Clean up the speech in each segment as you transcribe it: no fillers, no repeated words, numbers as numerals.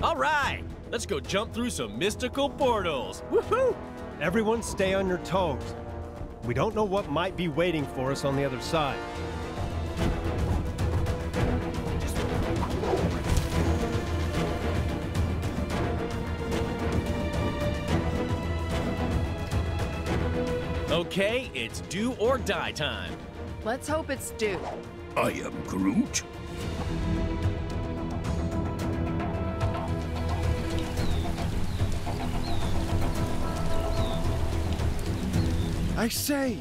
All right, let's go jump through some mystical portals. Woohoo! Everyone stay on your toes. We don't know what might be waiting for us on the other side. Okay, it's do or die time. Let's hope it's due. I am Groot. I say,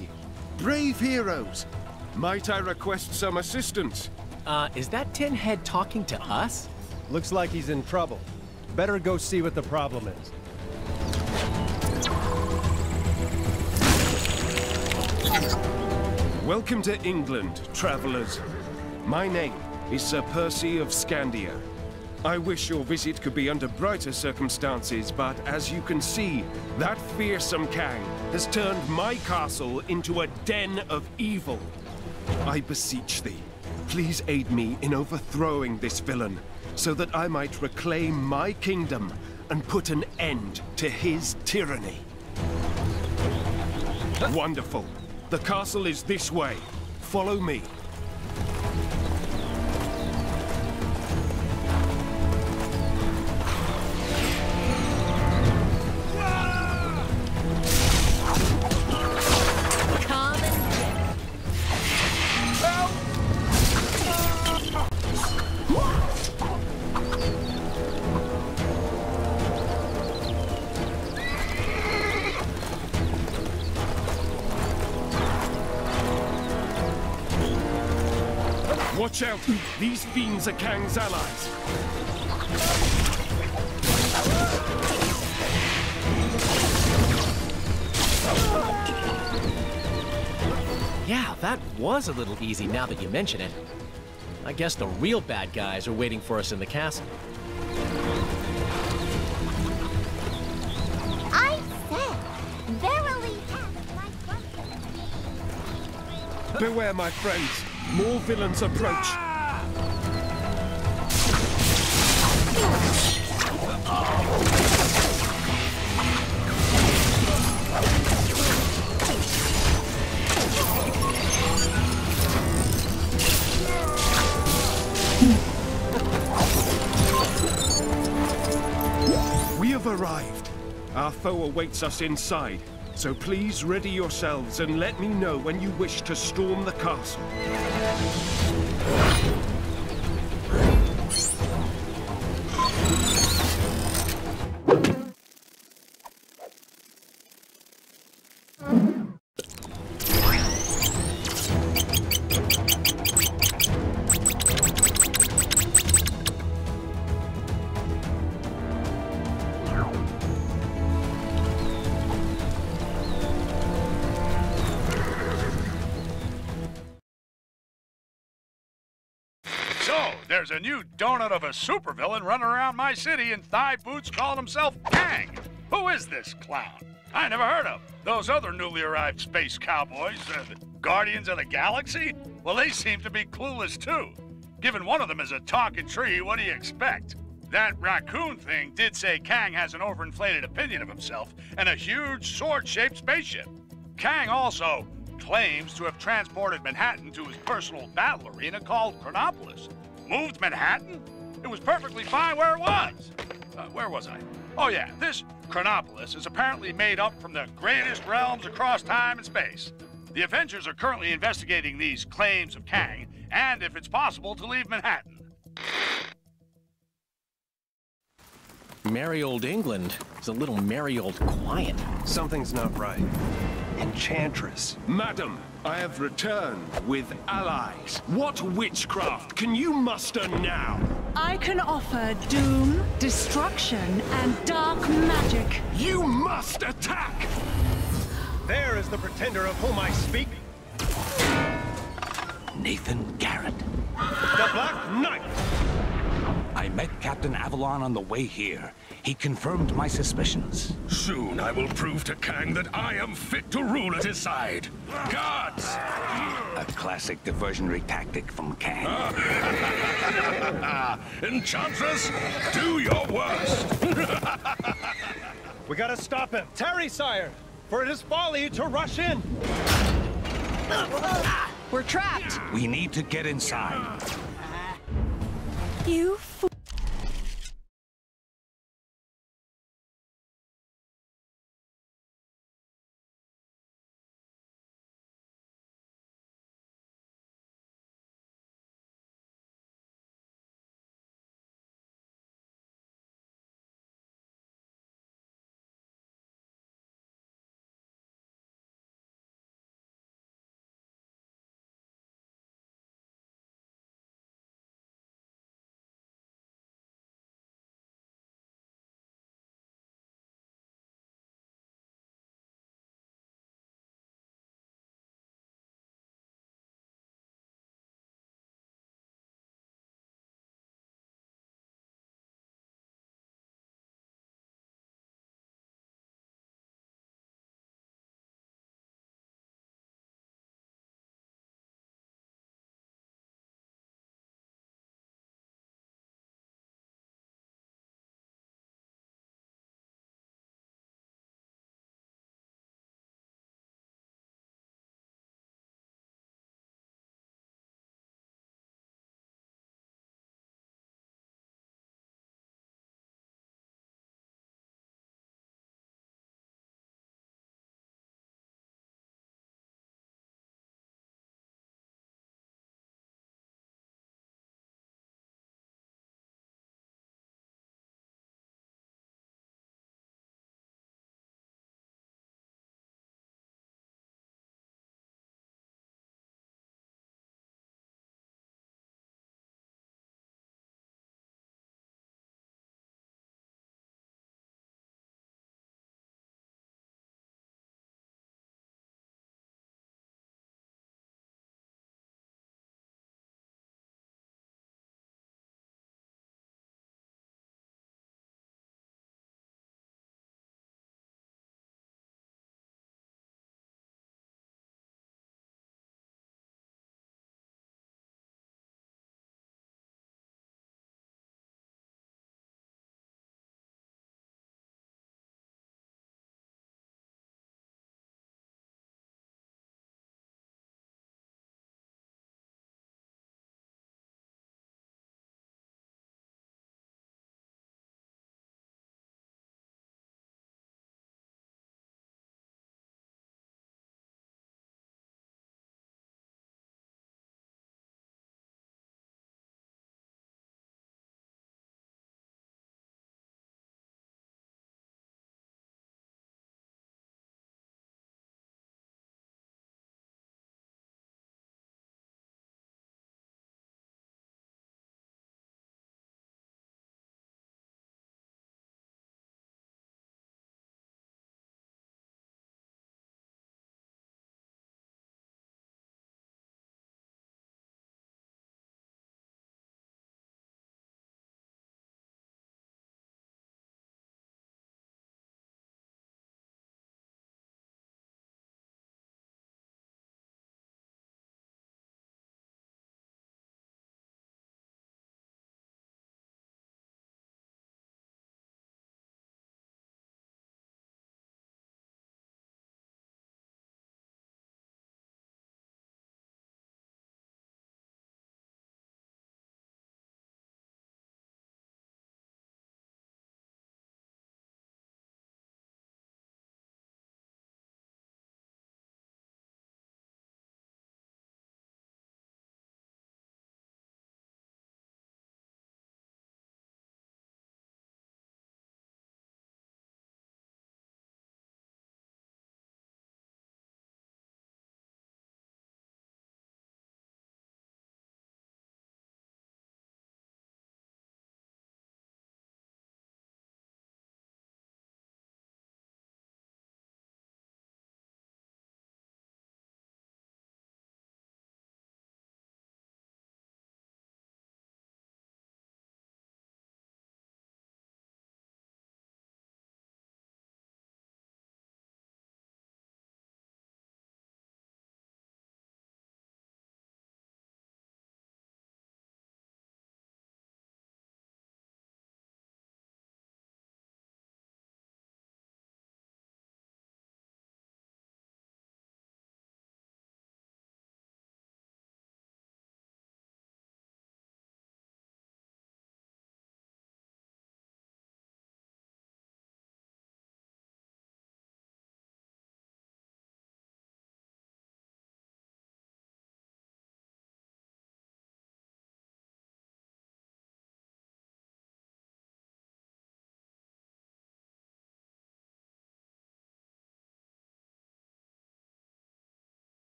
brave heroes, might I request some assistance? Is that Tin Head talking to us? Looks like he's in trouble. Better go see what the problem is. Welcome to England, travelers. My name is Sir Percy of Scandia. I wish your visit could be under brighter circumstances, but as you can see, that fearsome Kang has turned my castle into a den of evil. I beseech thee, please aid me in overthrowing this villain, so that I might reclaim my kingdom and put an end to his tyranny. Wonderful. The castle is this way. Follow me. Watch out! These fiends are Kang's allies. Yeah, that was a little easy now that you mention it. I guess the real bad guys are waiting for us in the castle. I said, verily hath my brother. Beware, my friends. More villains approach. We have arrived. Our foe awaits us inside. So please ready yourselves and let me know when you wish to storm the castle. So, there's a new donut of a supervillain running around my city in thigh boots calling himself Kang. Who is this clown? I never heard of. Those other newly arrived space cowboys, the Guardians of the Galaxy? Well, they seem to be clueless too. Given one of them is a talking tree, what do you expect? That raccoon thing did say Kang has an overinflated opinion of himself and a huge sword-shaped spaceship. Kang also claims to have transported Manhattan to his personal battle arena called Chronopolis. Moved Manhattan? It was perfectly fine where it was. Where was I? Oh yeah, this Chronopolis is apparently made up from the greatest realms across time and space. The Avengers are currently investigating these claims of Kang, and if it's possible to leave Manhattan. Merry old England is a little merry old quiet. Something's not right. Enchantress. Madam, I have returned with allies. What witchcraft can you muster now? I can offer doom, destruction, and dark magic. You must attack! There is the pretender of whom I speak. Nathan Garrett. The Black Knight. I met Captain Avalon on the way here. He confirmed my suspicions. Soon I will prove to Kang that I am fit to rule at his side. Guards! A classic diversionary tactic from Kang. Enchantress, do your worst! We gotta stop him. Tarry, sire, for it is folly to rush in. We're trapped! We need to get inside. You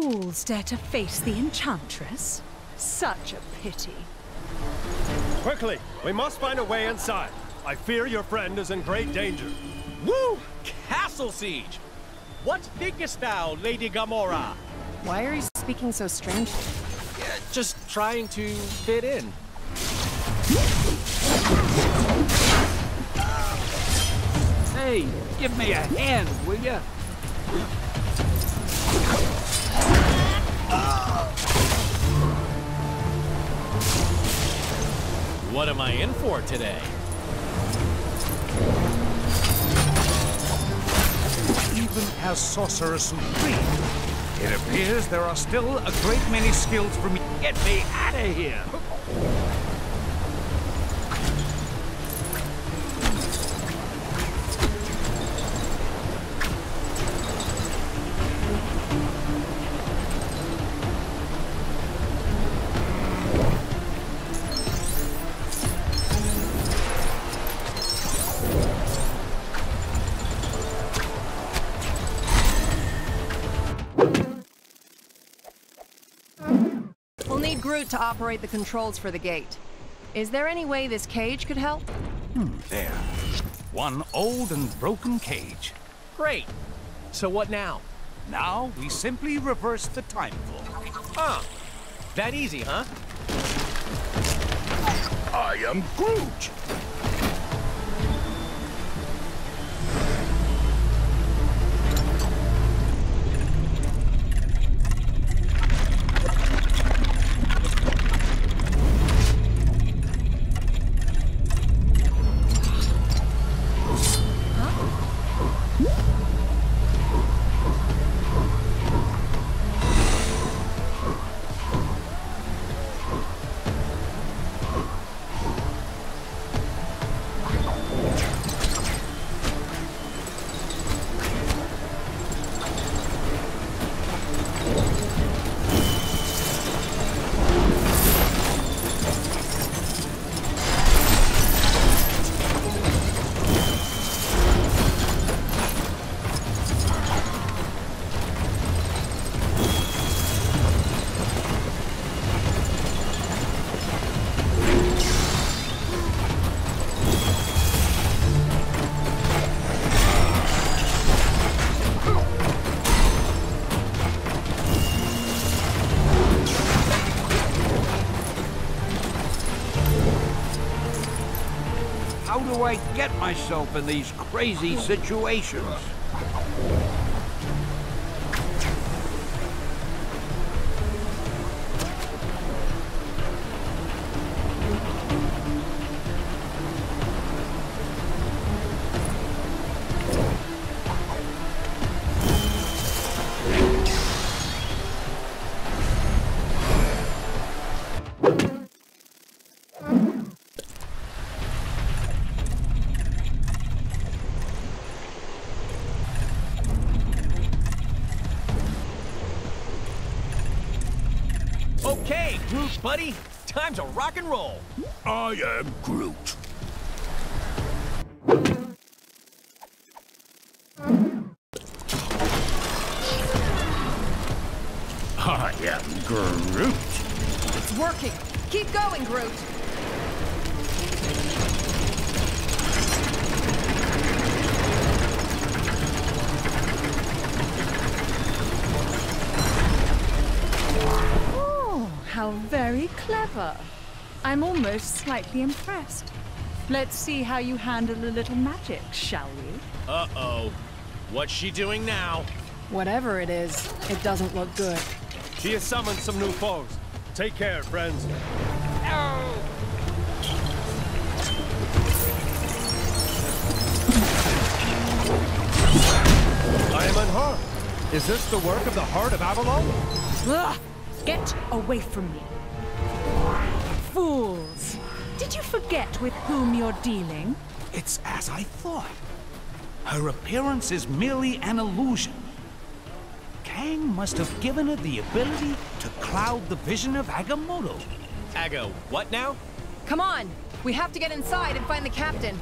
Fools dare to face the Enchantress? Such a pity. Quickly, we must find a way inside. I fear your friend is in great danger. Woo! Castle siege! What thinkest thou, Lady Gamora? Why are you speaking so strange? Just trying to fit in. Hey, give me a hand, will ya? What am I in for today? Even as Sorcerer Supreme, it appears there are still a great many skills for me. Get me out of here! We'll need Groot to operate the controls for the gate. Is there any way this cage could help? There. One old and broken cage. Great. So what now? Now we simply reverse the time flow. Huh. That easy, huh? I am Groot! How do I get myself in these crazy situations? Okay, Groot, buddy. Time to rock and roll. I am Groot. I am Groot. It's working. Keep going, Groot. How very clever. I'm almost slightly impressed. Let's see how you handle a little magic, shall we? Uh-oh. What's she doing now? Whatever it is, it doesn't look good. She has summoned some new foes. Take care, friends. I am unharmed. Is this the work of the Heart of Avalon? Ugh! Get away from me. Fools! Did you forget with whom you're dealing? It's as I thought. Her appearance is merely an illusion. Kang must have given her the ability to cloud the vision of Agamotto. Ago, what now? Come on! We have to get inside and find the captain.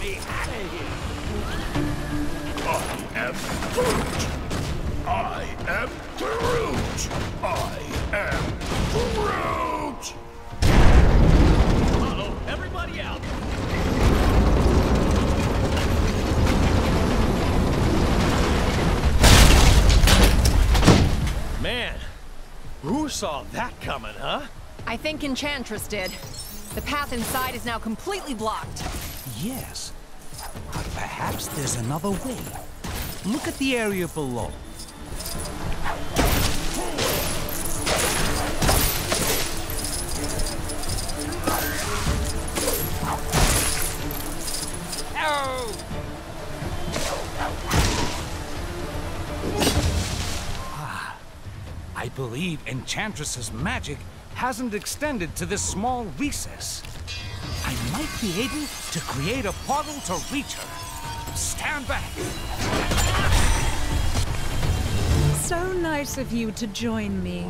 way out of here. I am Groot! I am Groot! I am Groot! Uh-oh, everybody out! Man, who saw that coming, huh? I think Enchantress did. The path inside is now completely blocked. Yes, but perhaps there's another way. Look at the area below. Oh! I believe Enchantress's magic hasn't extended to this small recess. I might be able to create a portal to reach her. Stand back! So nice of you to join me.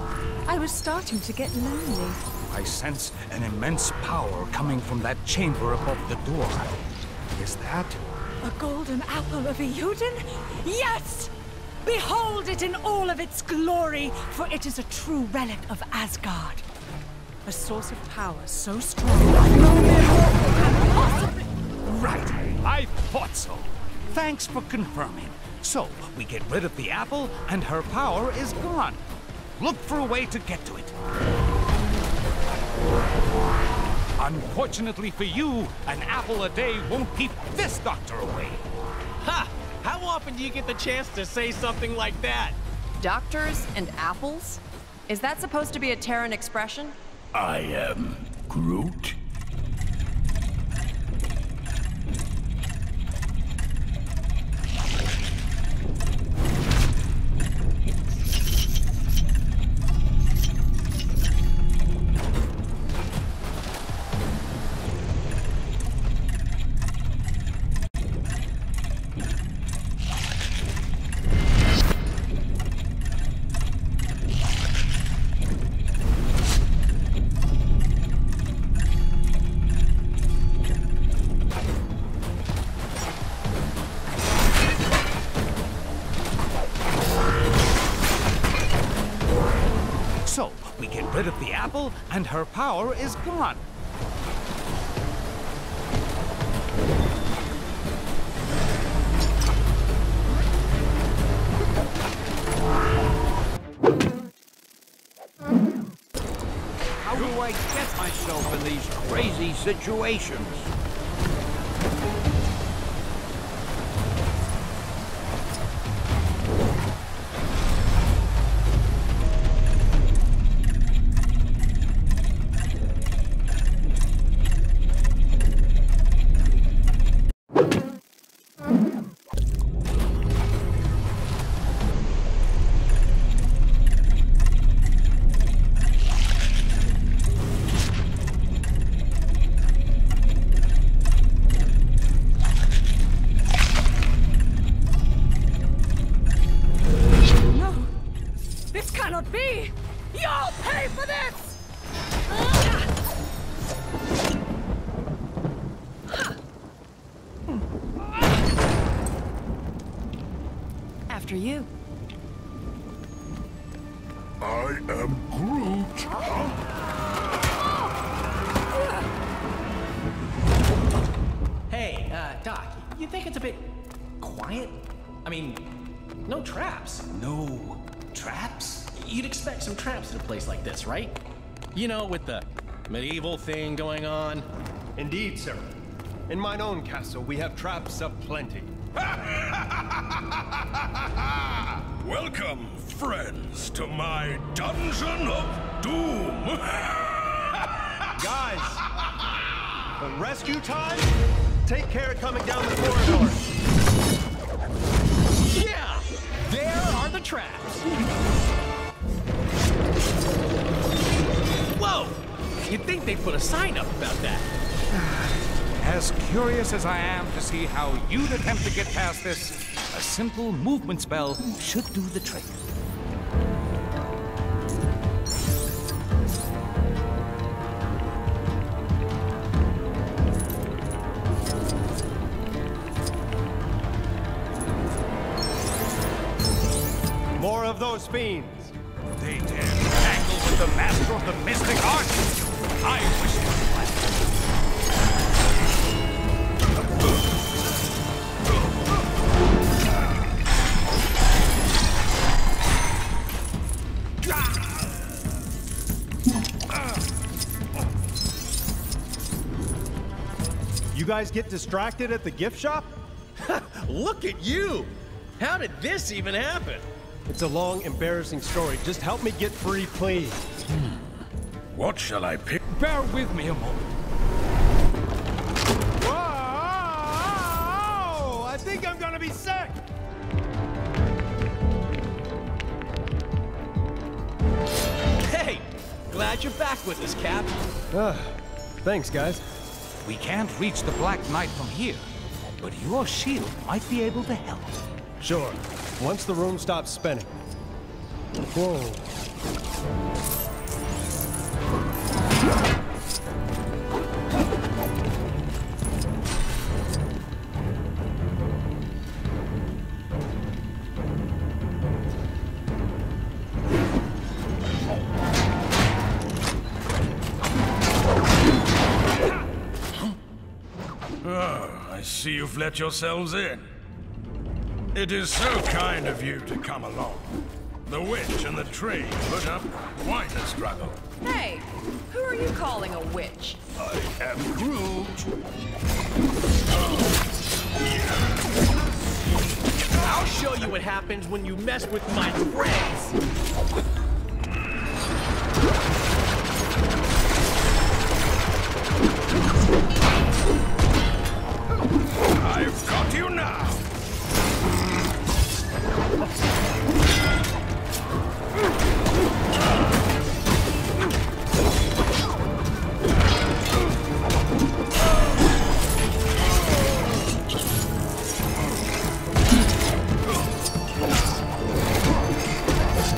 I was starting to get lonely. I sense an immense power coming from that chamber above the door. Is that? A golden apple of Euden? Yes! Behold it in all of its glory, for it is a true relic of Asgard. A source of power so strong, no mere mortal can possibly... Right, I thought so. Thanks for confirming. So, we get rid of the apple, and her power is gone. Look for a way to get to it. Unfortunately for you, an apple a day won't keep this doctor away. Ha! How often do you get the chance to say something like that? Doctors and apples? Is that supposed to be a Terran expression? I am Groot. So, we get rid of the apple, and her power is gone. How do I get myself in these crazy situations? cannot be! You'll pay for this! After you. I am Groot. Hey, Doc, you think it's a bit quiet? I mean, no traps. No traps? You'd expect some traps at a place like this, right? You know, with the medieval thing going on. Indeed, sir. In mine own castle, we have traps aplenty. Welcome, friends, to my Dungeon of Doom. Guys, rescue time? Take care of coming down the corridor. Yeah, there are the traps. Whoa! You'd think they'd put a sign up about that. As curious as I am to see how you'd attempt to get past this, a simple movement spell should do the trick. of those fiends. They dare tangle with the master of the mystic arts. I wish it were You guys get distracted at the gift shop? Look at you! How did this even happen? It's a long, embarrassing story. Just help me get free, please. What shall I pick? Bear with me a moment. Whoa! I think I'm gonna be sick! Hey! Glad you're back with us, Cap. Thanks, guys. We can't reach the Black Knight from here, but your shield might be able to help. Sure. Once the room stops spinning. Whoa. I see you've let yourselves in. It is so kind of you to come along. The witch and the tree put up quite a struggle. Hey, who are you calling a witch? I am Groot. I'll show you what happens when you mess with my friends! I've got you now!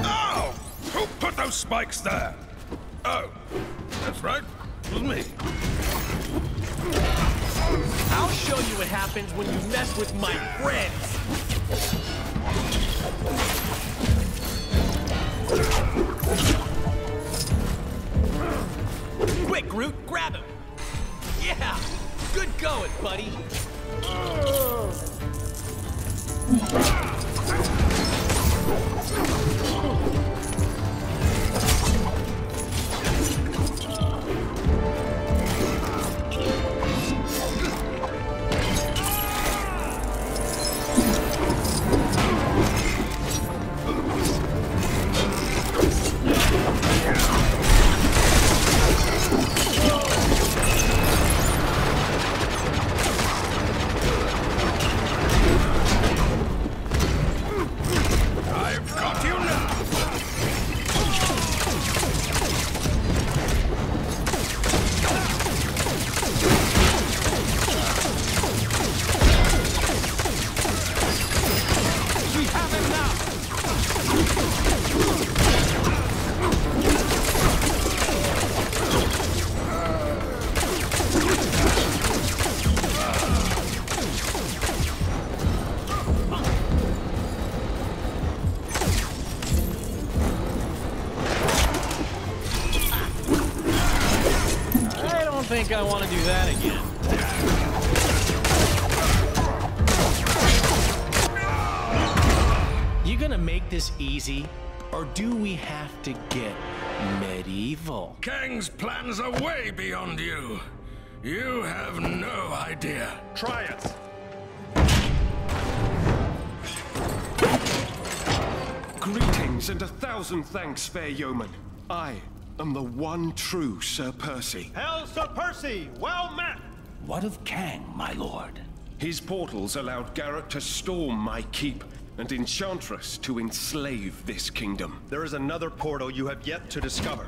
Oh! Who put those spikes there? Oh, that's right. It was me. I'll show you what happens when you mess with my friends! Quick, Groot, grab him! Yeah! Good going, buddy! I've got you now! We have him now! I don't think I want to do that again. You gonna make this easy, or do we have to get medieval? Kang's plans are way beyond you. You have no idea. Try it. Greetings and 1,000 thanks, fair yeoman. I am the one true Sir Percy. Hail Sir Percy! Well met! What of Kang, my lord? His portals allowed Garrett to storm my keep, and Enchantress to enslave this kingdom. There is another portal you have yet to discover.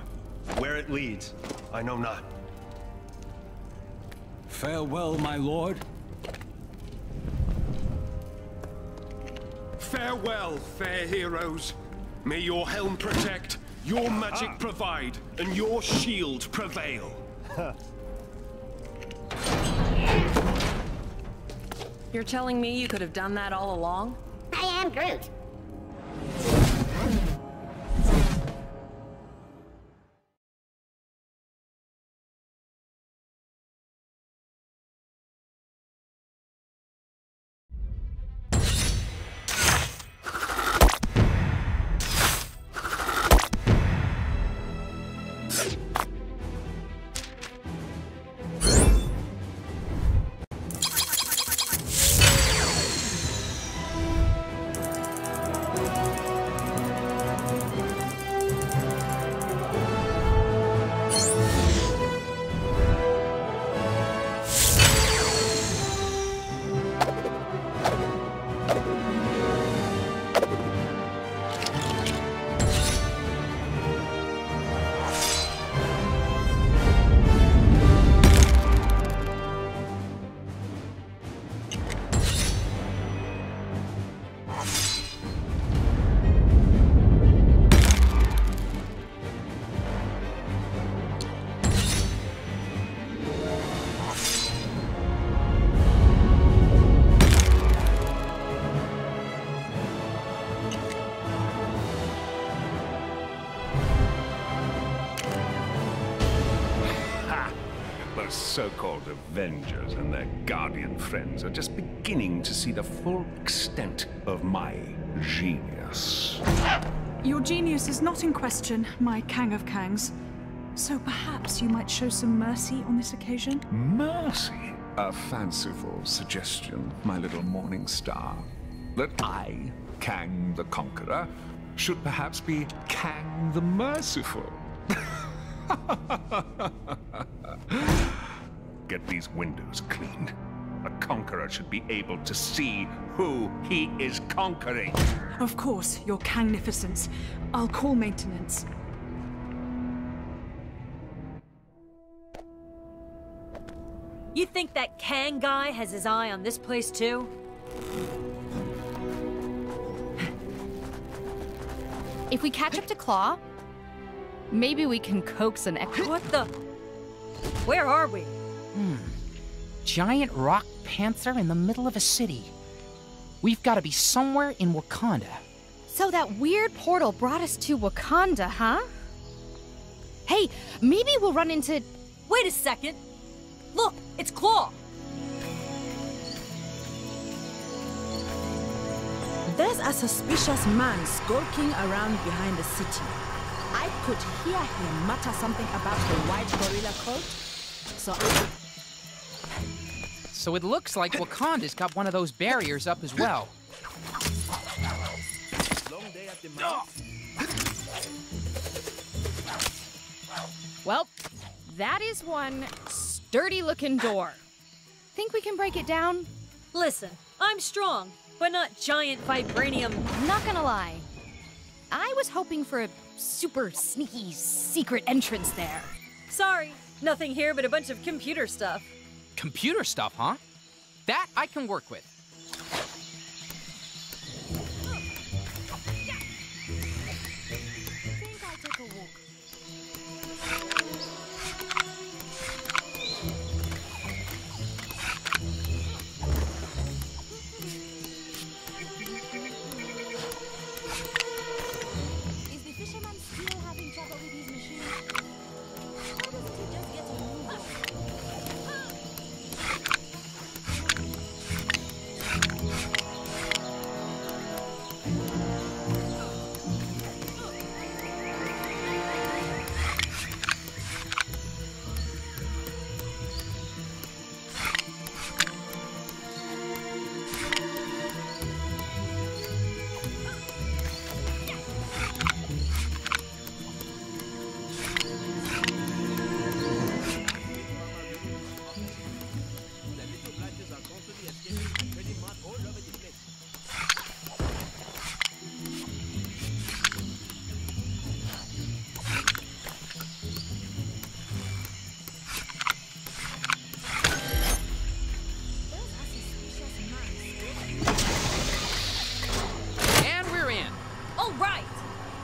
Where it leads, I know not. Farewell, my lord. Farewell, fair heroes. May your helm protect, your magic provide, and your shield prevail. You're telling me you could have done that all along? I am Groot. So-called Avengers and their Guardian friends are just beginning to see the full extent of my genius. Your genius is not in question, my Kang of Kangs. So perhaps you might show some mercy on this occasion? Mercy? A fanciful suggestion, my little morning star. That I, Kang the Conqueror, should perhaps be Kang the Merciful. Get these windows cleaned. A conqueror should be able to see who he is conquering. Of course, your Kangnificence. I'll call maintenance. You think that Kang guy has his eye on this place too? If we catch up to Claw, maybe we can coax an echo. What the? Where are we? Giant rock panther in the middle of a city. We've got to be somewhere in Wakanda. So that weird portal brought us to Wakanda, huh? Hey, maybe we'll run into... Wait a second! Look, it's Claw! There's a suspicious man skulking around behind the city. I could hear him mutter something about the white gorilla coat. So it looks like Wakanda's got one of those barriers up as well. Well, that is one sturdy-looking door. Think we can break it down? Listen, I'm strong, but not giant vibranium. Not gonna lie. I was hoping for a super sneaky secret entrance there. Sorry, nothing here but a bunch of computer stuff. Computer stuff, huh? That I can work with. Think I'll take a walk. Is the fisherman still having trouble with his machine? How does he just get a new one?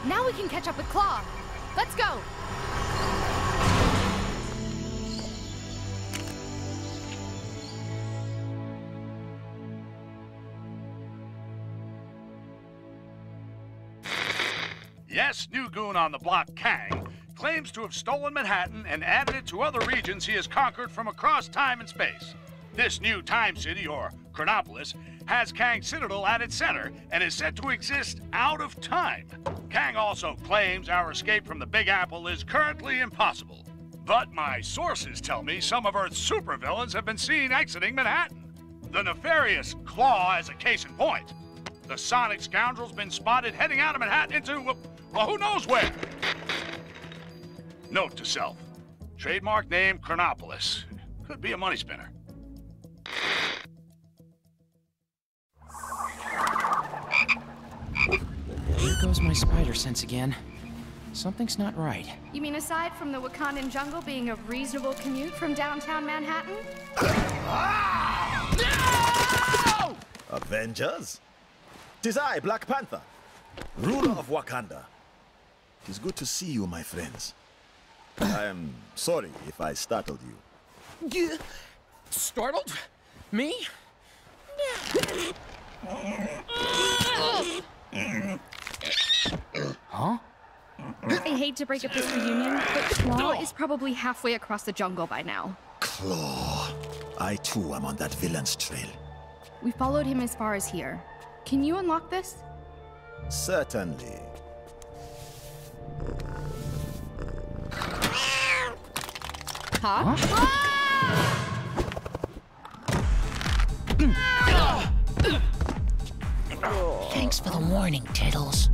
Now we can catch up with Claw. Let's go! Yes, new goon on the block, Kang, claims to have stolen Manhattan and added it to other regions he has conquered from across time and space. This new time city, or Chronopolis, has Kang's Citadel at its center and is said to exist out of time. Kang also claims our escape from the Big Apple is currently impossible. But my sources tell me some of Earth's supervillains have been seen exiting Manhattan. The nefarious Claw as a case in point. The Sonic scoundrel's been spotted heading out of Manhattan into, well, who knows where? Note to self. Trademark name Chronopolis. Could be a money spinner. Here goes my spider sense again. Something's not right. You mean aside from the Wakandan jungle being a reasonable commute from downtown Manhattan? No! Avengers? 'Tis I, Black Panther, ruler of Wakanda. 'Tis good to see you, my friends. I am sorry if I startled you. Startled? Me? Huh? I hate to break up this reunion, but Claw is probably halfway across the jungle by now. Claw. I too am on that villain's trail. We followed him as far as here. Can you unlock this? Certainly. Huh? Thanks for the warning, Tiddles.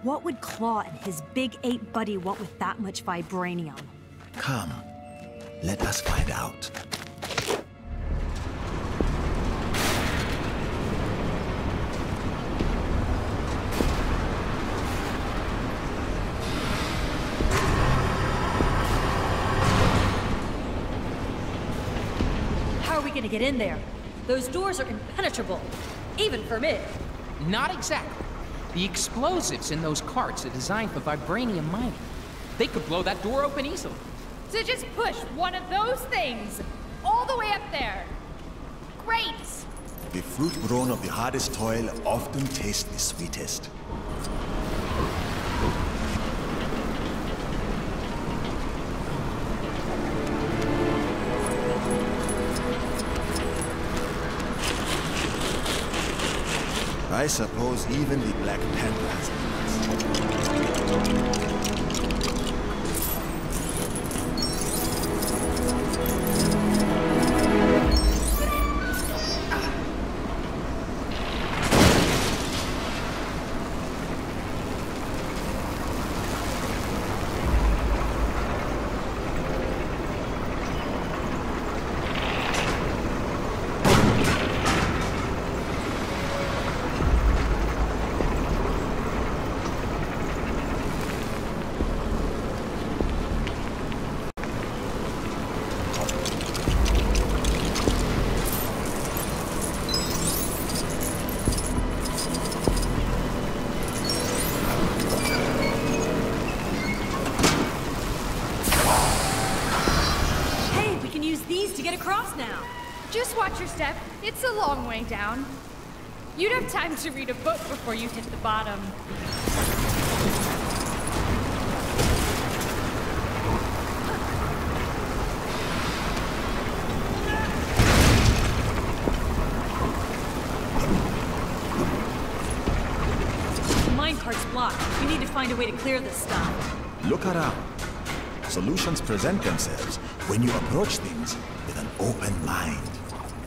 What would Claw and his big ape buddy want with that much vibranium? Come, let us find out. How are we gonna get in there? Those doors are impenetrable, even for me. Not exactly. The explosives in those carts are designed for vibranium mining. They could blow that door open easily. So just push one of those things all the way up there. Great! The fruit grown of the hardest toil often tastes the sweetest. I suppose even the Black Panther has Just watch your step. It's a long way down. You'd have time to read a book before you hit the bottom. The minecart's blocked. We need to find a way to clear this stuff. Look around. Solutions present themselves when you approach things with an open mind.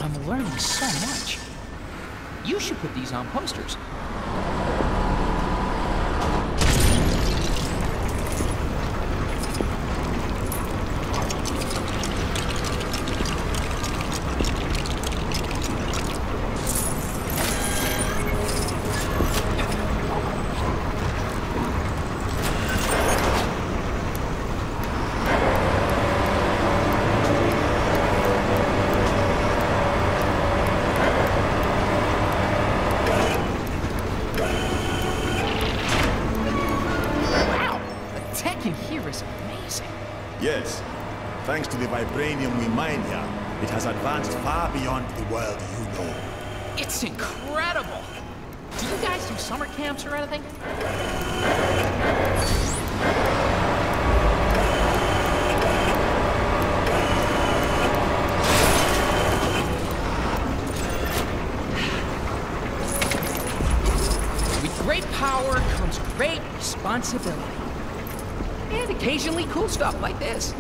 I'm learning so much. You should put these on posters. It has advanced far beyond the world you know. It's incredible! Do you guys do summer camps or anything? With great power comes great responsibility. And occasionally cool stuff like this.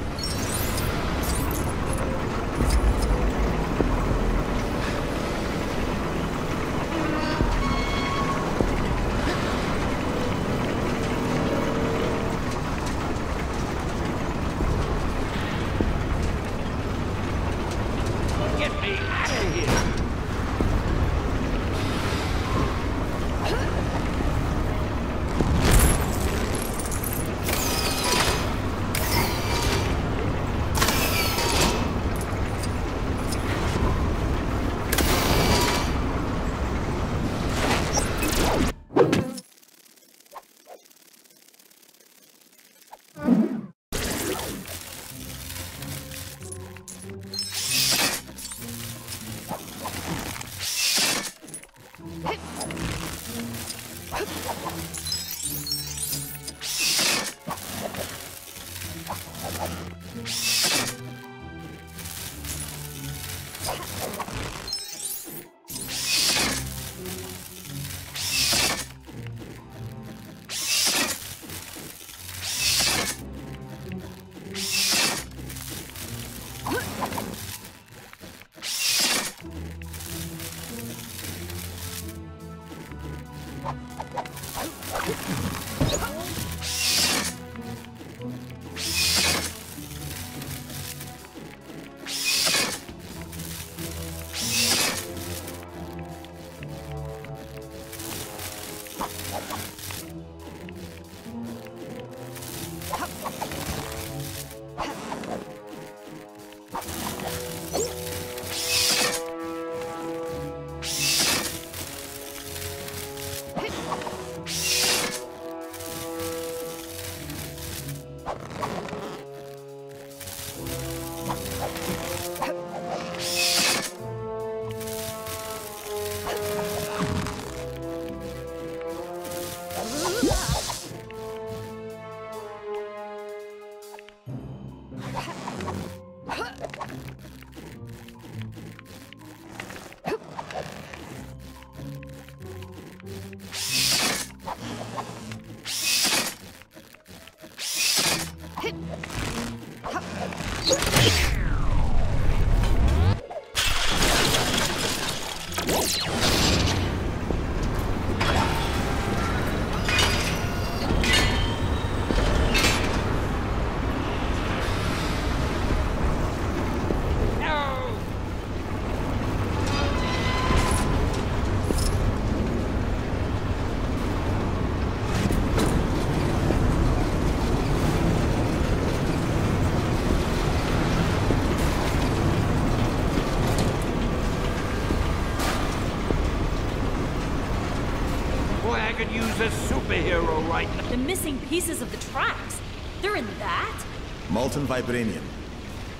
A superhero right now. The missing pieces of the tracks. They're in that? Molten vibranium.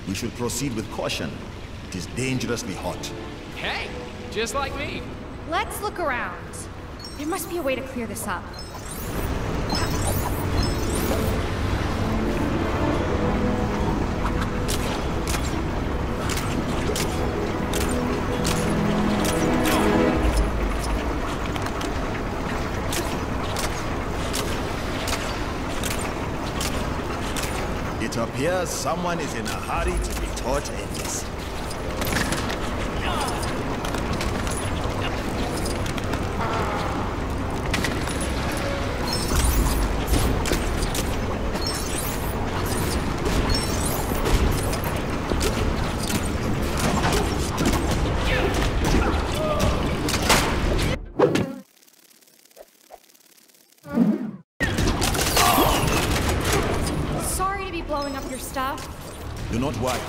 We should proceed with caution. It is dangerously hot. Hey, just like me. Let's look around. There must be a way to clear this up. It appears someone is in a hurry to be taught a lesson. Blowing up your stuff? Do not worry.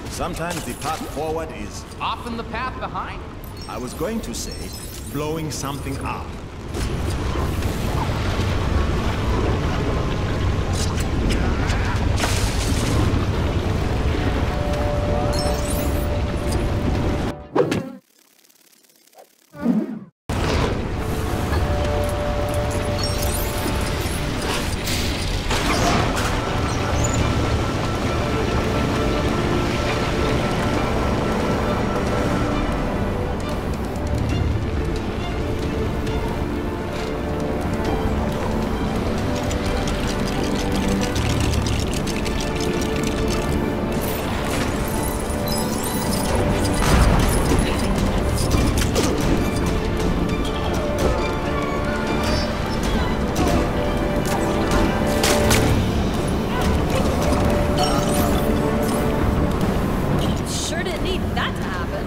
Sometimes the path forward is... often the path behind? I was going to say, blowing something up. expect that to happen.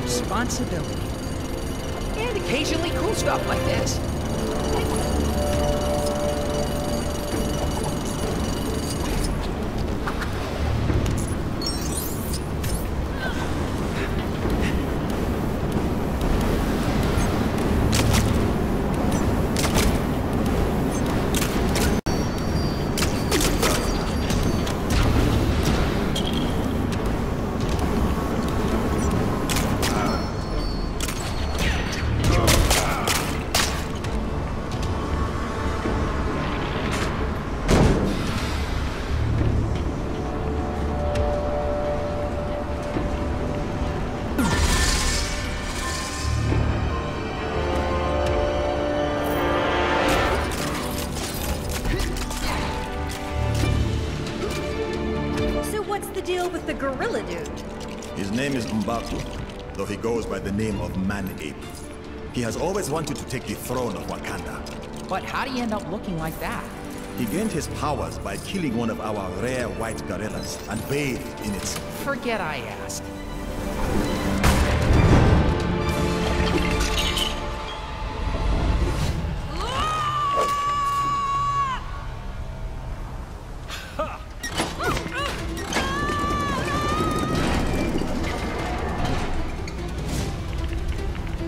Responsibility. And occasionally cool stuff like this. With the gorilla dude. His name is M'Baku, though he goes by the name of Man-Ape. He has always wanted to take the throne of Wakanda. But how do you end up looking like that? He gained his powers by killing one of our rare white gorillas and bathed in its... Forget I asked.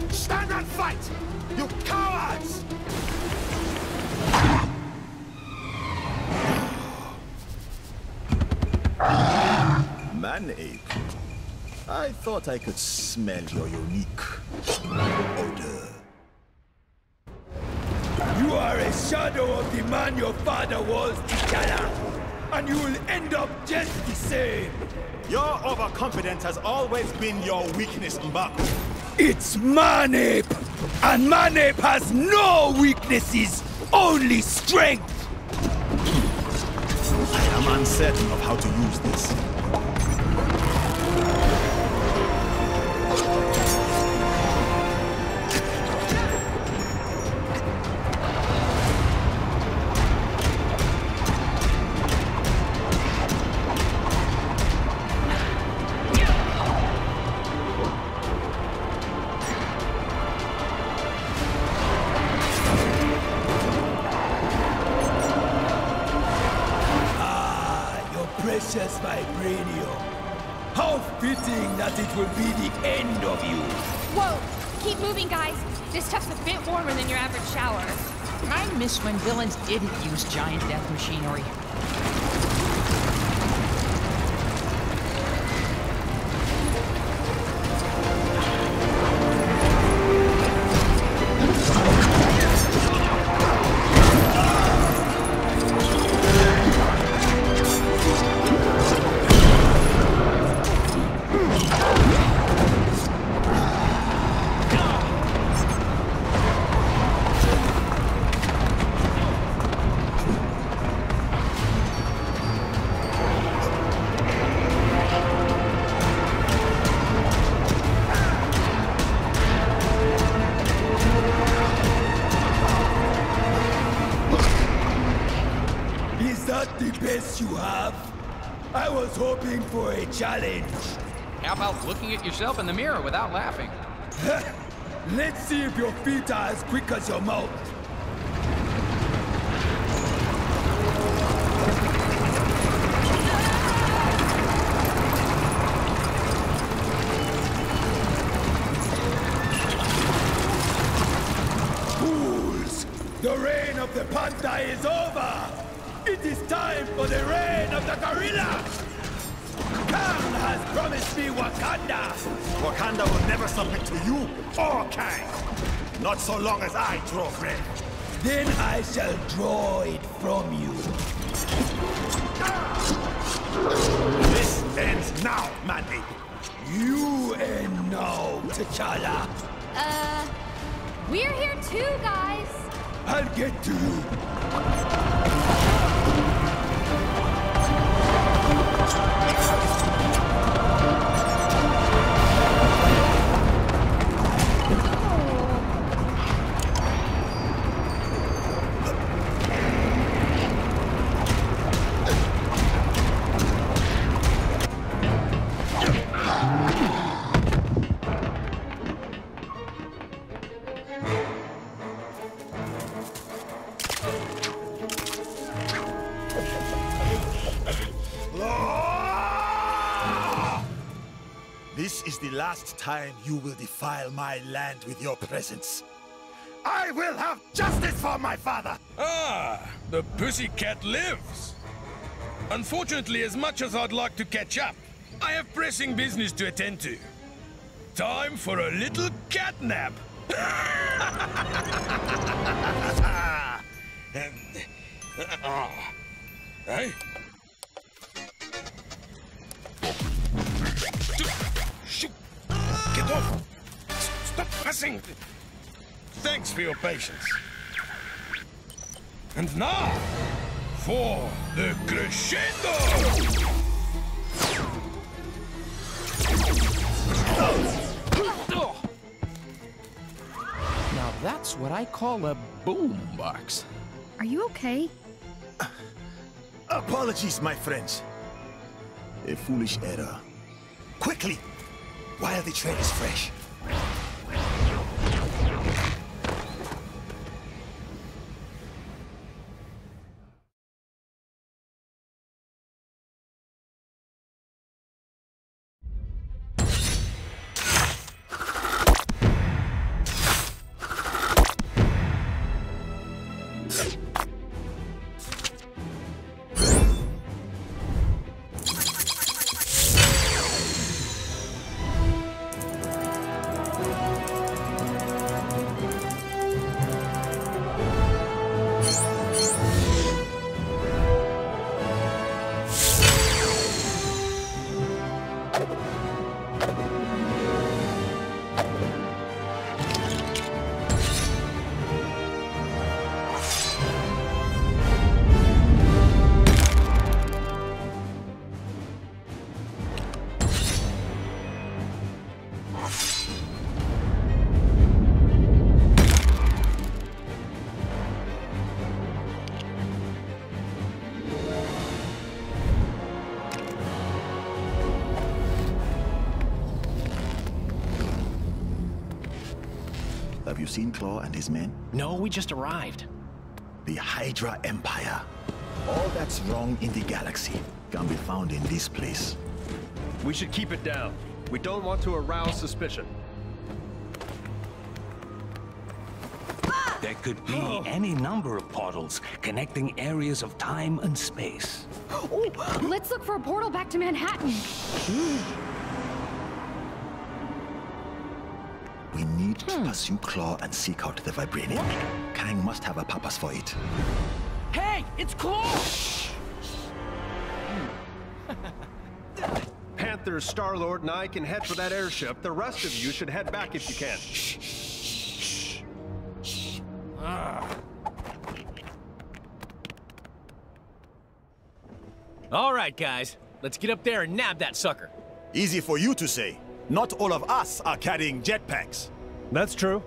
Stand and fight! You cowards! Man-Ape, I thought I could smell your unique odor. You are a shadow of the man your father was, T'Challa, and you will end up just the same. Your overconfidence has always been your weakness, M'Baku. It's Man-Ape, and Man-Ape has no weaknesses, only strength. I am uncertain of how to use this. Precious Vibranium. How fitting that it will be the end of you. Whoa! Keep moving, guys. This stuff's a bit warmer than your average shower. I miss when villains didn't use giant death machinery. You have? I was hoping for a challenge. How about looking at yourself in the mirror without laughing? Let's see if your feet are as quick as your mouth. Fools! The reign of the panther is over! It is time for the reign of the gorilla! Kang has promised me Wakanda! Wakanda will never submit to you or Kang! Not so long as I draw breath. Then I shall draw it from you. This ends now, man-ape. You end now, T'Challa. We're here too, guys. I'll get to you. This is the last time you will defile my land with your presence. I will have justice for my father! Ah, the pussycat lives. Unfortunately, as much as I'd like to catch up, I have pressing business to attend to. Time for a little catnap. Hey? Shoot! Get off! Stop pressing! Thanks for your patience. And now, for the crescendo! Now that's what I call a boombox. Are you okay? Apologies, my friends. A foolish error. Quickly, while the trail is fresh. Have you seen Claw and his men? No, we just arrived. The Hydra Empire. All that's wrong in the galaxy can be found in this place. We should keep it down. We don't want to arouse suspicion. There could be any number of portals connecting areas of time and space. Let's look for a portal back to Manhattan. We need to pursue Claw and seek out the Vibranium. Kang must have a purpose for it. Hey, it's Claw! Panther, Star-Lord, and I can head for that airship. The rest of you should head back if you can. All right, guys. Let's get up there and nab that sucker. Easy for you to say. Not all of us are carrying jetpacks. That's true.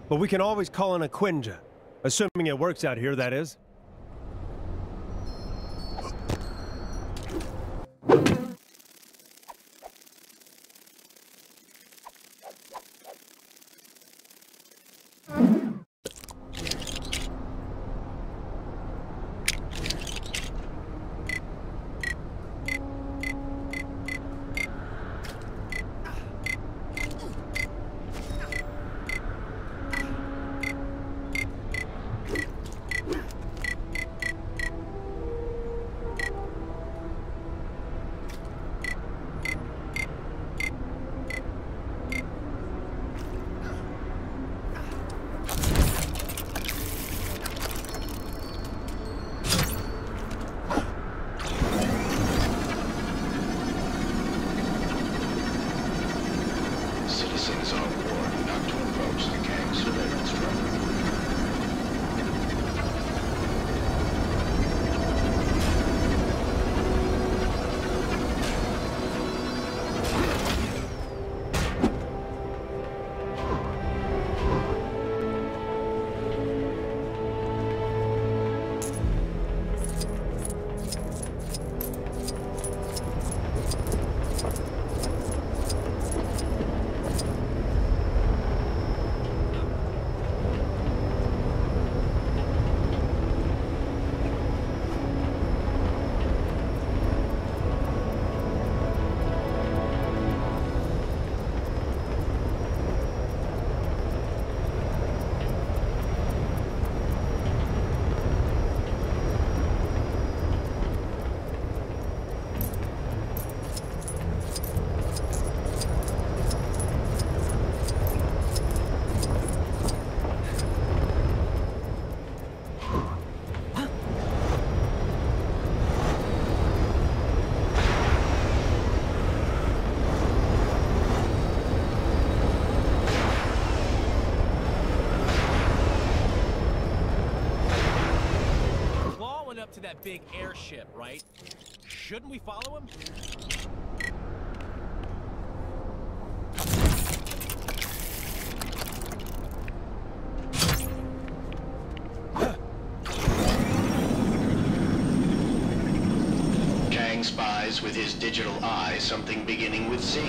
But we can always call in a Quinja. Assuming it works out here, that is. citizens are warned not to approach the Kang surveillance drone. To that big airship, right? Shouldn't we follow him? Kang spies with his digital eye something beginning with Z.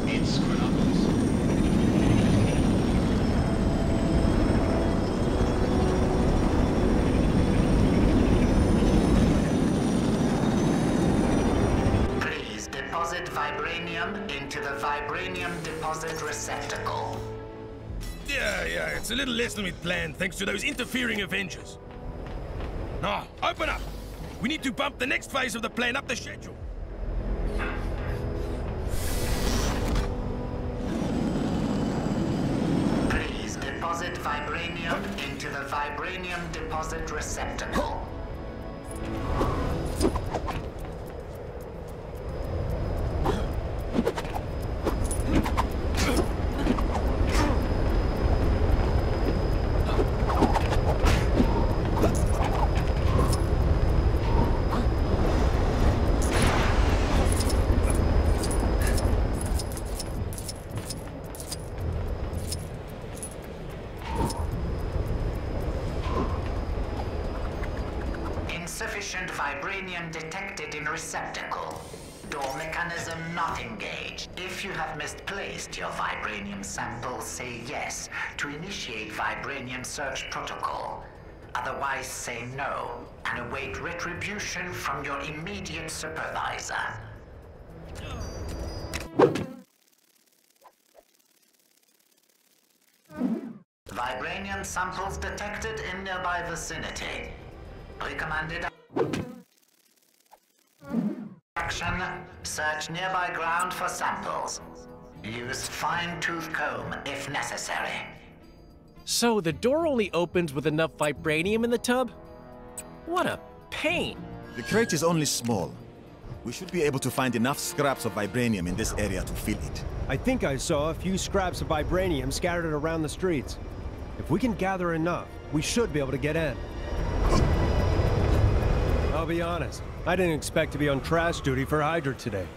It's chronopolis. Deposit vibranium into the vibranium deposit receptacle. Yeah, it's a little less than we'd planned thanks to those interfering Avengers. Now, open up! We need to bump the next phase of the plan up the schedule. Please deposit vibranium into the vibranium deposit receptacle. Insufficient vibranium detected in receptacle. Door mechanism not engaged. If you have misplaced your vibranium sample, say yes to initiate vibranium search protocol. Otherwise, say no and await retribution from your immediate supervisor. Vibranium samples detected in nearby vicinity. Recommended action. Search nearby ground for samples. Use fine-tooth comb if necessary. So the door only opens with enough vibranium in the tub? What a pain! The crate is only small. We should be able to find enough scraps of vibranium in this area to fill it. I think I saw a few scraps of vibranium scattered around the streets. If we can gather enough, we should be able to get in. I'll be honest, I didn't expect to be on trash duty for Hydra today.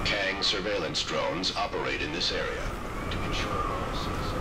Kang surveillance drones operate in this area to ensure all citizens.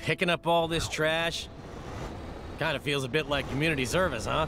Picking up all this trash? Kind of feels a bit like community service, huh?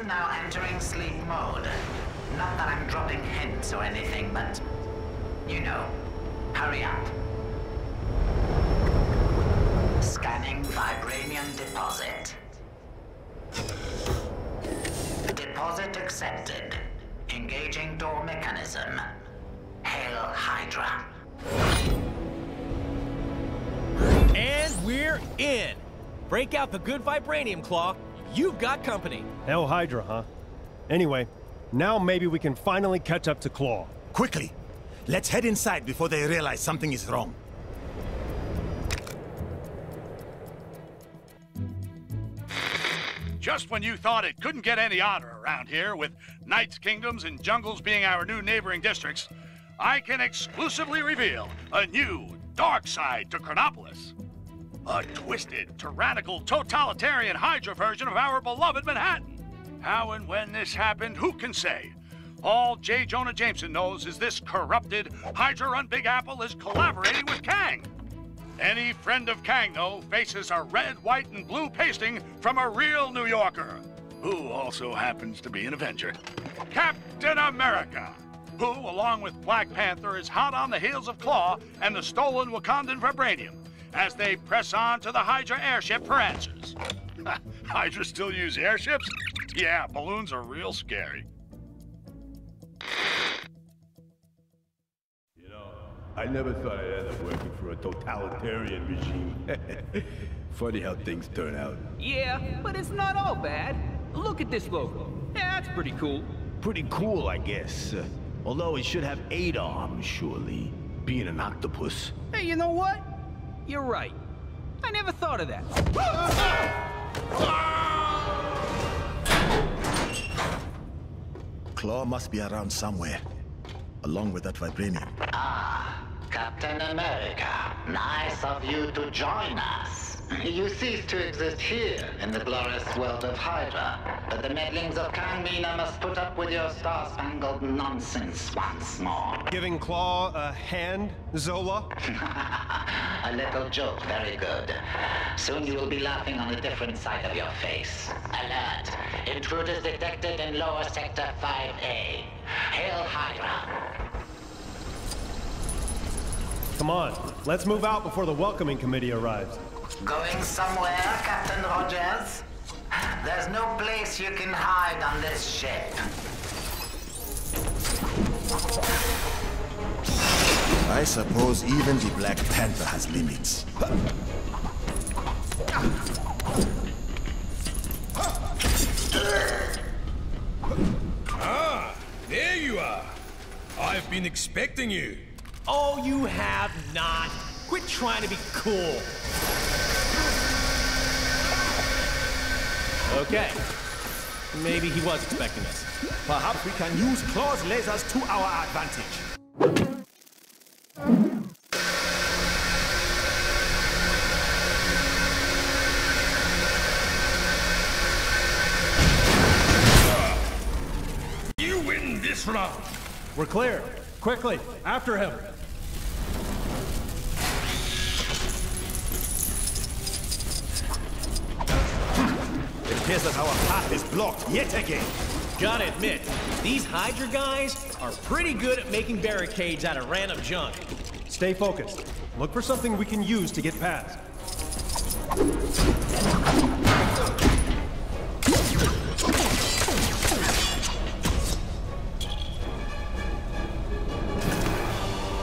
now entering sleep mode. Not that I'm dropping hints or anything, but... you know. Hurry up. Scanning vibranium deposit. Deposit accepted. Engaging door mechanism. Hail Hydra. And we're in! Break out the good vibranium claw. You've got company. Hell Hydra, huh? Anyway, now maybe we can finally catch up to Claw. Quickly! Let's head inside before they realize something is wrong. Just when you thought it couldn't get any odder around here, with Knights' Kingdoms and Jungles being our new neighboring districts, I can exclusively reveal a new dark side to Chronopolis. A twisted, tyrannical, totalitarian Hydra version of our beloved Manhattan. How and when this happened, who can say? All J. Jonah Jameson knows is this corrupted, Hydra-run Big Apple is collaborating with Kang. Any friend of Kang, though, faces a red, white, and blue pasting from a real New Yorker, who also happens to be an Avenger. Captain America, who, along with Black Panther, is hot on the heels of Claw and the stolen Wakandan vibranium, as they press on to the Hydra airship for answers. Hydra still use airships? Yeah, balloons are real scary. I never thought I'd end up working for a totalitarian regime. Funny how things turn out. Yeah, but it's not all bad. Look at this logo. Yeah, that's pretty cool. Pretty cool, I guess. Although it should have 8 arms, surely. Being an octopus. Hey, you know what? You're right. I never thought of that. Claw must be around somewhere, along with that vibranium. Ah, Captain America. Nice of you to join us. You cease to exist here in the glorious world of Hydra, but the meddlings of Kangmina must put up with your star-spangled nonsense once more. Giving Claw a hand, Zola? A little joke, very good. Soon you will be laughing on a different side of your face. Alert! Intruders detected in lower sector 5A. Hail Hydra! Come on, let's move out before the welcoming committee arrives. Going somewhere, Captain Rogers? There's no place you can hide on this ship. I suppose even the Black Panther has limits. Ah, there you are. I've been expecting you. Oh, you have not. Quit trying to be cool. Okay. Maybe he was expecting us. Perhaps we can use Claw's lasers to our advantage. You win this round. We're clear. Quickly, after him. It appears that our path is blocked yet again. Gotta admit, these Hydra guys are pretty good at making barricades out of random junk. Stay focused. Look for something we can use to get past.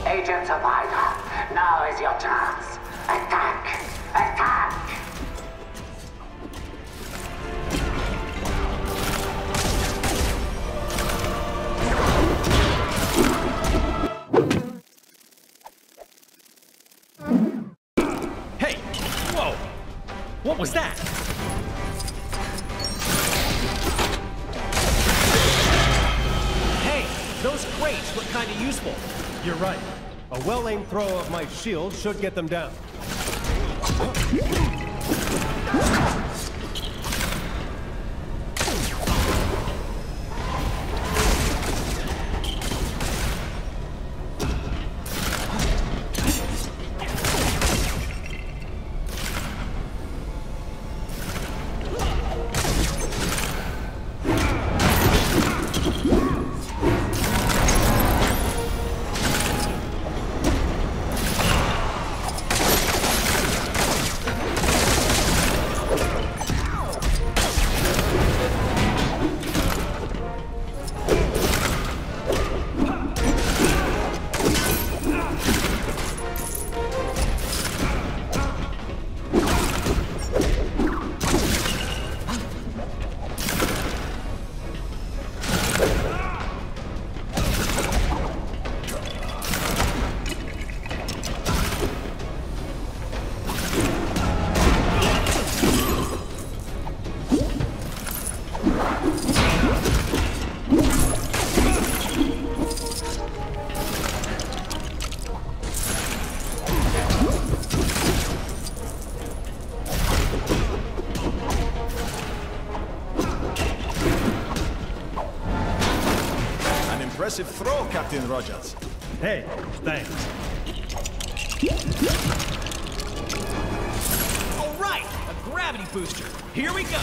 Agents of Hydra, now is your chance. Attack! Attack! Hey! Whoa! What was that? Hey! Those crates look kind of useful. You're right. A well-aimed throw of my shield should get them down. impressive throw, Captain Rogers. Hey, thanks. All right, a gravity booster. Here we go.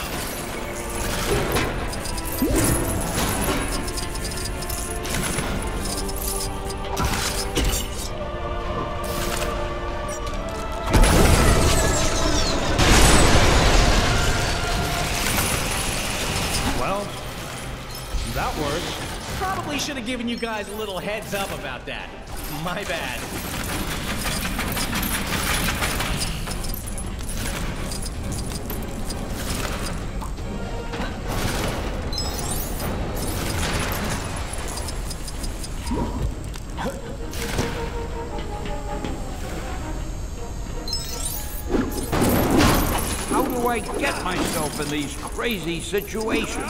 Well, that worked. Probably should have given you guys a little heads up about that. My bad. How do I get myself in these crazy situations?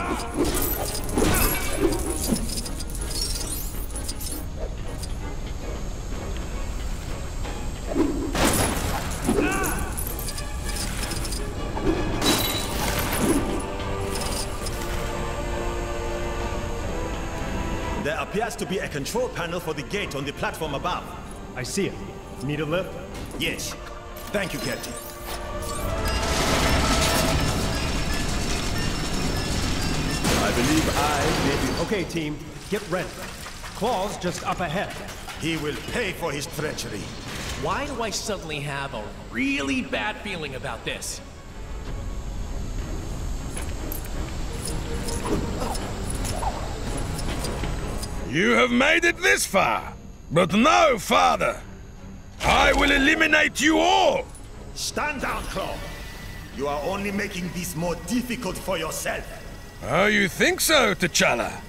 There appears to be a control panel for the gate on the platform above. I see it. Need a lift? Yes. Thank you, Captain. I believe I may be... Okay, team. Get ready. Claw's just up ahead. He will pay for his treachery. Why do I suddenly have a really bad feeling about this? You have made it this far. But no, Father. I will eliminate you all. Stand down, Claw. You are only making this more difficult for yourself. Oh, you think so, T'Challa?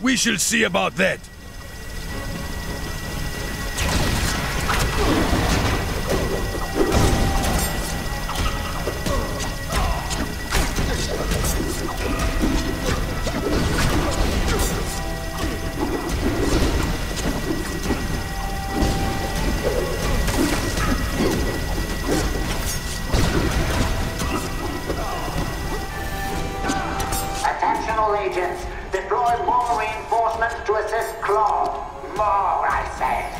We shall see about that. Attention all agents. Deploy more reinforcements to assist Claw. More, I said.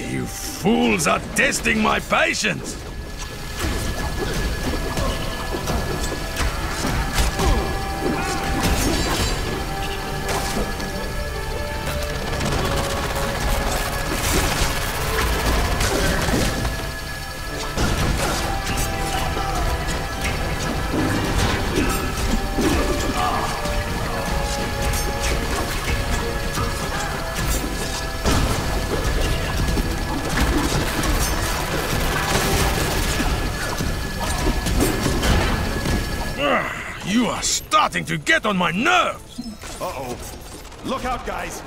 You fools are testing my patience! You are starting to get on my nerves! Uh-oh. Look out, guys!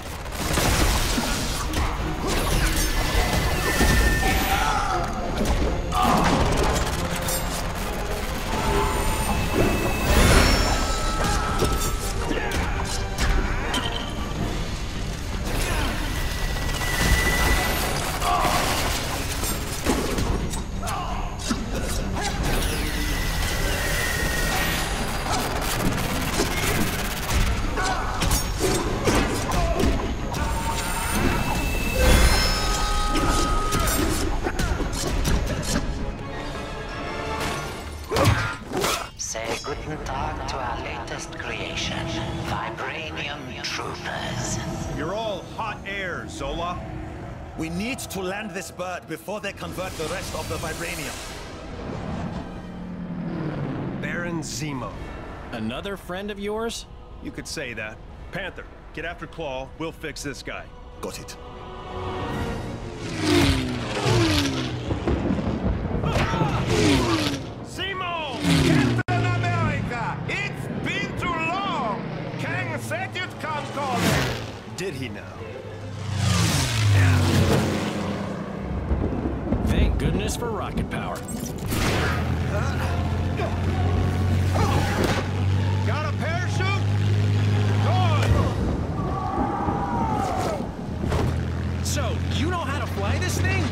Say guten Tag to our latest creation, Vibranium Troopers. You're all hot air, Zola. We need to land this bird before they convert the rest of the vibranium. Baron Zemo. Another friend of yours? You could say that. Panther, get after Claw. We'll fix this guy. Got it. Zemo! Captain America! It's been too long! Kang said you'd come calling! Did he now? Thank goodness for rocket power. Got a parachute? Good! So, you know how to fly this thing?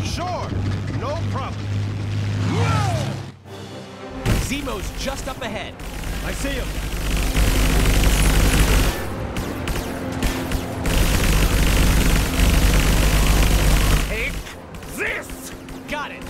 Sure. No problem. Zemo's just up ahead. I see him. Take this! Got it.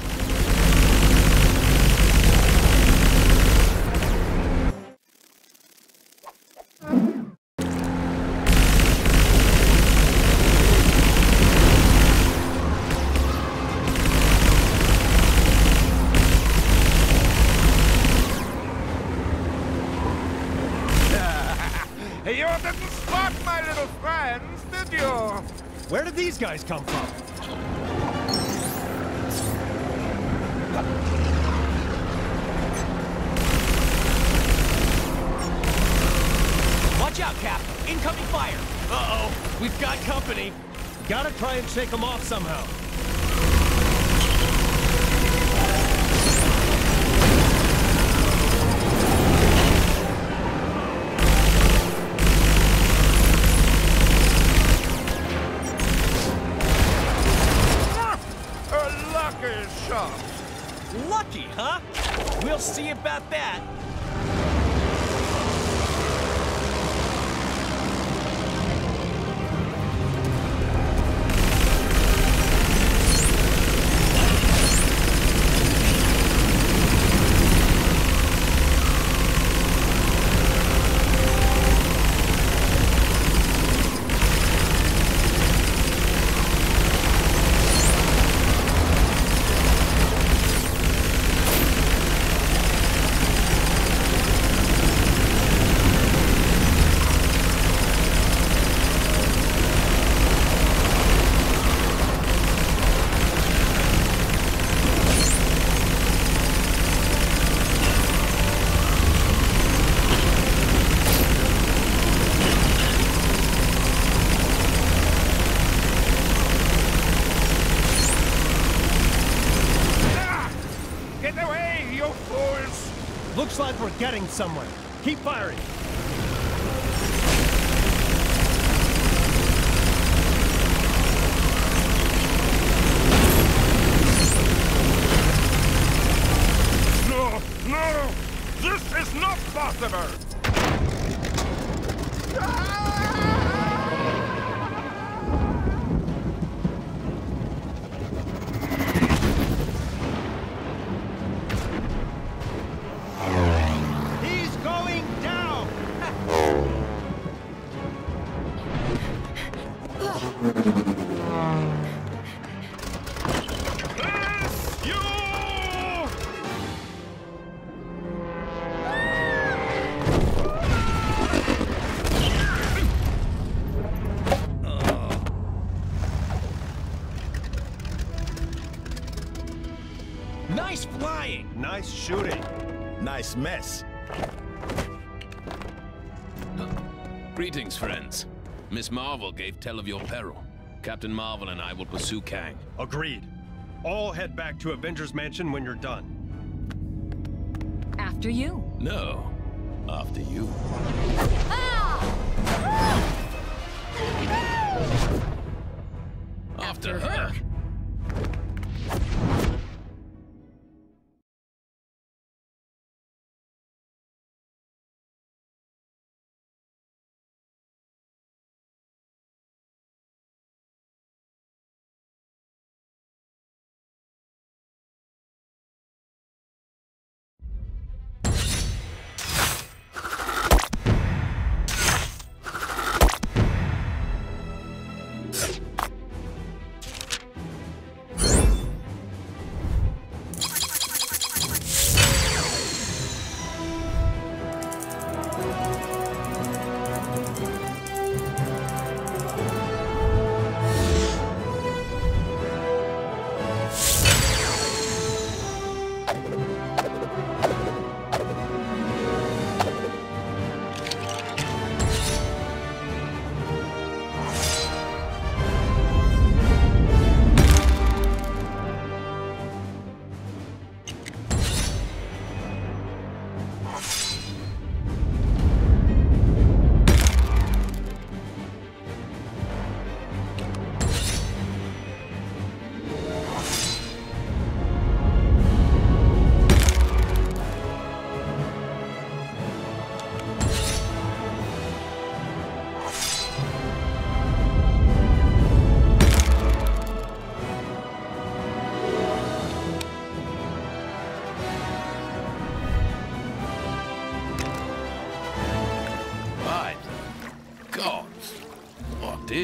You didn't spot my little friends, did you? Where did these guys come from? Watch out, Cap. Incoming fire. Uh-oh. We've got company. Gotta try and shake them off somehow. Lucky, huh? We'll see about that. Looks like we're getting somewhere. Keep firing. No! No! This is not possible! He's going down! Nice flying! Nice shooting. Nice mess. Greetings, friends. Miss Marvel gave tell of your peril. Captain Marvel and I will pursue Kang. Agreed. All head back to Avengers Mansion when you're done. After you. No, after you. After her.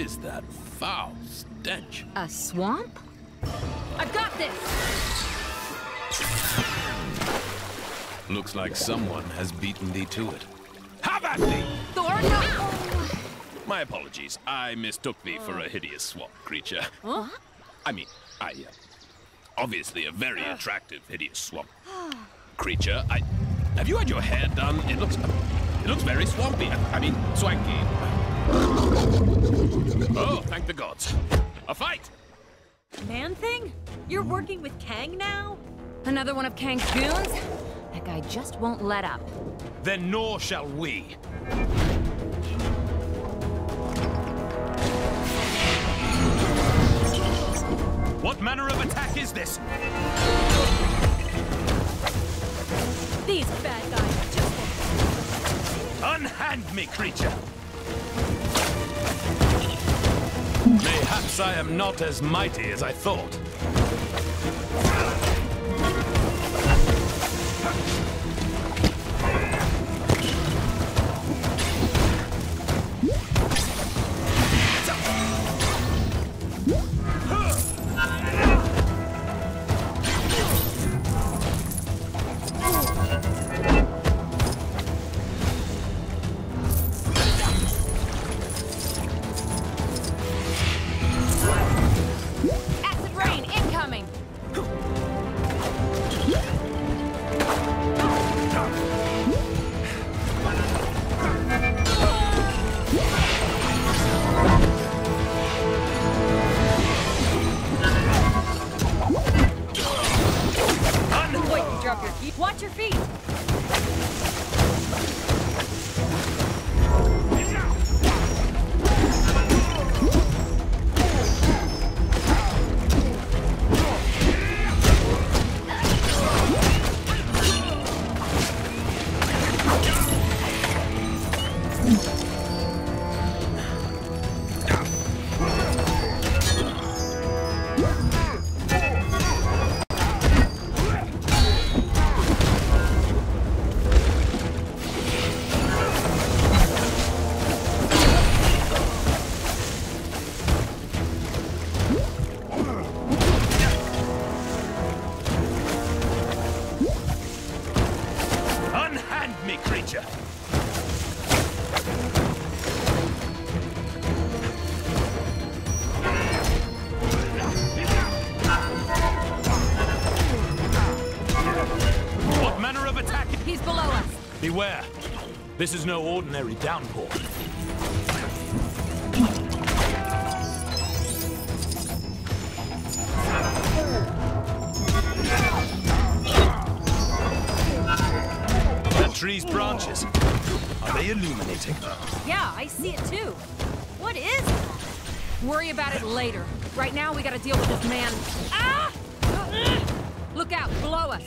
is that foul stench? A swamp? I've got this! Looks like someone has beaten thee to it. Have at thee! Thor, no! My apologies. I mistook thee for a hideous swamp creature. Huh? I mean, obviously a very attractive hideous swamp creature. Have you had your hair done? It looks very swampy. I mean, swanky. Oh, thank the gods. A fight! Man-Thing? You're working with Kang now? Another one of Kang's goons? That guy just won't let up. Then nor shall we. What manner of attack is this? These bad guys just won't... Unhand me, creature! Mayhaps I am not as mighty as I thought. Watch your feet! Beware. This is no ordinary downpour. That tree's branches. Are they illuminating? Yeah, I see it too. What is that? Worry about it later. Right now, we gotta deal with this man. Ah! Look out, below us.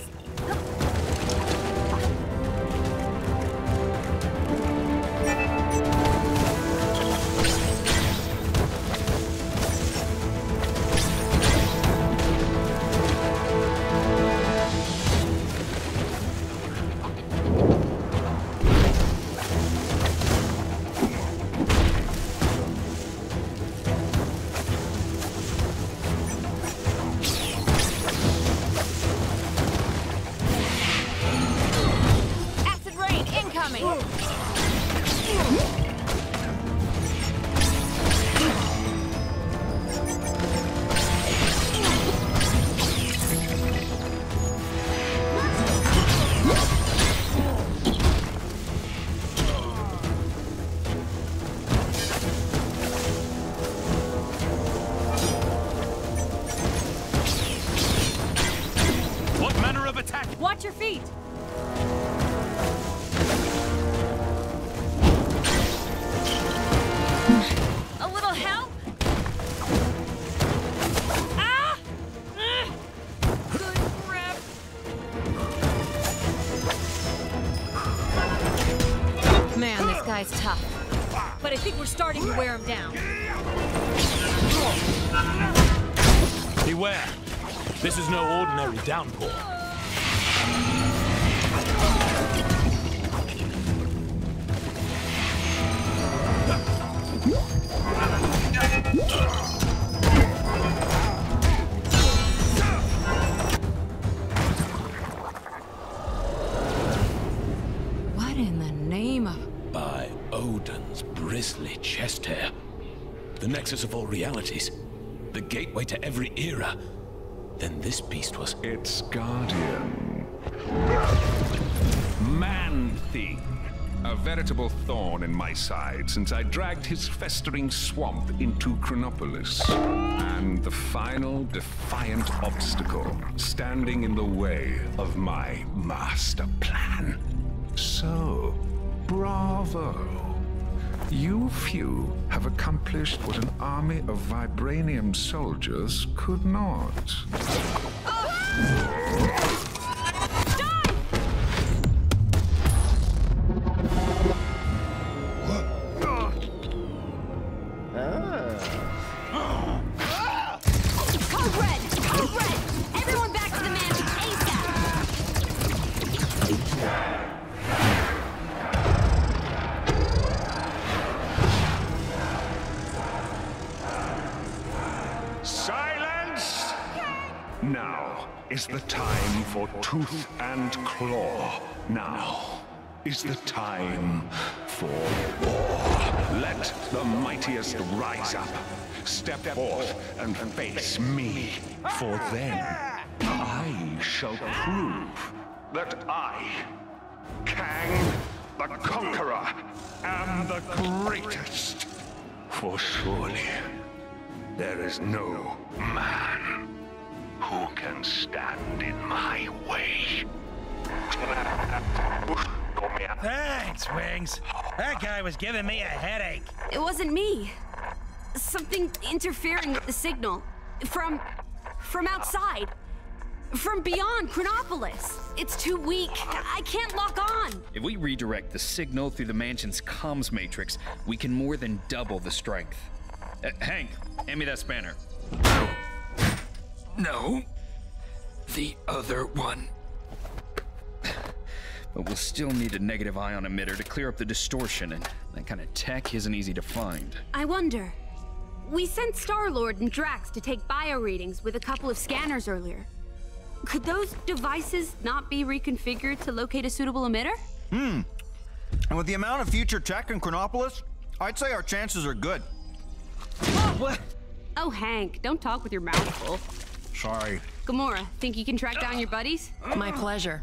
Watch your feet! A little help? Ah! Good grip! Man, this guy's tough. But I think we're starting to wear him down. Beware. This is no ordinary downpour. grisly chest hair. The nexus of all realities. The gateway to every era. Then this beast was... Its guardian. Man-Thing. A veritable thorn in my side since I dragged his festering swamp into Chronopolis. And the final defiant obstacle standing in the way of my master plan. So, bravo. You few have accomplished what an army of vibranium soldiers could not. Everyone back to the mansion ASAP! Silence! Now is the time for tooth and claw. Now is the time for war. Let the mightiest rise up. Step forth and face me, for then I shall prove that I, Kang the Conqueror, am the greatest. For surely there is no man who can stand in my way. Thanks, Wings. That guy was giving me a headache. It wasn't me. Something interfering with the signal. From outside. From beyond Chronopolis. It's too weak. I can't lock on. If we redirect the signal through the mansion's comms matrix, we can more than double the strength. Hank, hand me that spanner. No. The other one. But we'll still need a negative ion emitter to clear up the distortion, and that kind of tech isn't easy to find. I wonder. We sent Star-Lord and Drax to take bio readings with a couple of scanners earlier. Could those devices not be reconfigured to locate a suitable emitter? And with the amount of future tech in Chronopolis, I'd say our chances are good. Oh, Hank, don't talk with your mouth full. Sorry. Gamora, think you can track down your buddies? My pleasure.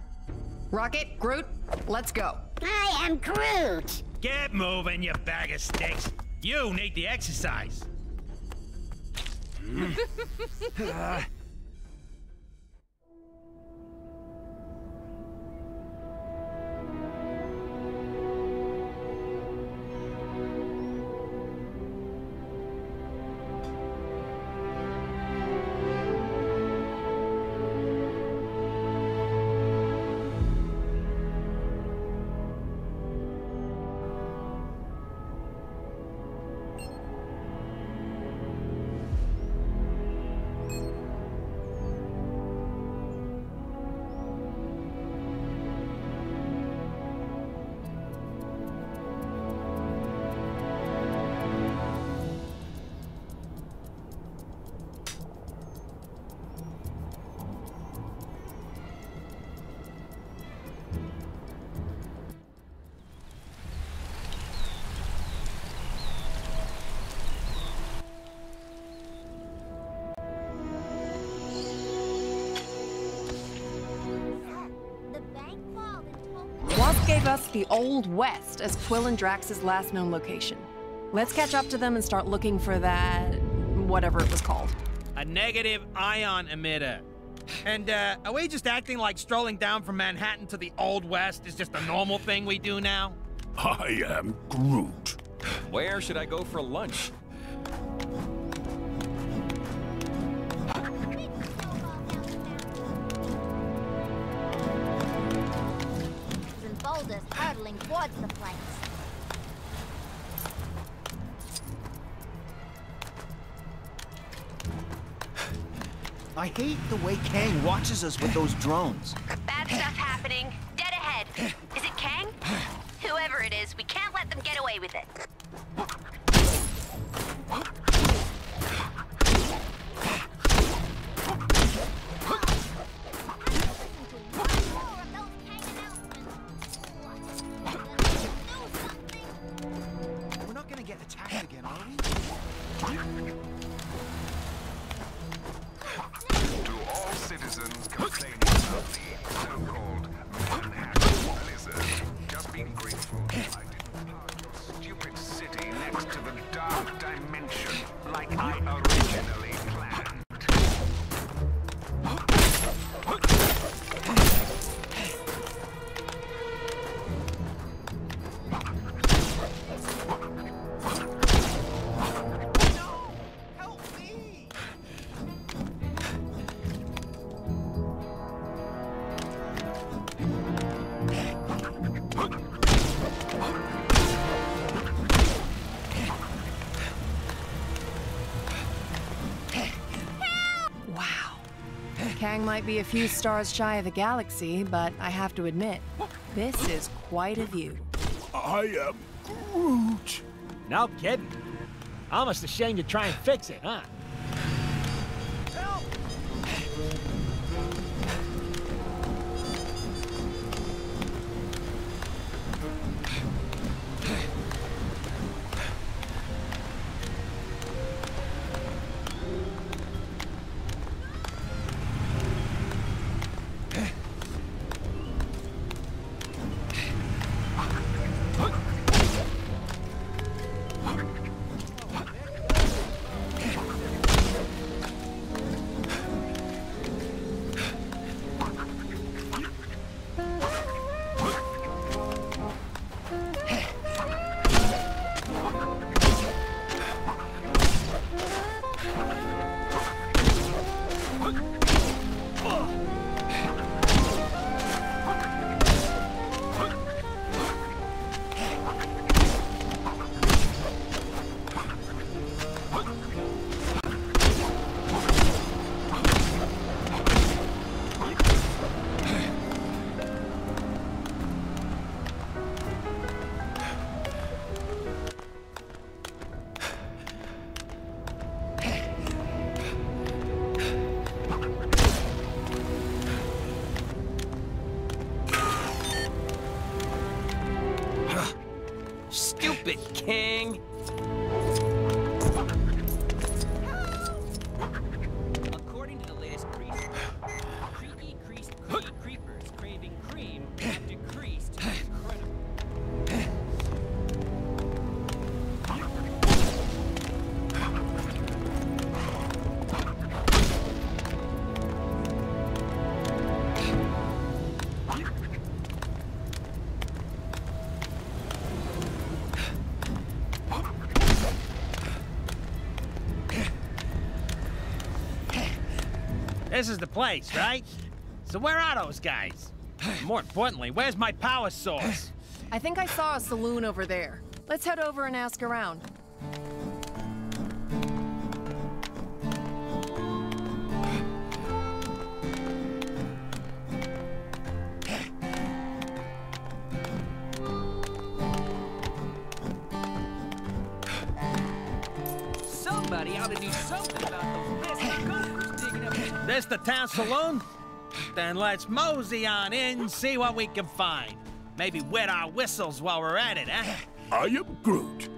Rocket, Groot, let's go. I am Groot. Get moving, you bag of sticks. You need the exercise. Gave us the Old West as Quill and Drax's last known location. Let's catch up to them and start looking for that... whatever it was called. A negative ion emitter. And, are we just acting like strolling down from Manhattan to the Old West is just a normal thing we do now? I am Groot. Where should I go for lunch? Boulders hurtling towards the place. I hate the way Kang watches us with those drones. Bad stuff happening. Dead ahead. Is it Kang? Whoever it is, we can't let them get away with it. We're not gonna get be grateful if I didn't park your stupid city next to the dark dimension like I originally planned. Kang might be a few stars shy of the galaxy, but I have to admit, this is quite a view. I am Groot. No kidding. Almost ashamed to try and fix it, huh? Stupid King! According to the latest creepers craving cream have decreased incredibly. This is the place, right? So where are those guys? More importantly, where's my power source? I think I saw a saloon over there. Let's head over and ask around. Somebody ought to do something about those pesky gophers digging up. This the town saloon? Then let's mosey on in and see what we can find. Maybe wet our whistles while we're at it, eh? I am Groot.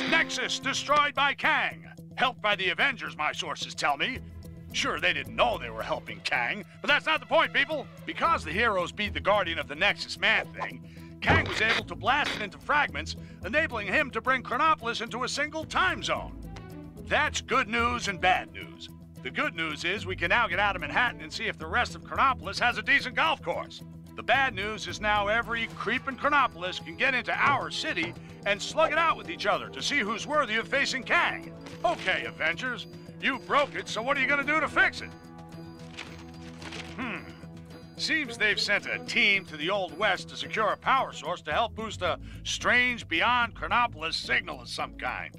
Nexus destroyed by Kang. Helped by the Avengers, my sources tell me. Sure, they didn't know they were helping Kang, but that's not the point, people. Because the heroes beat the Guardian of the Nexus Man-Thing, Kang was able to blast it into fragments, enabling him to bring Chronopolis into a single time zone. That's good news and bad news. The good news is we can now get out of Manhattan and see if the rest of Chronopolis has a decent golf course. The bad news is now every creep in Chronopolis can get into our city and slug it out with each other to see who's worthy of facing Kang. Okay, Avengers, you broke it, so what are you gonna do to fix it? Seems they've sent a team to the Old West to secure a power source to help boost a strange beyond Chronopolis signal of some kind.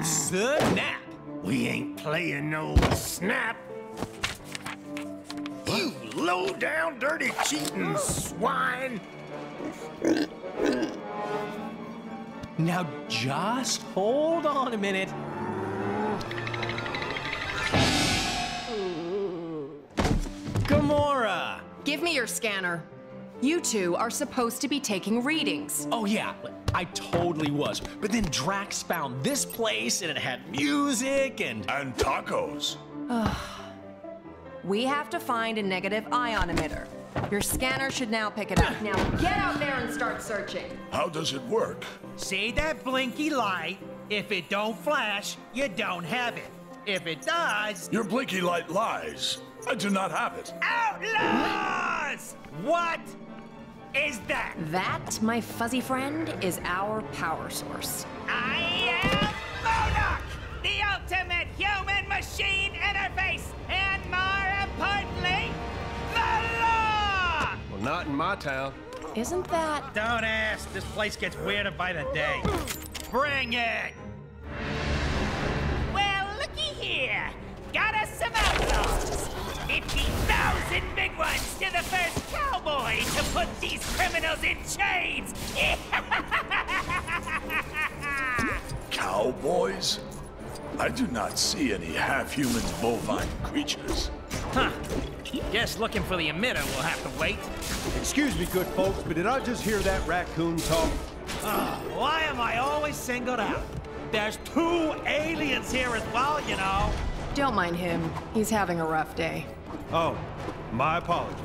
Snap! We ain't playing no snap. You low-down, dirty, cheating swine! Now just hold on a minute. Gamora! Give me your scanner. You two are supposed to be taking readings. Oh yeah, I totally was. But then Drax found this place and it had music and tacos. We have to find a negative ion emitter. Your scanner should now pick it up. Now get out there and start searching. How does it work? See that blinky light? If it don't flash, you don't have it. If it does... Your blinky light lies. I do not have it. Outlaws! What is that? That, my fuzzy friend, is our power source. I am MODOK, the ultimate human-machine interface, and more importantly, the law! Well, not in my town. Isn't that... Don't ask. This place gets weirder by the day. Bring it! Well, looky here. Got us some outlaws. 50,000 big ones to the first cowboy to put these criminals in chains! Cowboys? I do not see any half-human bovine creatures. Huh. Guess looking for the emitter will have to wait. Excuse me, good folks, but did I just hear that raccoon talk? Why am I always singled out? There's 2 aliens here as well, you know. Don't mind him. He's having a rough day. Oh, my apologies.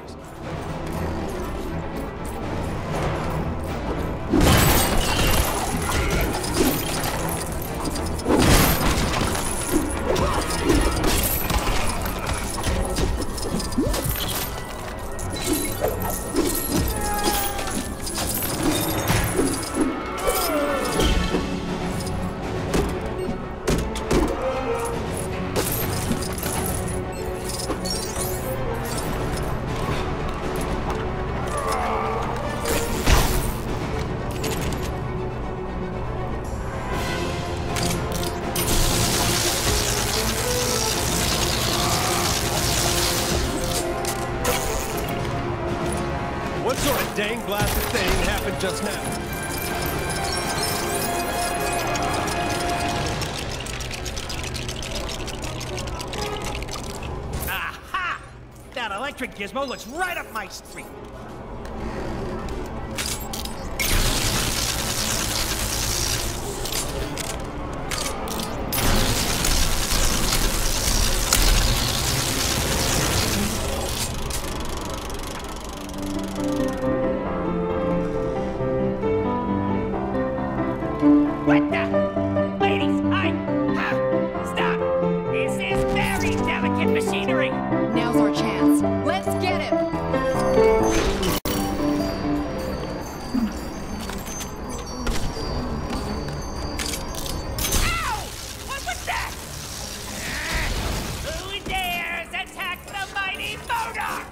What sort of dang blasted thing happened just now? Aha! That electric gizmo looks right up my street. What the? Ladies, stop! This is very delicate machinery! Now's our chance. Let's get him! Ow! What was that? Who dares attack the mighty MODOK?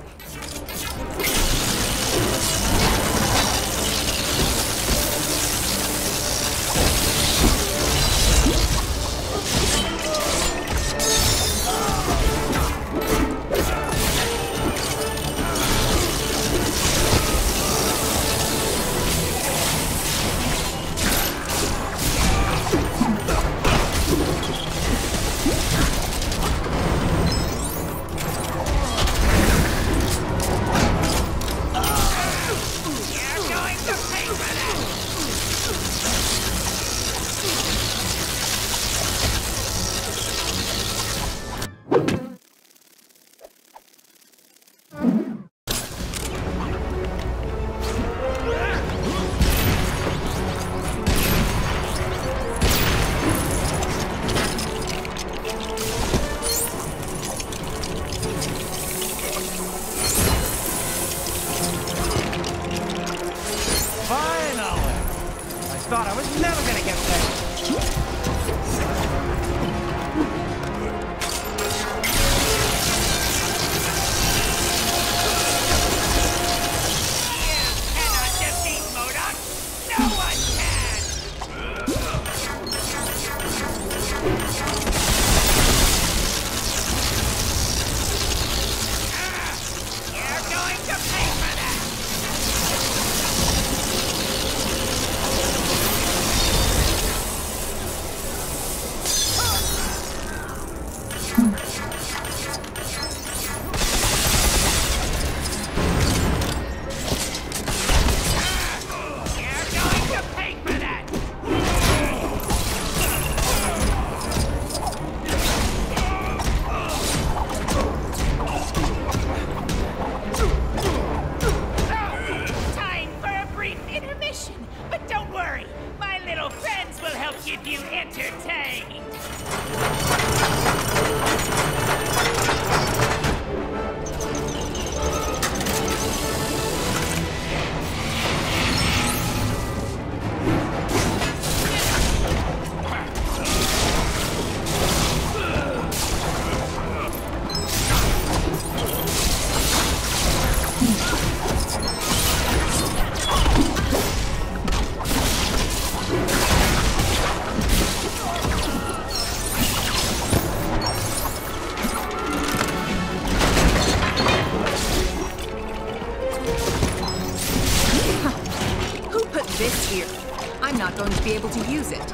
able to use it.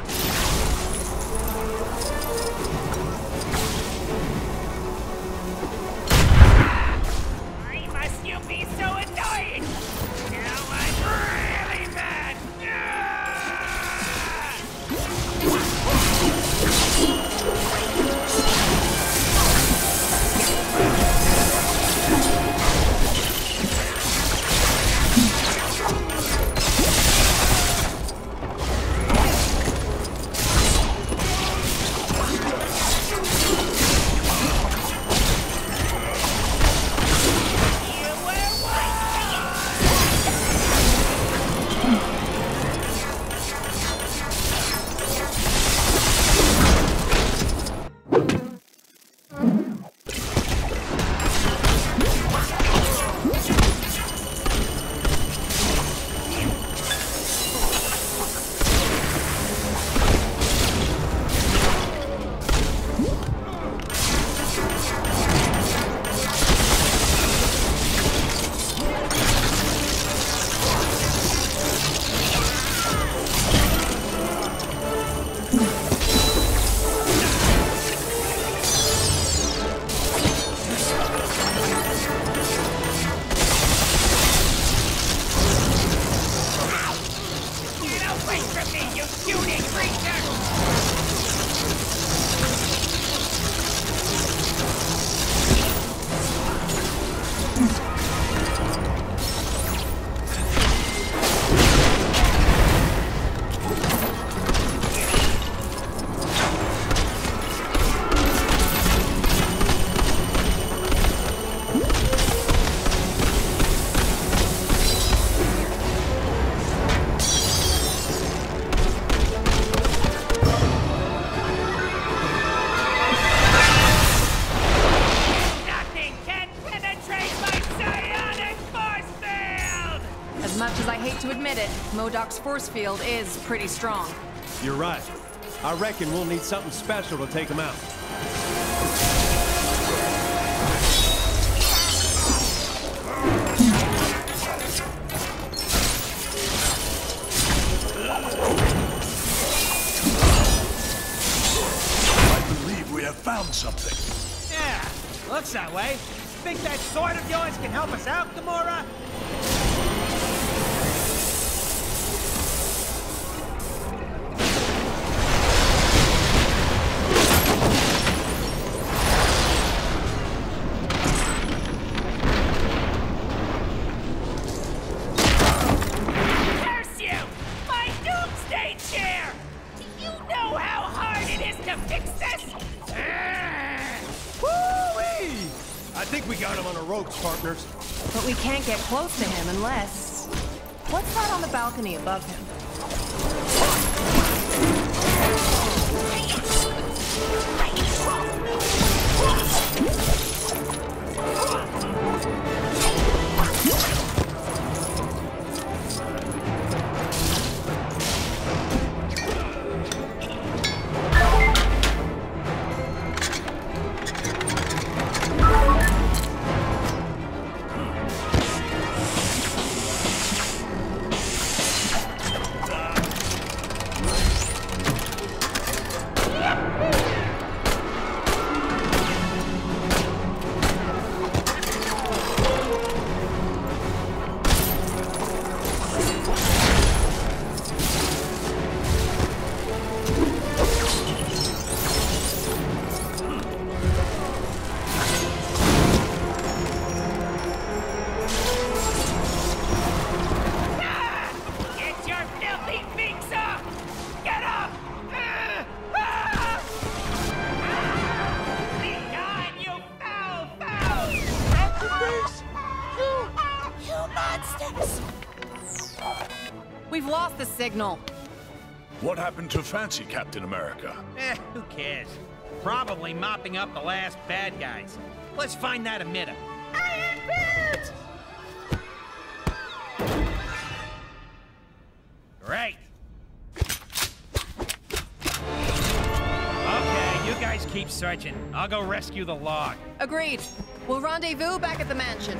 Why must you be so annoying? Now I'm really mad. Modoc's force field is pretty strong. You're right. I reckon we'll need something special to take him out. I believe we have found something. Yeah, looks that way. Think that sword of yours can help us out, Gamora? Partners. But we can't get close to him unless... What's that on the balcony above him? We've lost the signal. What happened to Fancy Captain America? Who cares? Probably mopping up the last bad guys. Let's find that emitter. Great. Okay, you guys keep searching. I'll go rescue the log. Agreed. We'll rendezvous back at the mansion.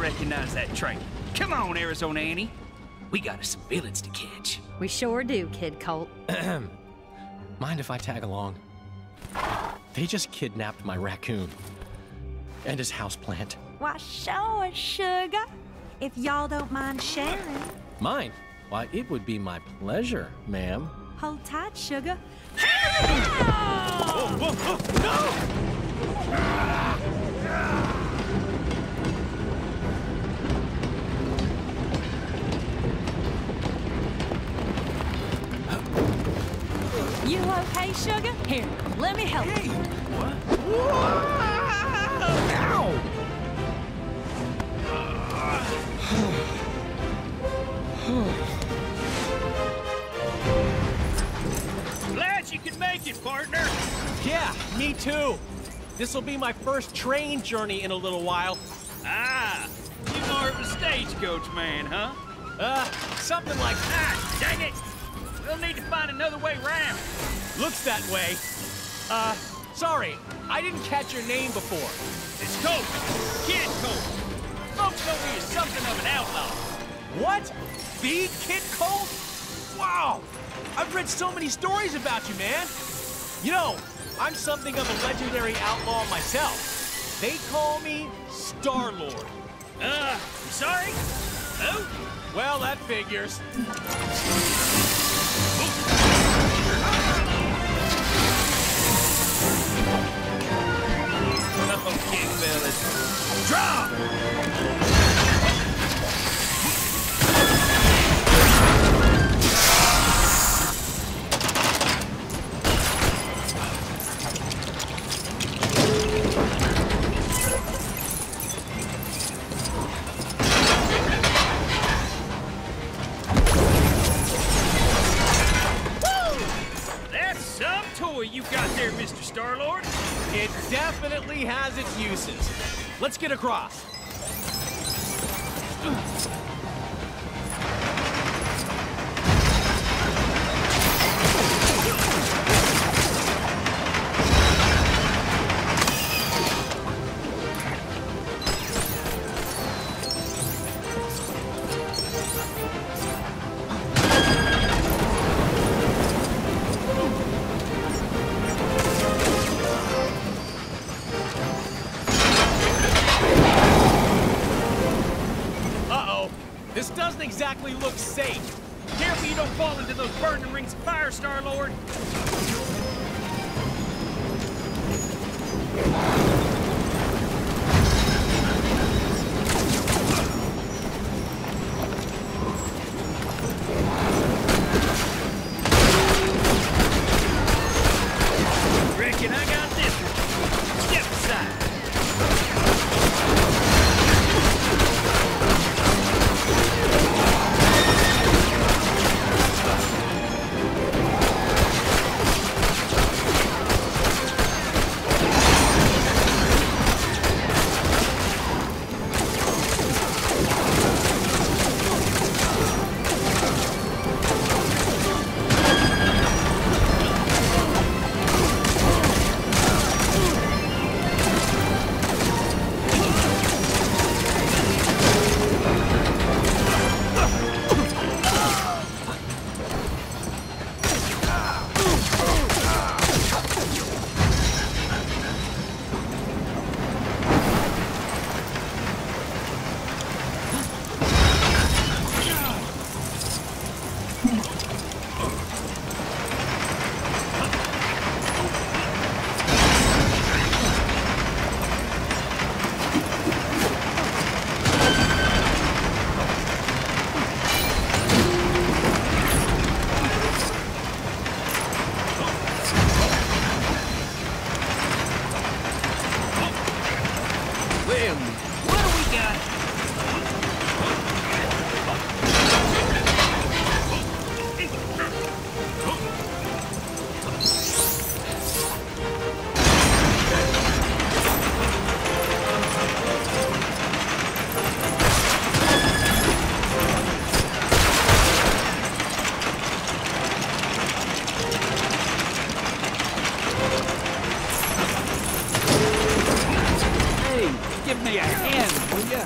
recognize that train. Come on, Arizona Annie. We got us some villains to catch. We sure do, Kid Colt. Mind if I tag along? They just kidnapped my raccoon. And his houseplant. Why, sure, sugar. If y'all don't mind sharing. Mine? Why, it would be my pleasure, ma'am. Hold tight, sugar. Whoa, whoa, whoa, no! You okay, sugar? Here, let me help you. What? Glad you could make it, partner. Yeah, me too. This'll be my first train journey in a little while. Ah, you more of a stagecoach man, huh? Something like that. Dang it! We'll need to find another way round. Looks that way. Sorry, I didn't catch your name before. It's Colt. Kid Colt. Folks know me as something of an outlaw. What? The Kid Colt? Wow! I've read so many stories about you, man. You know, I'm something of a legendary outlaw myself. They call me Star-Lord. Sorry? Who? Well, that figures. Okay, fellas. Drop! You got there, Mr. Star-Lord? It definitely has its uses. Let's get across. This doesn't exactly look safe. Careful you don't fall into those burning rings of fire, Star-Lord. Reckon I got this one. Step aside. Give me a hand, will ya?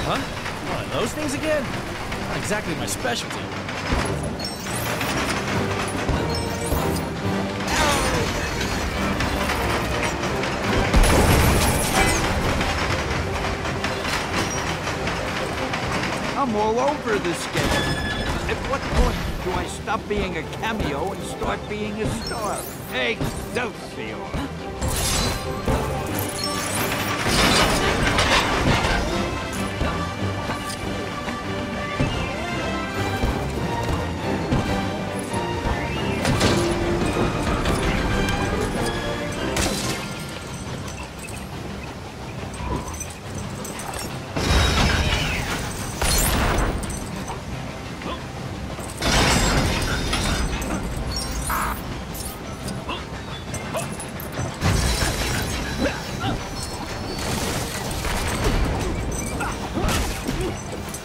Huh? What, those things again? Not exactly my specialty. I'm all over this game. At what point do I stop being a cameo and start being a star? Excelsior!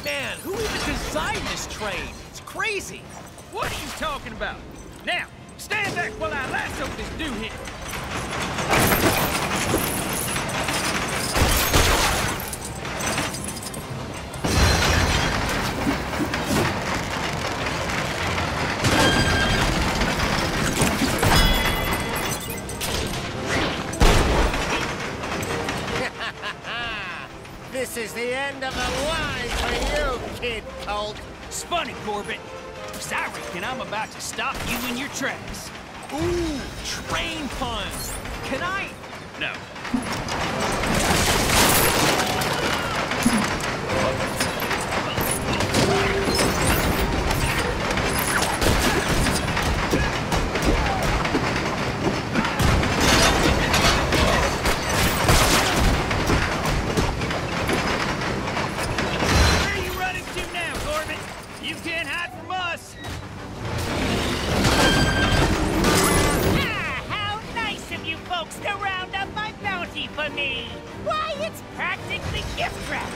Man, who even designed this train? It's crazy. What are you talking about? Now, stand back while I lasso this dude here. This is the end of the line for you, Kid Colt. It's funny, Corbett, 'cause I reckon I'm about to stop you in your tracks. Ooh, train puns. Can I? No. Where are you running to now, Corbett? You can't hide from us. Ah, how nice of you folks to round up my bounty for me. Why, it's practically gift wrapped.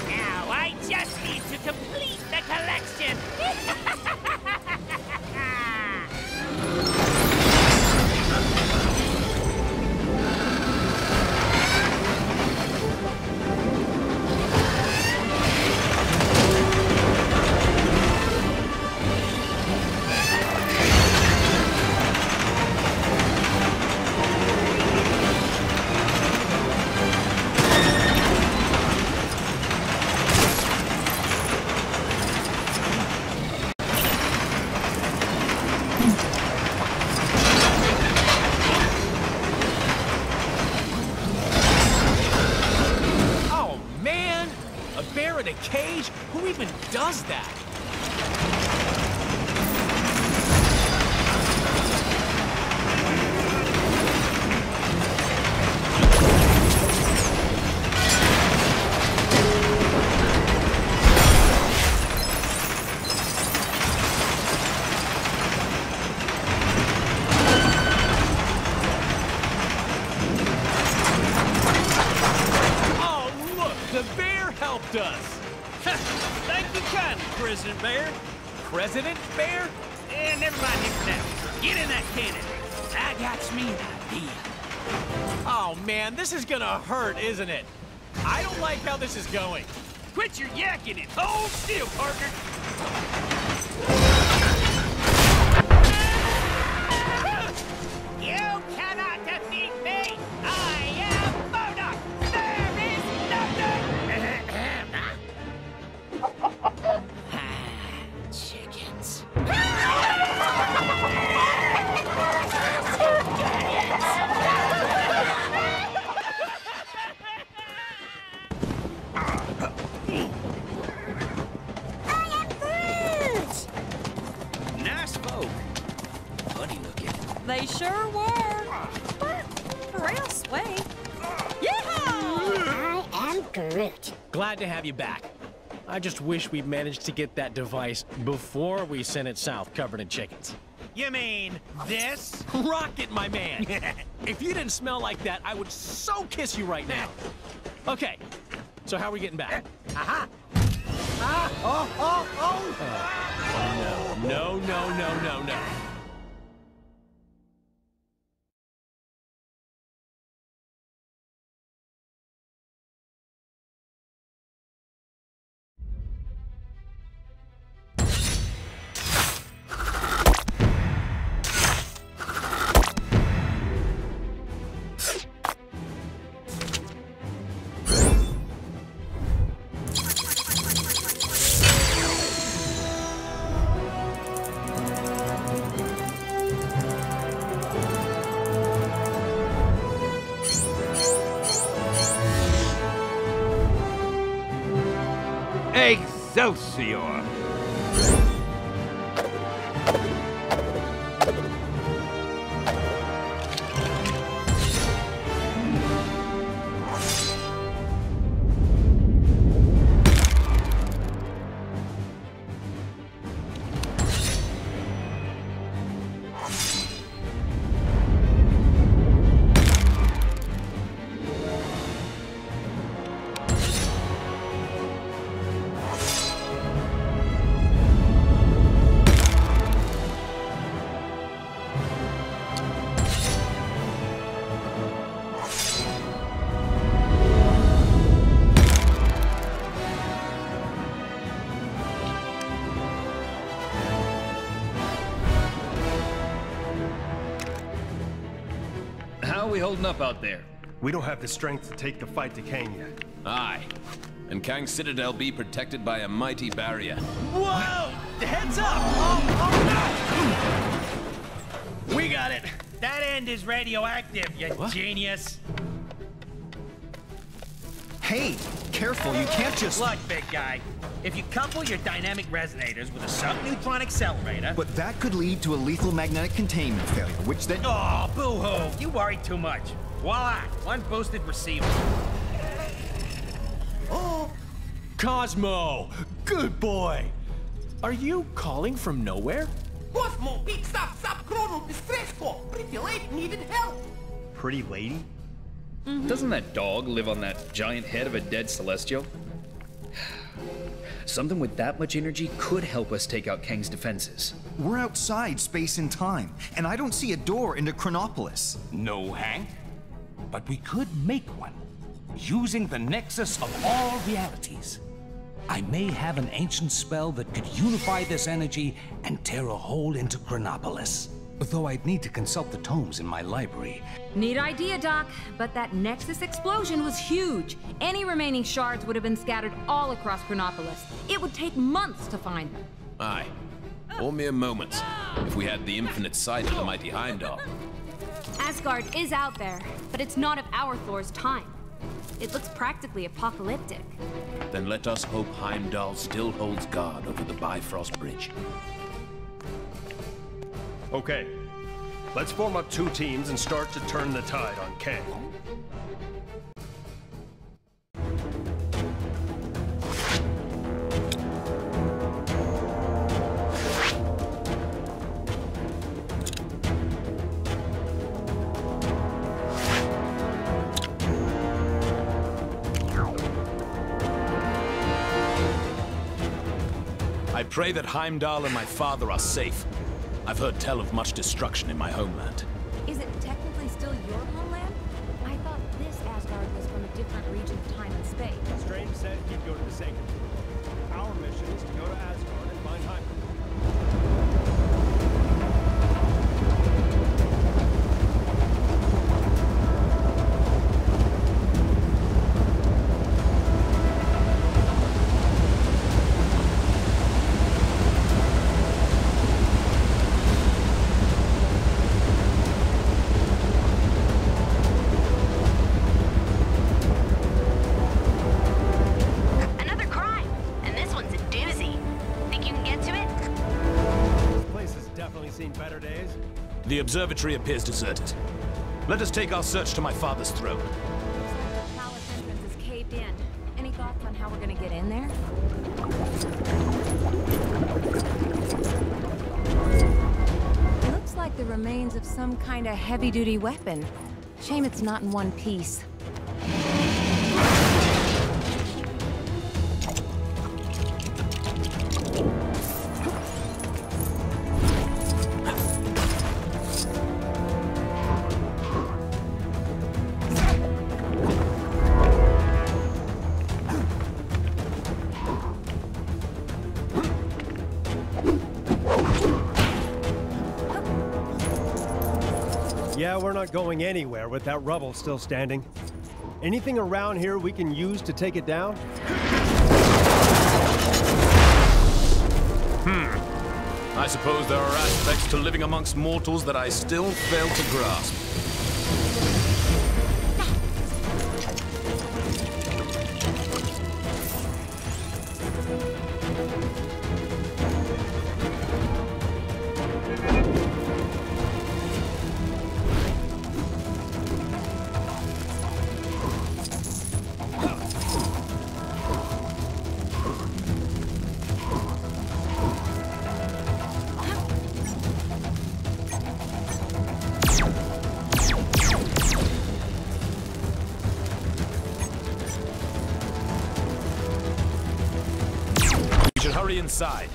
Now I just need to complete the collection. Oh, man! A bear in a cage? Who even does that? Oh, look! The bear helped us! Thank you kindly, President Bear. President Bear? Never mind him for now. Get in that cannon. I got me an idea. Oh, man, this is gonna hurt, isn't it? I don't like how this is going. Quit your yakking and hold still, partner. You cannot defeat me! I am Modoc! There is nothing! Chickens. Nice folk. Funny looking. They sure were. But real sweet. I am Groot. Glad to have you back. I just wish we'd managed to get that device before we sent it south covered in chickens. You mean this? Rocket, my man! If you didn't smell like that, I would so kiss you right now. Okay, so how are we getting back? Aha! No. Excelsior! How are we holding up out there? We don't have the strength to take the fight to Kang yet. Aye. And Kang's Citadel be protected by a mighty barrier. Whoa! Heads up! Oh, no! We got it! That end is radioactive, you genius. Hey, careful, you can't just... Look, big guy. If you couple your dynamic resonators with a subneutron accelerator... But that could lead to a lethal magnetic containment failure, which then... Oh, boo-hoo! You worry too much. Voila! One boosted receiver. Oh! Cosmo! Good boy! Are you calling from nowhere? Cosmo, big stop, chrono, distressful. Pretty lady needed help. Pretty lady? Doesn't that dog live on that giant head of a dead Celestial? Something with that much energy could help us take out Kang's defenses. We're outside space and time, and I don't see a door into Chronopolis. No, Hank. But we could make one, using the nexus of all realities. I may have an ancient spell that could unify this energy and tear a hole into Chronopolis. Though I'd need to consult the tomes in my library. Neat idea, Doc, but that Nexus explosion was huge. Any remaining shards would have been scattered all across Chronopolis. It would take months to find them. Aye. Or mere moments, if we had the infinite sight of the mighty Heimdall. Asgard is out there, but it's not of our Thor's time. It looks practically apocalyptic. Then let us hope Heimdall still holds guard over the Bifrost Bridge. Okay, let's form up 2 teams and start to turn the tide on Kang. I pray that Heimdall and my father are safe. I've heard tell of much destruction in my homeland. Is it technically still your homeland? I thought this Asgard was from a different region of time and space. Strange said he'd go to the Sacred World. Our mission is to go to Asgard and find Heimdall. The observatory appears deserted. Let us take our search to my father's throne. The palace entrance is caved in. Any thoughts on how we're gonna get in there? Looks like the remains of some kind of heavy-duty weapon. Shame it's not in one piece. Yeah, we're not going anywhere with that rubble still standing. Anything around here we can use to take it down? I suppose there are aspects to living amongst mortals that I still fail to grasp. Hurry inside.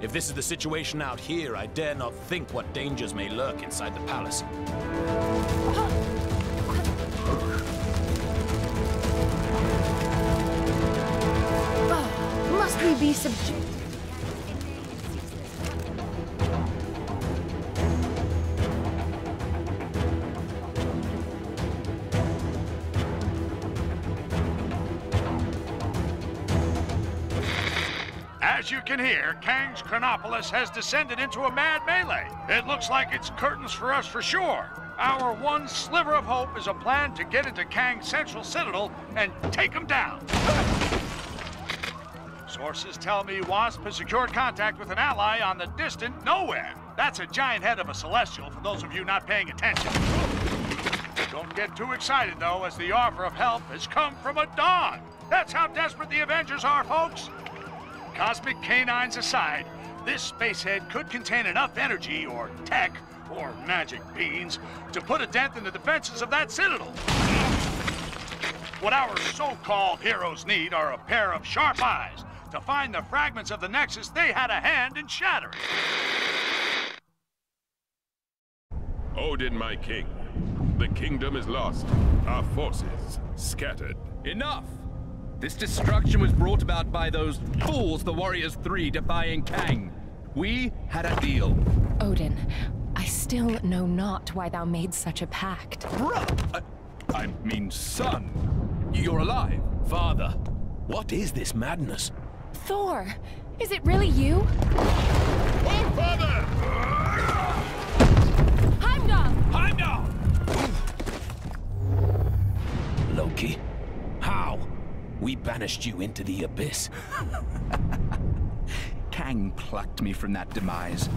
If this is the situation out here, I dare not think what dangers may lurk inside the palace. Must we be subject? As you can hear, Kang's Chronopolis has descended into a mad melee. It looks like it's curtains for us for sure. Our one sliver of hope is a plan to get into Kang's central citadel and take him down. Sources tell me Wasp has secured contact with an ally on the distant nowhere. That's a giant head of a celestial for those of you not paying attention. Don't get too excited, though, as the offer of help has come from a dog. That's how desperate the Avengers are, folks. Cosmic canines aside, this spacehead could contain enough energy or tech or magic beans to put a dent in the defenses of that citadel. What our so-called heroes need are a pair of sharp eyes to find the fragments of the Nexus they had a hand in shattering. Odin, my king, the kingdom is lost. Our forces scattered. Enough! This destruction was brought about by those fools, the Warriors 3, defying Kang. We had a deal. Odin, I still know not why thou made such a pact. I mean, son, you're alive. Father, what is this madness? Thor, is it really you? Oh, Father! Heimdall! Heimdall! Loki, how? We banished you into the abyss. Kang plucked me from that demise.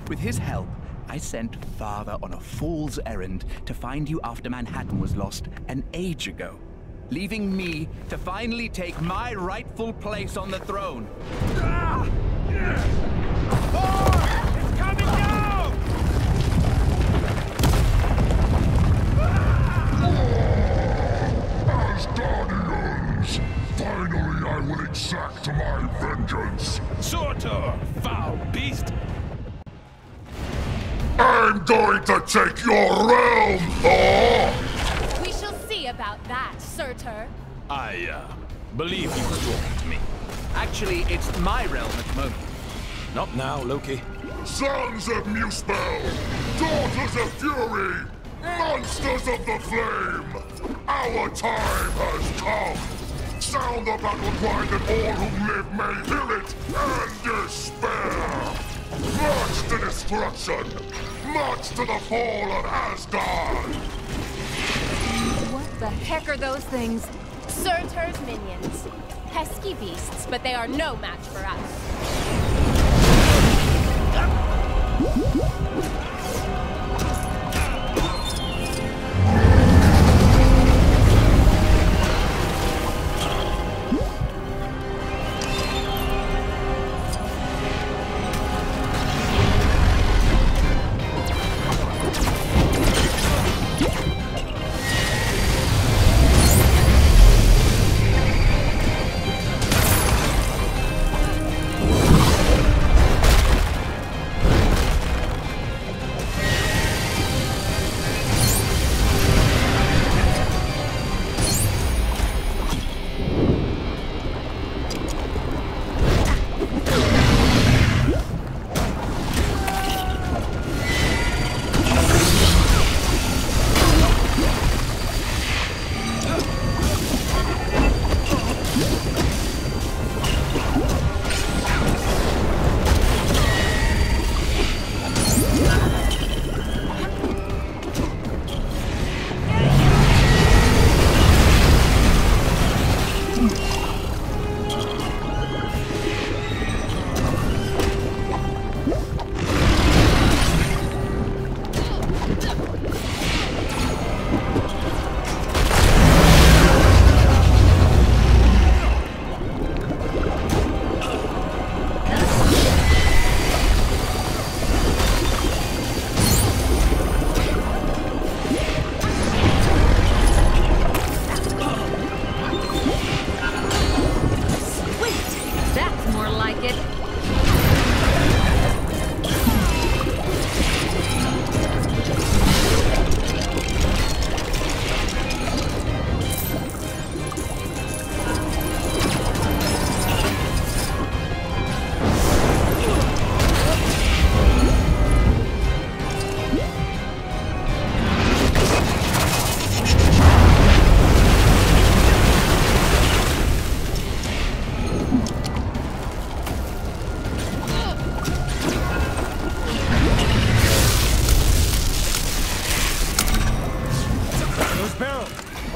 With his help, I sent Father on a fool's errand to find you after Manhattan was lost an age ago, leaving me to finally take my rightful place on the throne. Thor! It's coming down! As Guardians, finally I will exact my vengeance. Surtur, foul beast! I'm going to take your realm, Thor! We shall see about that, Surtur. I, believe you were talking to me. Actually, it's my realm at the moment. Not now, Loki. Sons of Muspel, daughters of fury, monsters of the flame, our time has come. Sound the battle cry that all who live may hear it and despair. March to destruction! March to the fall of Asgard! What the heck are those things? Surtur's minions. Pesky beasts, but they are no match for us.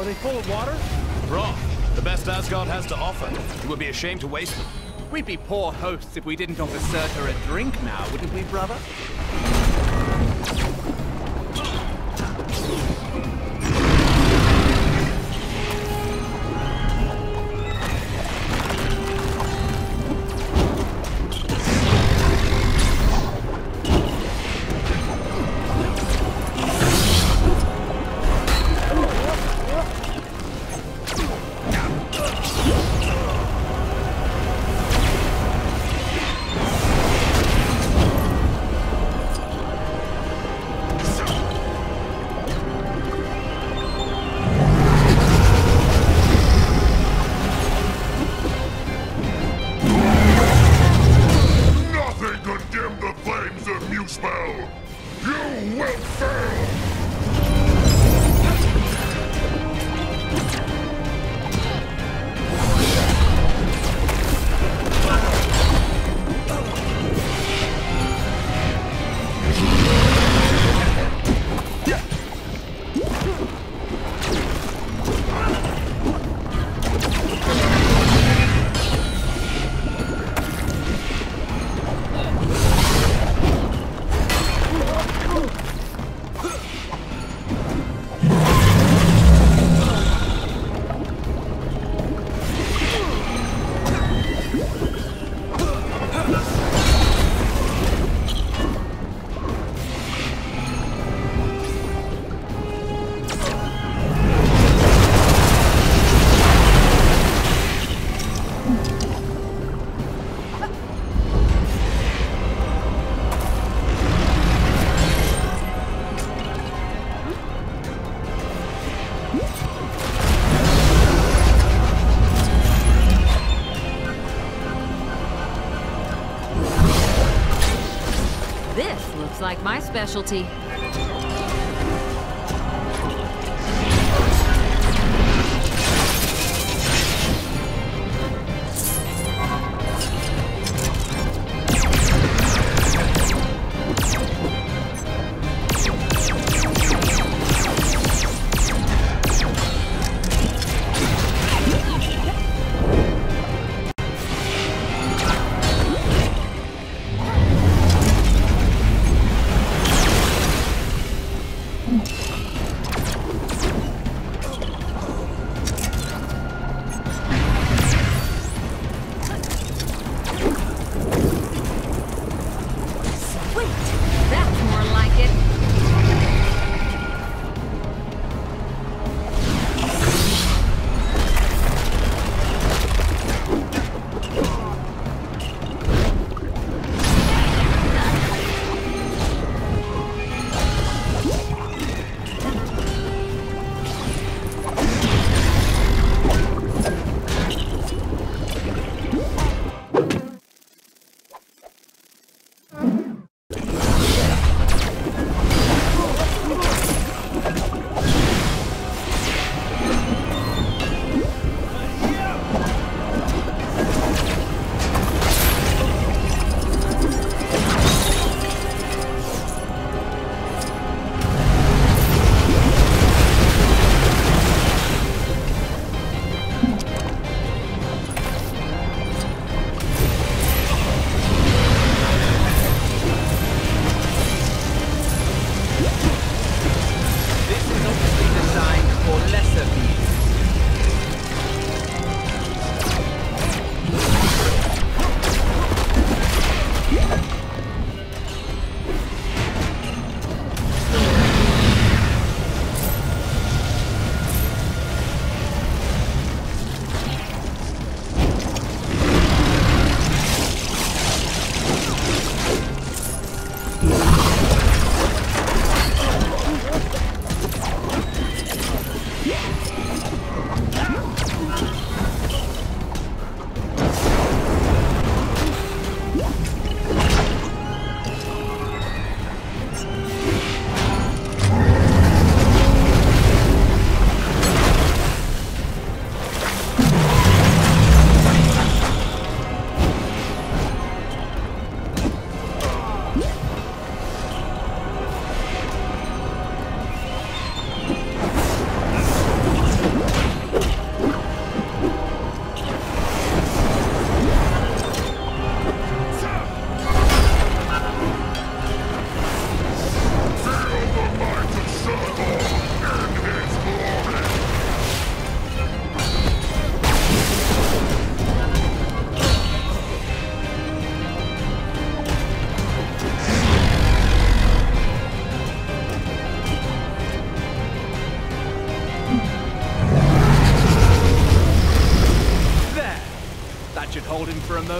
they full of water? Broth. The best Asgard has to offer. It would be a shame to waste them. We'd be poor hosts if we didn't offer Surtur a drink now, wouldn't we, brother? Like my specialty.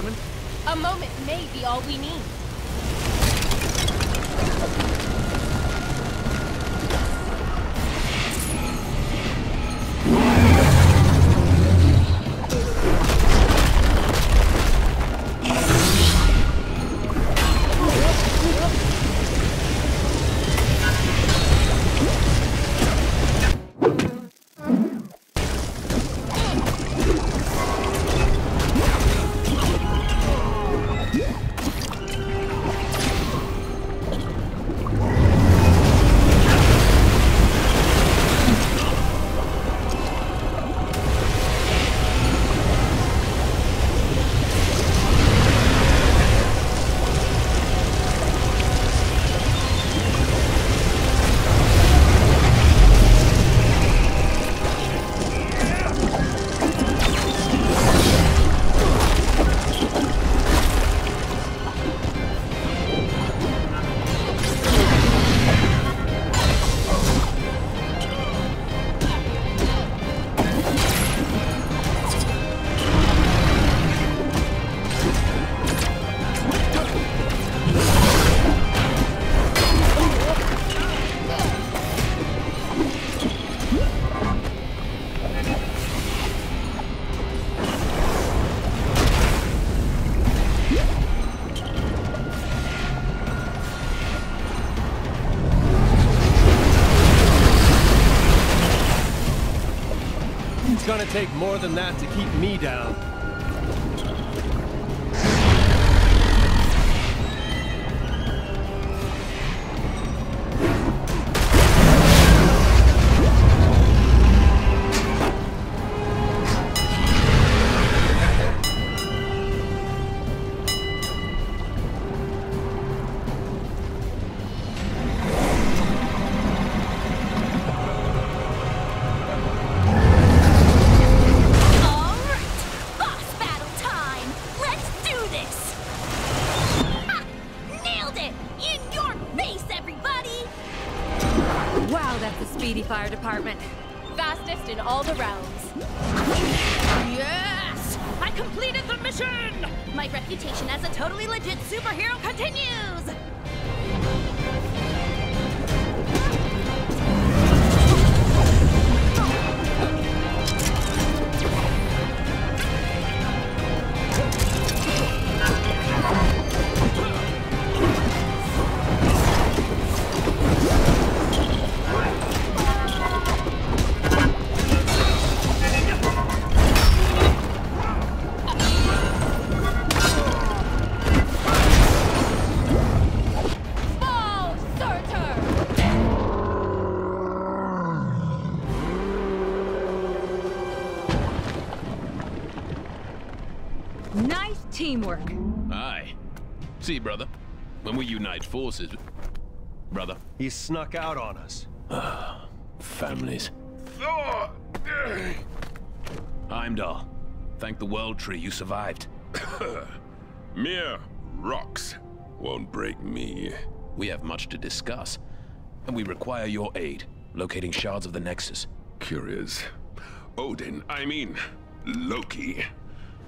moment? A moment may be all we need. It's gonna take more than that to keep me down. Fire department. Fastest in all the realms. Yes! I completed the mission! My reputation as a totally legit superhero continues! Nice teamwork. Aye. See, brother, when we unite forces... Brother? He snuck out on us. Families. Heimdall, thank the World Tree you survived. Mere rocks won't break me. We have much to discuss, and we require your aid locating shards of the Nexus. Curious. Odin, I mean, Loki,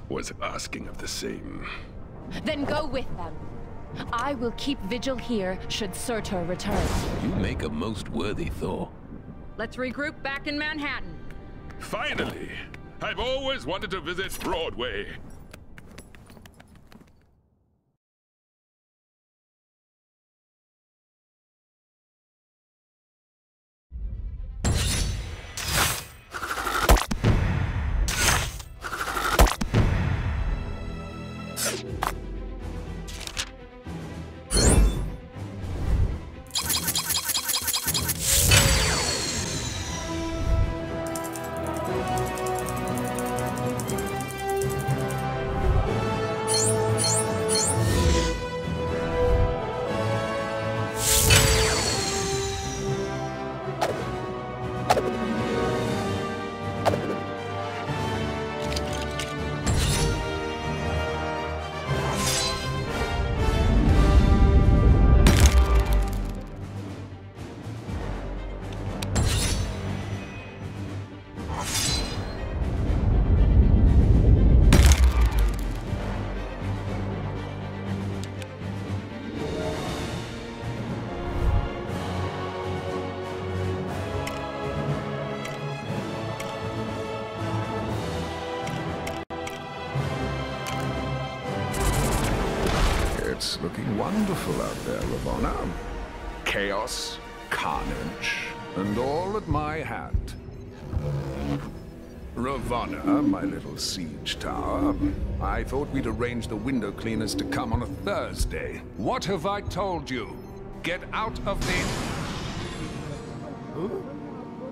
was asking of the same. Then go with them. I will keep vigil here should Surtur return. You make a most worthy Thor. Let's regroup back in Manhattan. Finally! I've always wanted to visit Broadway. wonderful out there, Ravonna. Chaos, carnage, and all at my hand. Ravonna, my little siege tower, I thought we'd arrange the window cleaners to come on a Thursday. What have I told you? Get out of the...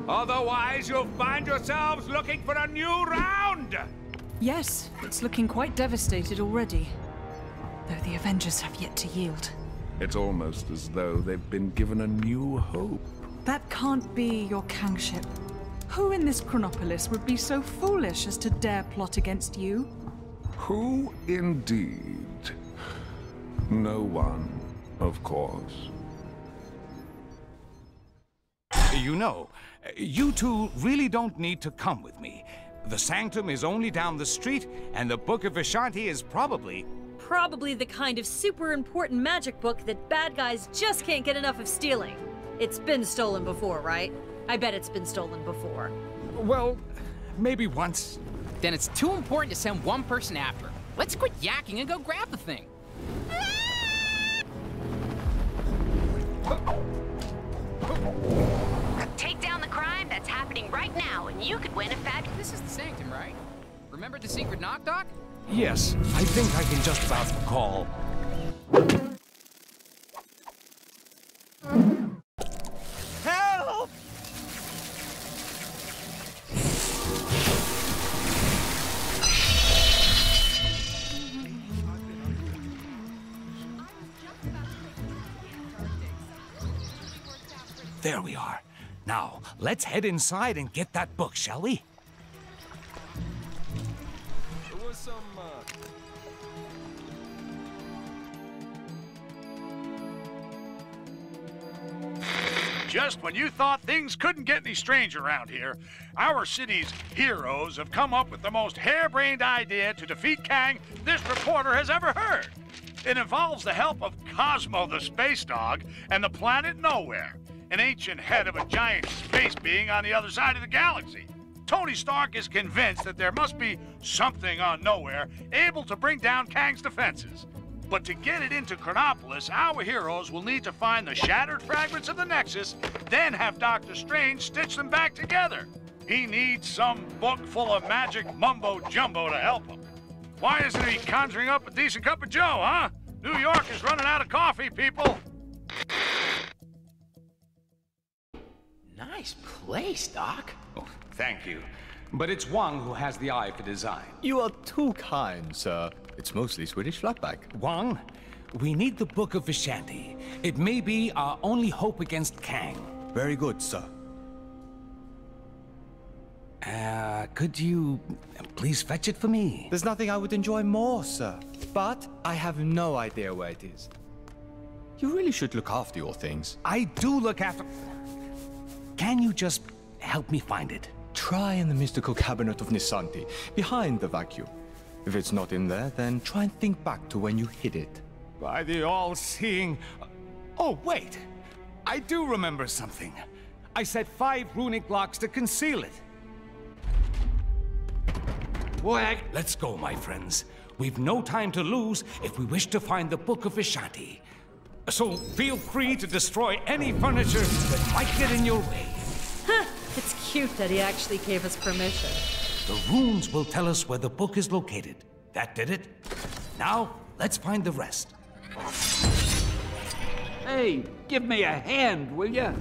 Otherwise, you'll find yourselves looking for a new round! Yes, it's looking quite devastated already. Though the Avengers have yet to yield. It's almost as though they've been given a new hope. That can't be your kingship. Who in this Chronopolis would be so foolish as to dare plot against you? Who indeed? No one, of course. You know, you two really don't need to come with me. The Sanctum is only down the street, and the Book of Vishanti is probably the kind of super important magic book that bad guys just can't get enough of stealing. It's been stolen before, right? I bet it's been stolen before. Well, maybe once. Then it's too important to send one person after it. Let's quit yakking and go grab the thing. Take down the crime that's happening right now, and you could win a fat... This is the Sanctum, right? Remember the secret knock, Doc? Yes, I think I can just about recall. Help! There we are. Now, let's head inside and get that book, shall we? There was some, Just when you thought things couldn't get any strange around here, our city's heroes have come up with the most harebrained idea to defeat Kang this reporter has ever heard. It involves the help of Cosmo the space dog and the planet Nowhere, an ancient head of a giant space being on the other side of the galaxy. Tony Stark is convinced that there must be something on Nowhere able to bring down Kang's defenses. But to get it into Chronopolis, our heroes will need to find the shattered fragments of the Nexus, then have Doctor Strange stitch them back together. He needs some book full of magic mumbo-jumbo to help him. Why isn't he conjuring up a decent cup of joe, huh? New York is running out of coffee, people. Nice place, Doc. Oh, thank you. But it's Wang who has the eye for design. You are too kind, sir. It's mostly Swedish flatback. Wang, we need the Book of Vishanti. It may be our only hope against Kang. Very good, sir. Could you please fetch it for me? There's nothing I would enjoy more, sir. But I have no idea where it is. You really should look after your things. I do look after... Can you just help me find it? Try in the mystical cabinet of Nisanti, behind the vacuum. If it's not in there, then try and think back to when you hid it. By the all-seeing... Oh, wait! I do remember something. I set 5 runic locks to conceal it. Let's go, my friends. We've no time to lose if we wish to find the Book of Vishanti. So feel free to destroy any furniture that might get in your way. Huh, it's cute that he actually gave us permission. The runes will tell us where the book is located. That did it. Now, let's find the rest. Hey, give me a hand, will ya?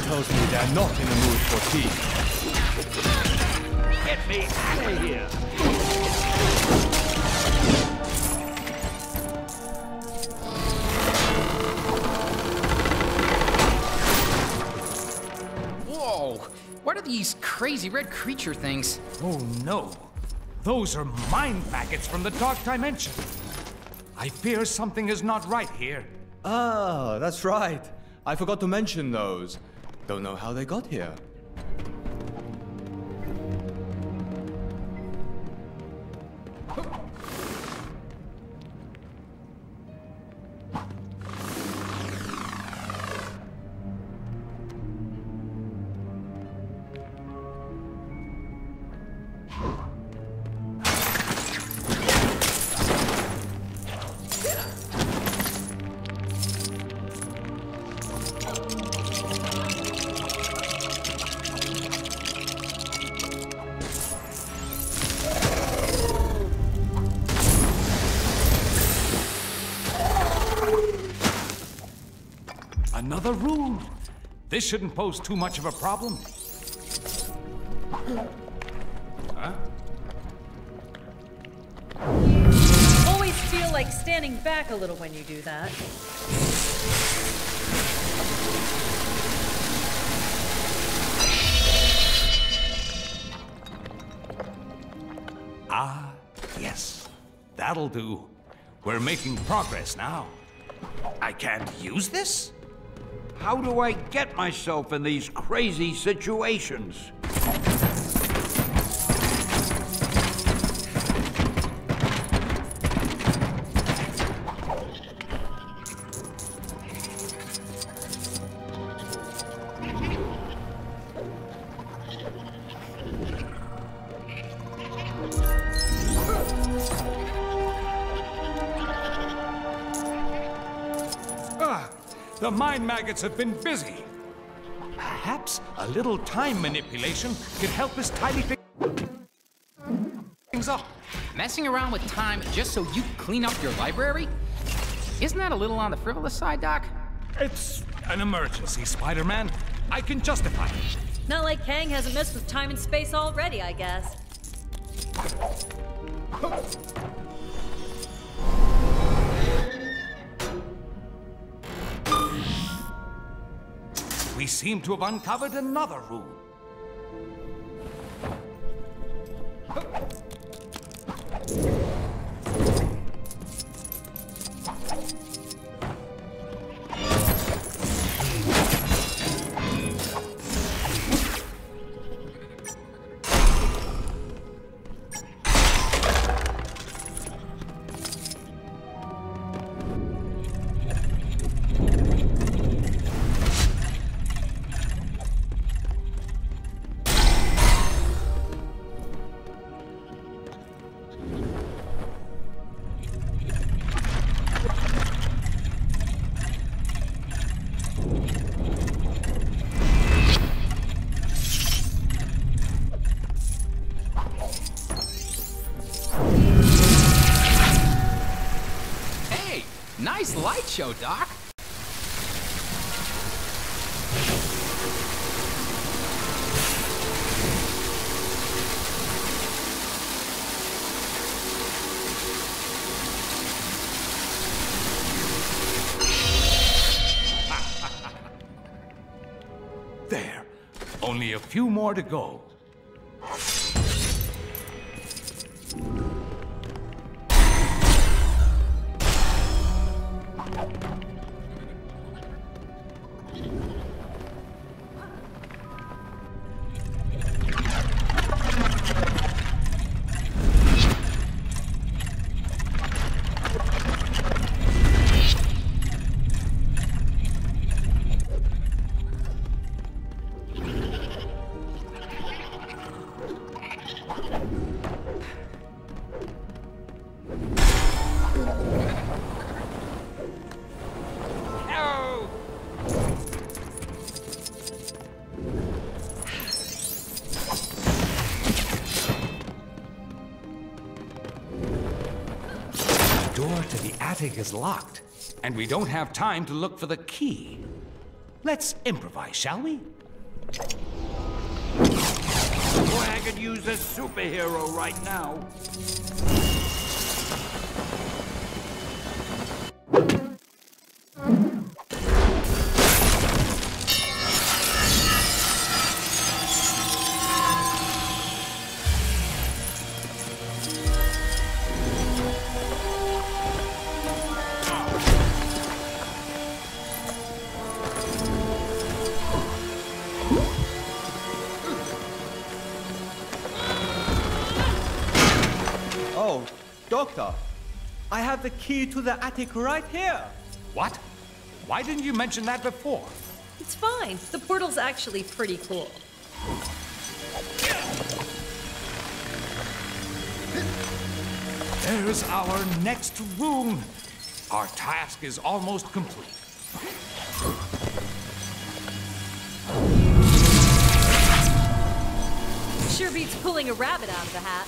Tells me they're not in the mood for tea. Get me out of here! Whoa! What are these crazy red creature things? Oh no! Those are mind packets from the Dark Dimension. I fear something is not right here. Ah, that's right. I forgot to mention those. Don't know how they got here. Another rune. This shouldn't pose too much of a problem. Huh? Always feel like standing back a little when you do that. Ah, yes. That'll do. We're making progress now. I can't use this? How do I get myself in these crazy situations? The mind maggots have been busy. Perhaps a little time manipulation could help us tidy things up. Messing around with time just so you can clean up your library? Isn't that a little on the frivolous side, Doc? It's an emergency, Spider-Man. I can justify it. Not like Kang hasn't messed with time and space already, I guess. We seem to have uncovered another rune. Nice light show, Doc. There. Only a few more to go. The door to the attic is locked, and we don't have time to look for the key. Let's improvise, shall we? Boy, I could use a superhero right now. Oh, Doctor, I have the key to the attic right here. What? Why didn't you mention that before? It's fine. The portal's actually pretty cool. There's our next rune. Our task is almost complete. Sure beats pulling a rabbit out of the hat.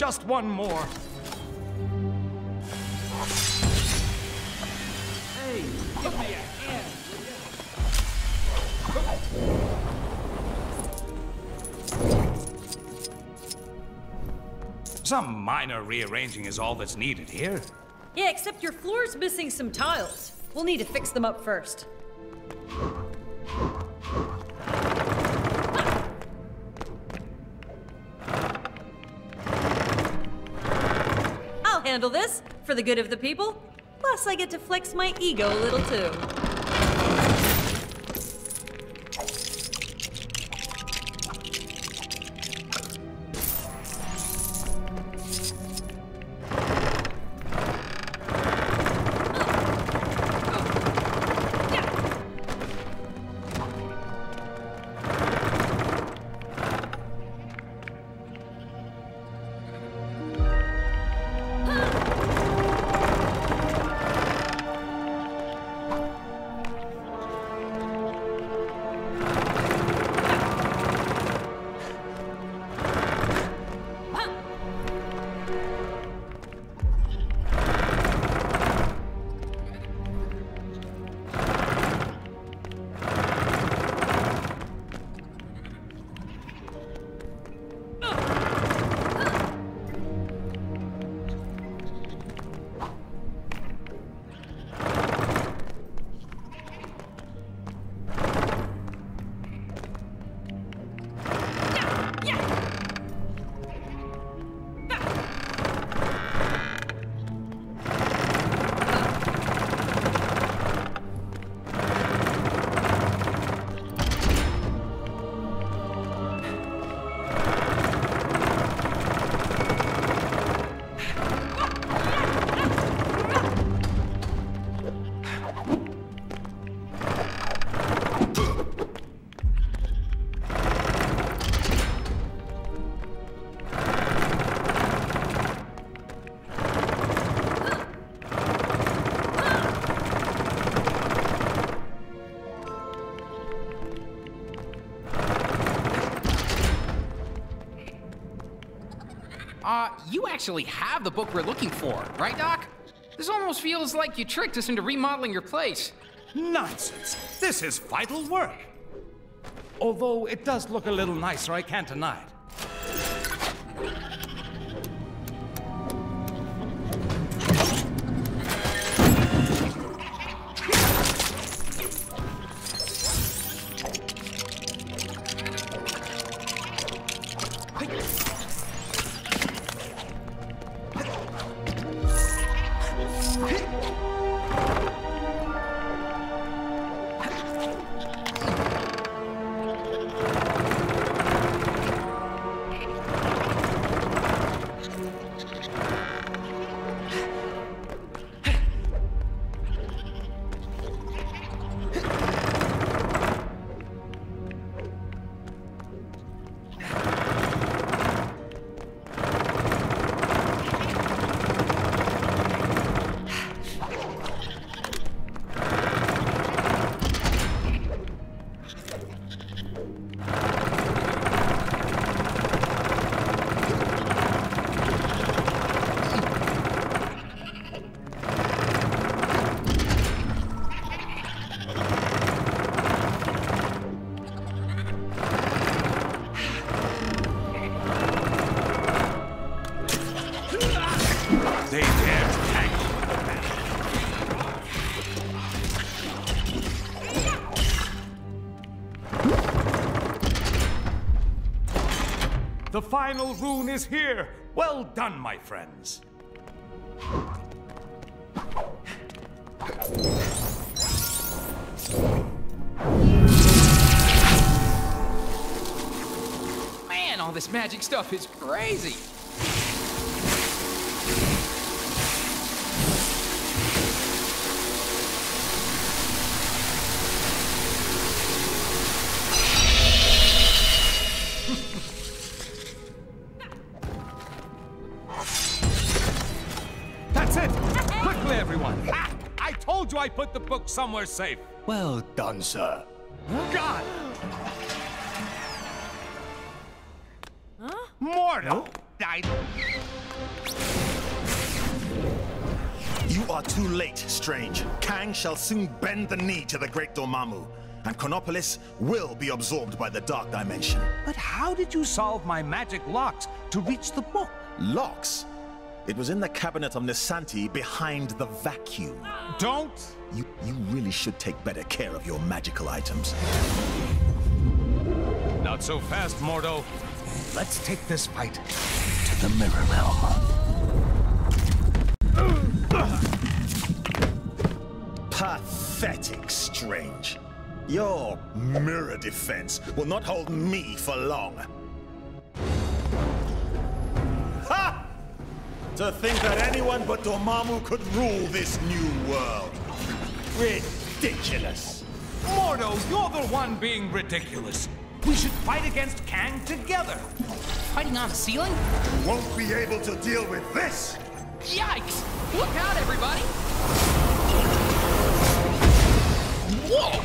Just one more. Hey, give me a hand. Some minor rearranging is all that's needed here. Yeah, except your floor's missing some tiles. We'll need to fix them up first. I'll handle this, for the good of the people. Plus, I get to flex my ego a little too. You actually have the book we're looking for, right, Doc? This almost feels like you tricked us into remodeling your place. Nonsense. This is vital work. Although it does look a little nicer, I can't deny it. They dare to tangle with me. The final rune is here. Well done, my friends. Man, all this magic stuff is crazy. That's it! Quickly, everyone! Ah, I told you I put the book somewhere safe. Well done, sir. God! Mortal! You are too late, Strange. Kang shall soon bend the knee to the Great Dormammu, and Chronopolis will be absorbed by the Dark Dimension. But how did you solve my magic locks to reach the book? Locks? It was in the cabinet of Nisanti behind the vacuum. Don't! You really should take better care of your magical items. Not so fast, Mordo. Let's take this fight to the Mirror Realm. Pathetic, Strange. Your mirror defense will not hold me for long. Ha! To think that anyone but Dormammu could rule this new world. Ridiculous. Mordo, you're the one being ridiculous. We should fight against Kang together. Fighting on the ceiling? You won't be able to deal with this. Yikes! Look out, everybody! Whoa!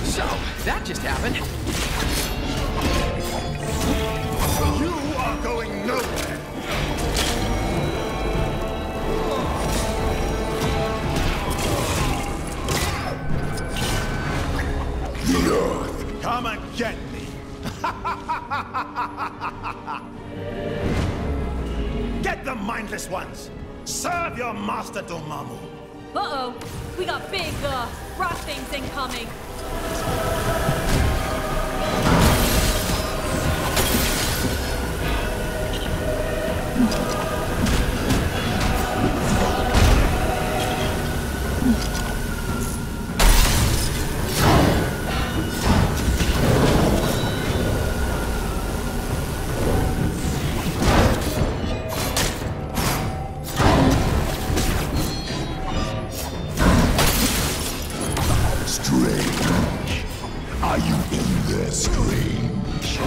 So, that just happened. You are going nowhere. Come and get me. Get the mindless ones. Serve your master, Dormammu. Uh-oh. We got big, rock things incoming. Are you in there, Strange?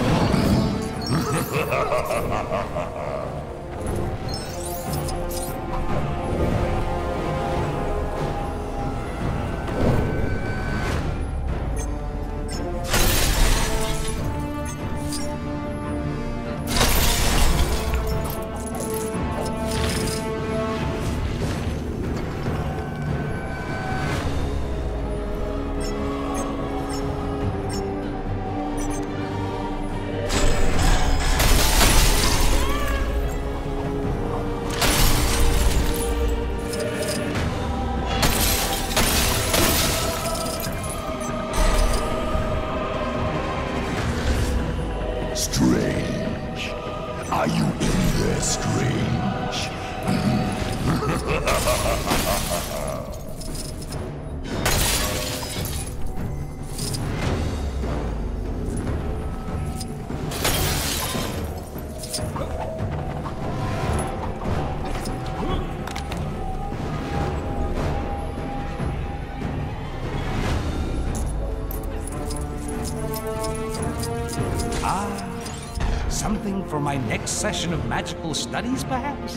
Strange. Are you in there, Strange? Something for my next session of magical studies, perhaps?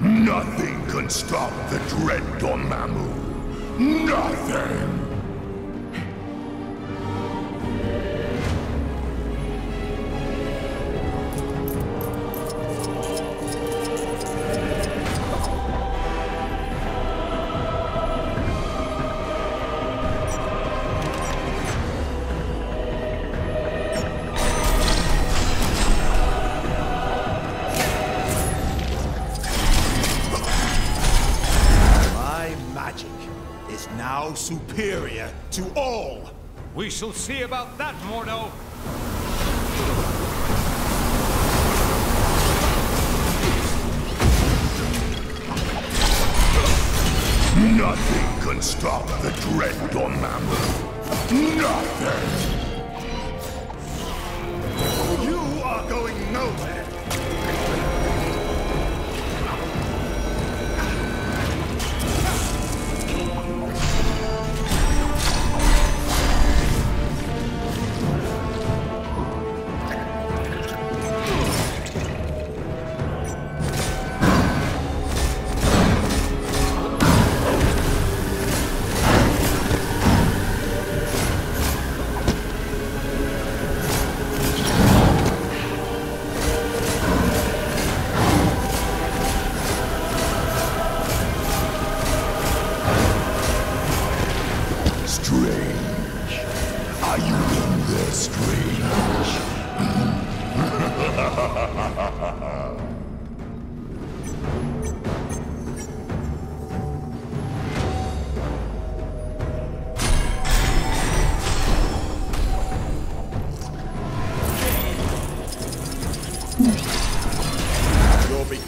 Nothing can stop the dread Dormammu. Nothing! Now superior to all. We shall see about that, Mordo. Nothing can stop the dread Dormammu. Nothing! You are going nowhere.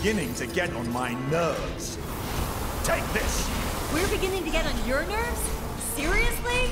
beginning to get on my nerves. Take this! We're beginning to get on your nerves? Seriously?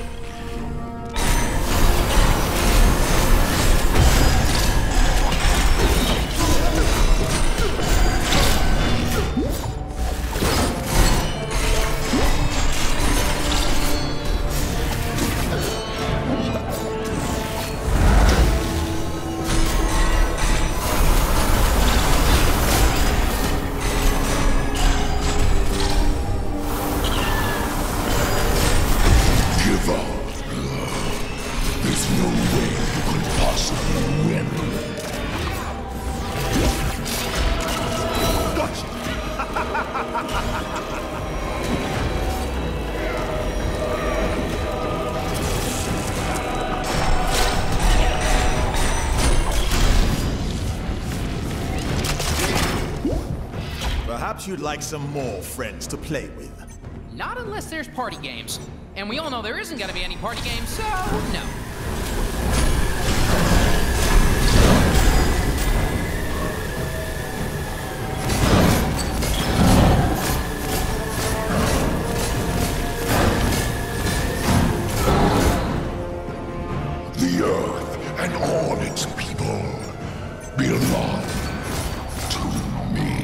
Perhaps you'd like some more friends to play with. Not unless there's party games. And we all know there isn't gonna be any party games, so no. The Earth and all its people belong to me.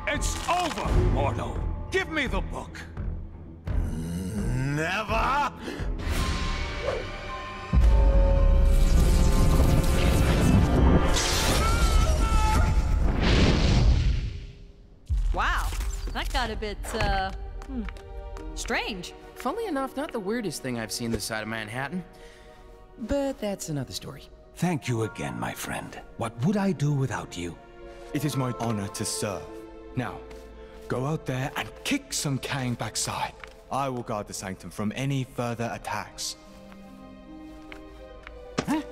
It's over, Mordo. Give me the book. Never! Wow, that got a bit, strange. Funnily enough, not the weirdest thing I've seen this side of Manhattan. But that's another story. Thank you again, my friend. What would I do without you? It is my honor to serve. Now, go out there and kick some Kang backside. I will guard the Sanctum from any further attacks. Huh?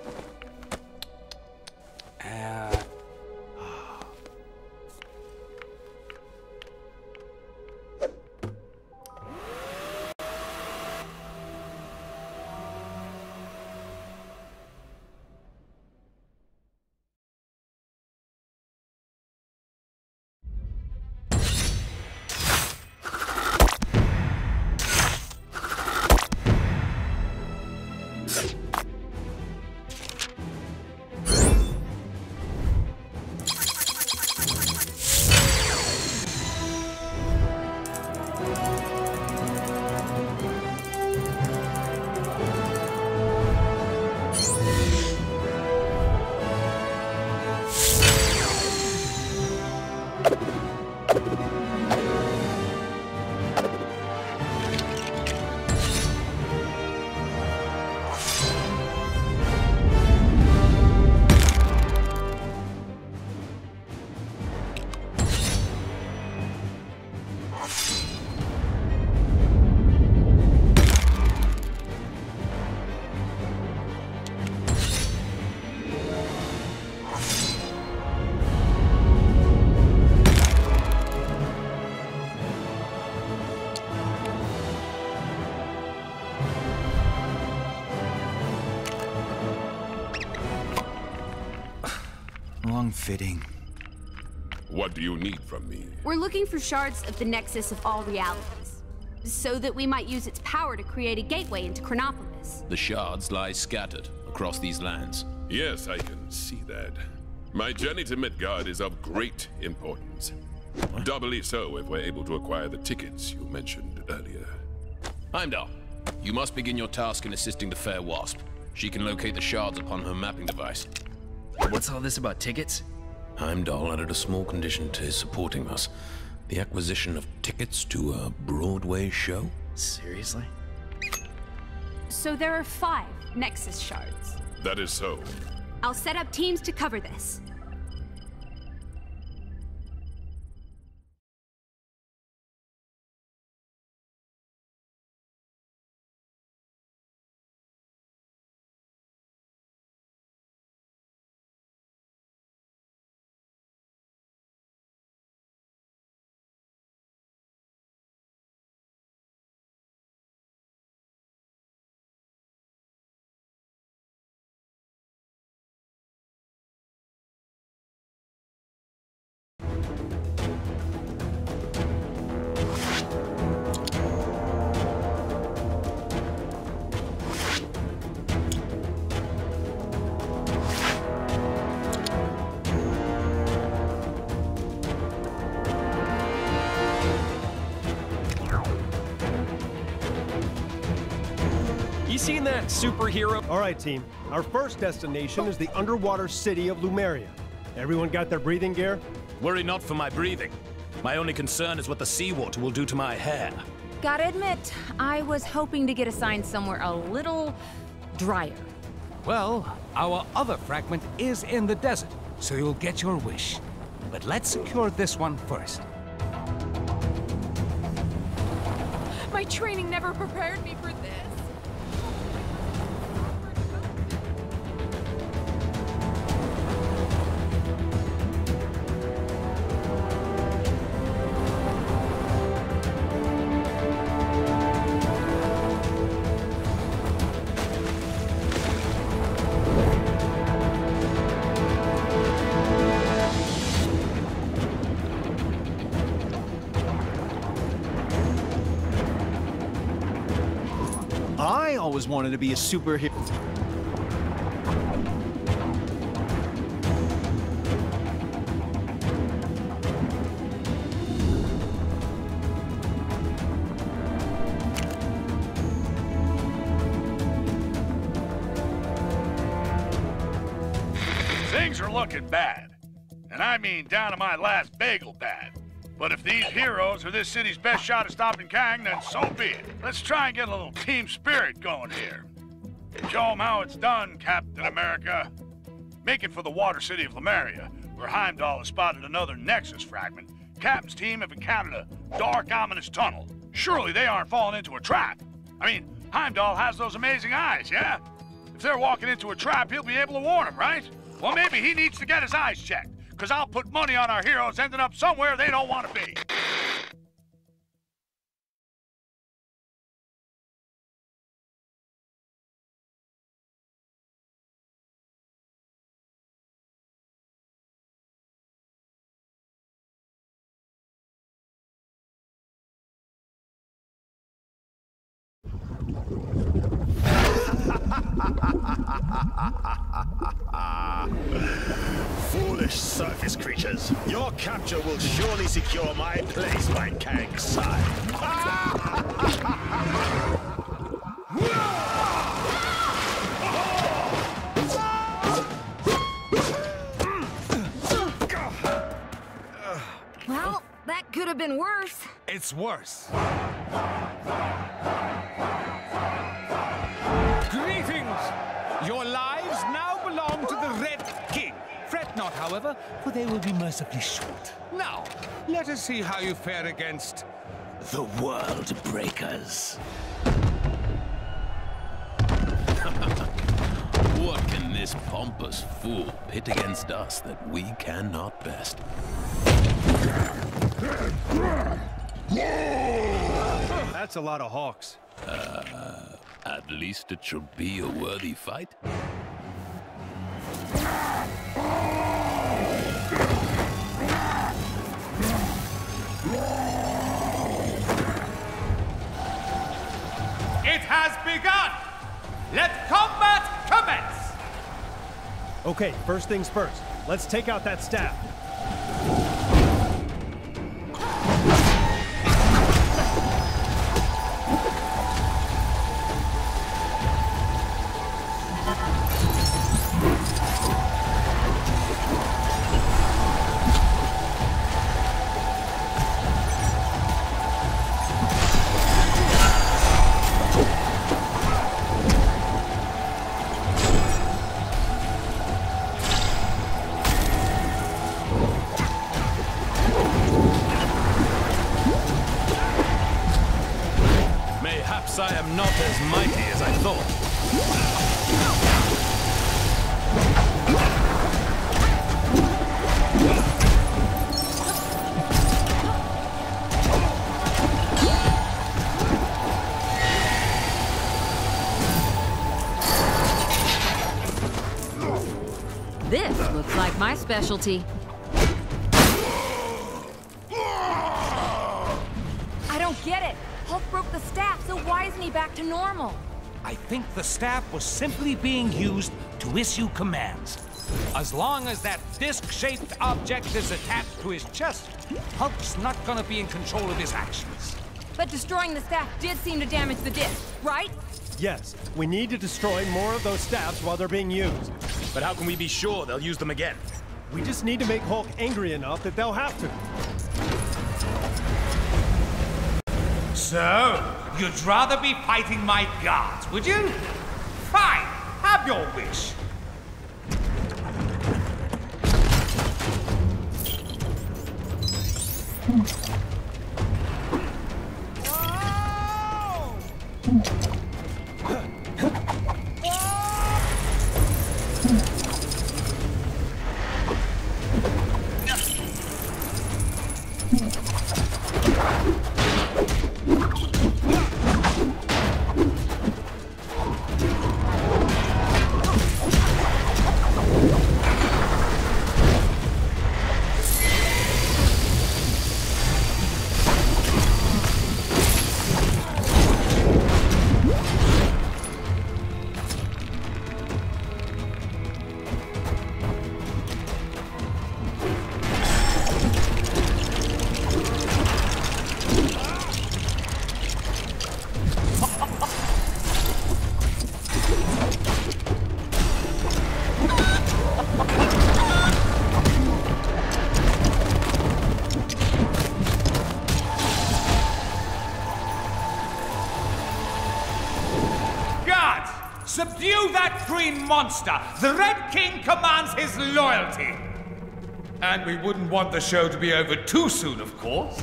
Fitting. What do you need from me? We're looking for shards of the nexus of all realities, so that we might use its power to create a gateway into Chronopolis. The shards lie scattered across these lands. Yes, I can see that. My journey to Midgard is of great importance. Doubly so if we're able to acquire the tickets you mentioned earlier. Heimdall, you must begin your task in assisting the Fair Wasp. She can locate the shards upon her mapping device. What's all this about tickets? Heimdall added a small condition to his supporting us. The acquisition of tickets to a Broadway show? Seriously? So there are 5 Nexus shards. That is so. I'll set up teams to cover this. You seen that superhero? All right, team. Our first destination is the underwater city of Lumeria. Everyone got their breathing gear? Worry not for my breathing. My only concern is what the seawater will do to my hair. Gotta admit, I was hoping to get assigned somewhere a little drier. Well, our other fragment is in the desert, so you'll get your wish. But let's secure this one first. My training never prepared me for this. I always wanted to be a superhero. Things are looking bad. And I mean down to my last bagel bad. But if these heroes are this city's best shot at stopping Kang, then so be it. Let's try and get a little team spirit going here. Show 'em how it's done, Captain America. Make it for the water city of Lemuria, where Heimdall has spotted another Nexus fragment. Captain's team have encountered a dark, ominous tunnel. Surely they aren't falling into a trap. I mean, Heimdall has those amazing eyes, yeah? If they're walking into a trap, he'll be able to warn them, right? Well, maybe he needs to get his eyes checked. Because I'll put money on our heroes ending up somewhere they don't want to be. Foolish surface creatures. Your capture will surely secure my place by Kang's side. Well, that could have been worse. It's worse. Greetings! Your lives now belong to the Red King. Fret not, however, for they will be mercifully short. Now, let us see how you fare against the World Breakers. What can this pompous fool pit against us that we cannot best? That's a lot of hawks. At least it should be a worthy fight. It has begun! Let combat commence! Okay, first things first. Let's take out that staff. Perhaps I am not as mighty as I thought. This looks like my specialty. I don't get it. Hulk broke the staff, so why isn't he back to normal? I think the staff was simply being used to issue commands. As long as that disc-shaped object is attached to his chest, Hulk's not gonna be in control of his actions. But destroying the staff did seem to damage the disc, right? Yes, we need to destroy more of those staffs while they're being used. But how can we be sure they'll use them again? We just need to make Hulk angry enough that they'll have to. So, you'd rather be fighting my guards, would you? Fine, have your wish. Subdue that green monster! The Red King commands his loyalty! And we wouldn't want the show to be over too soon, of course.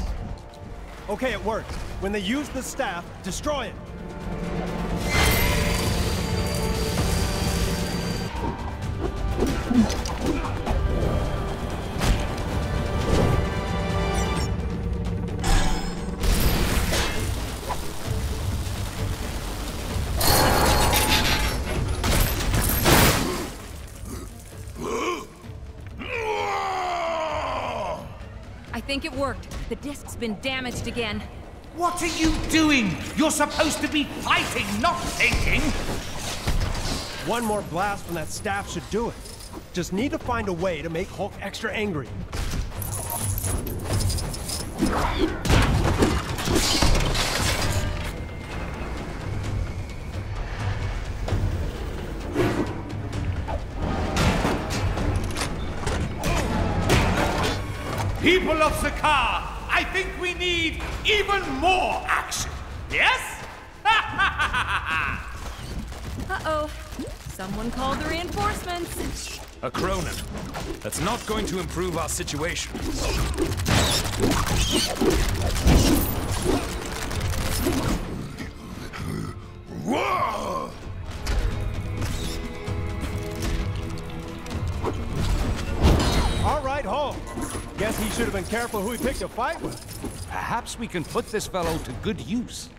Okay, it worked. When they use the staff, destroy it. I think it worked. The disc's been damaged again. What are you doing? You're supposed to be fighting, not thinking! One more blast from that staff should do it. Just need to find a way to make Hulk extra angry. People of Sakaar, I think we need even more action. Yes? Uh-oh. Someone called the reinforcements. A Cronin. That's not going to improve our situation. Whoa! All right, Hulk. Guess he should have been careful who he picked a fight with. Perhaps we can put this fellow to good use.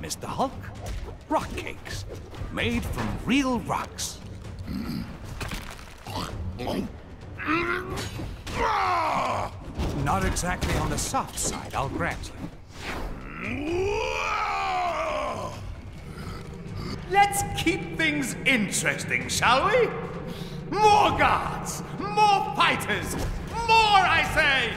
Mr. Hulk. Rock cakes, made from real rocks. Not exactly on the soft side, I'll grant you. Let's keep things interesting, shall we? More guards! More fighters! More, I say!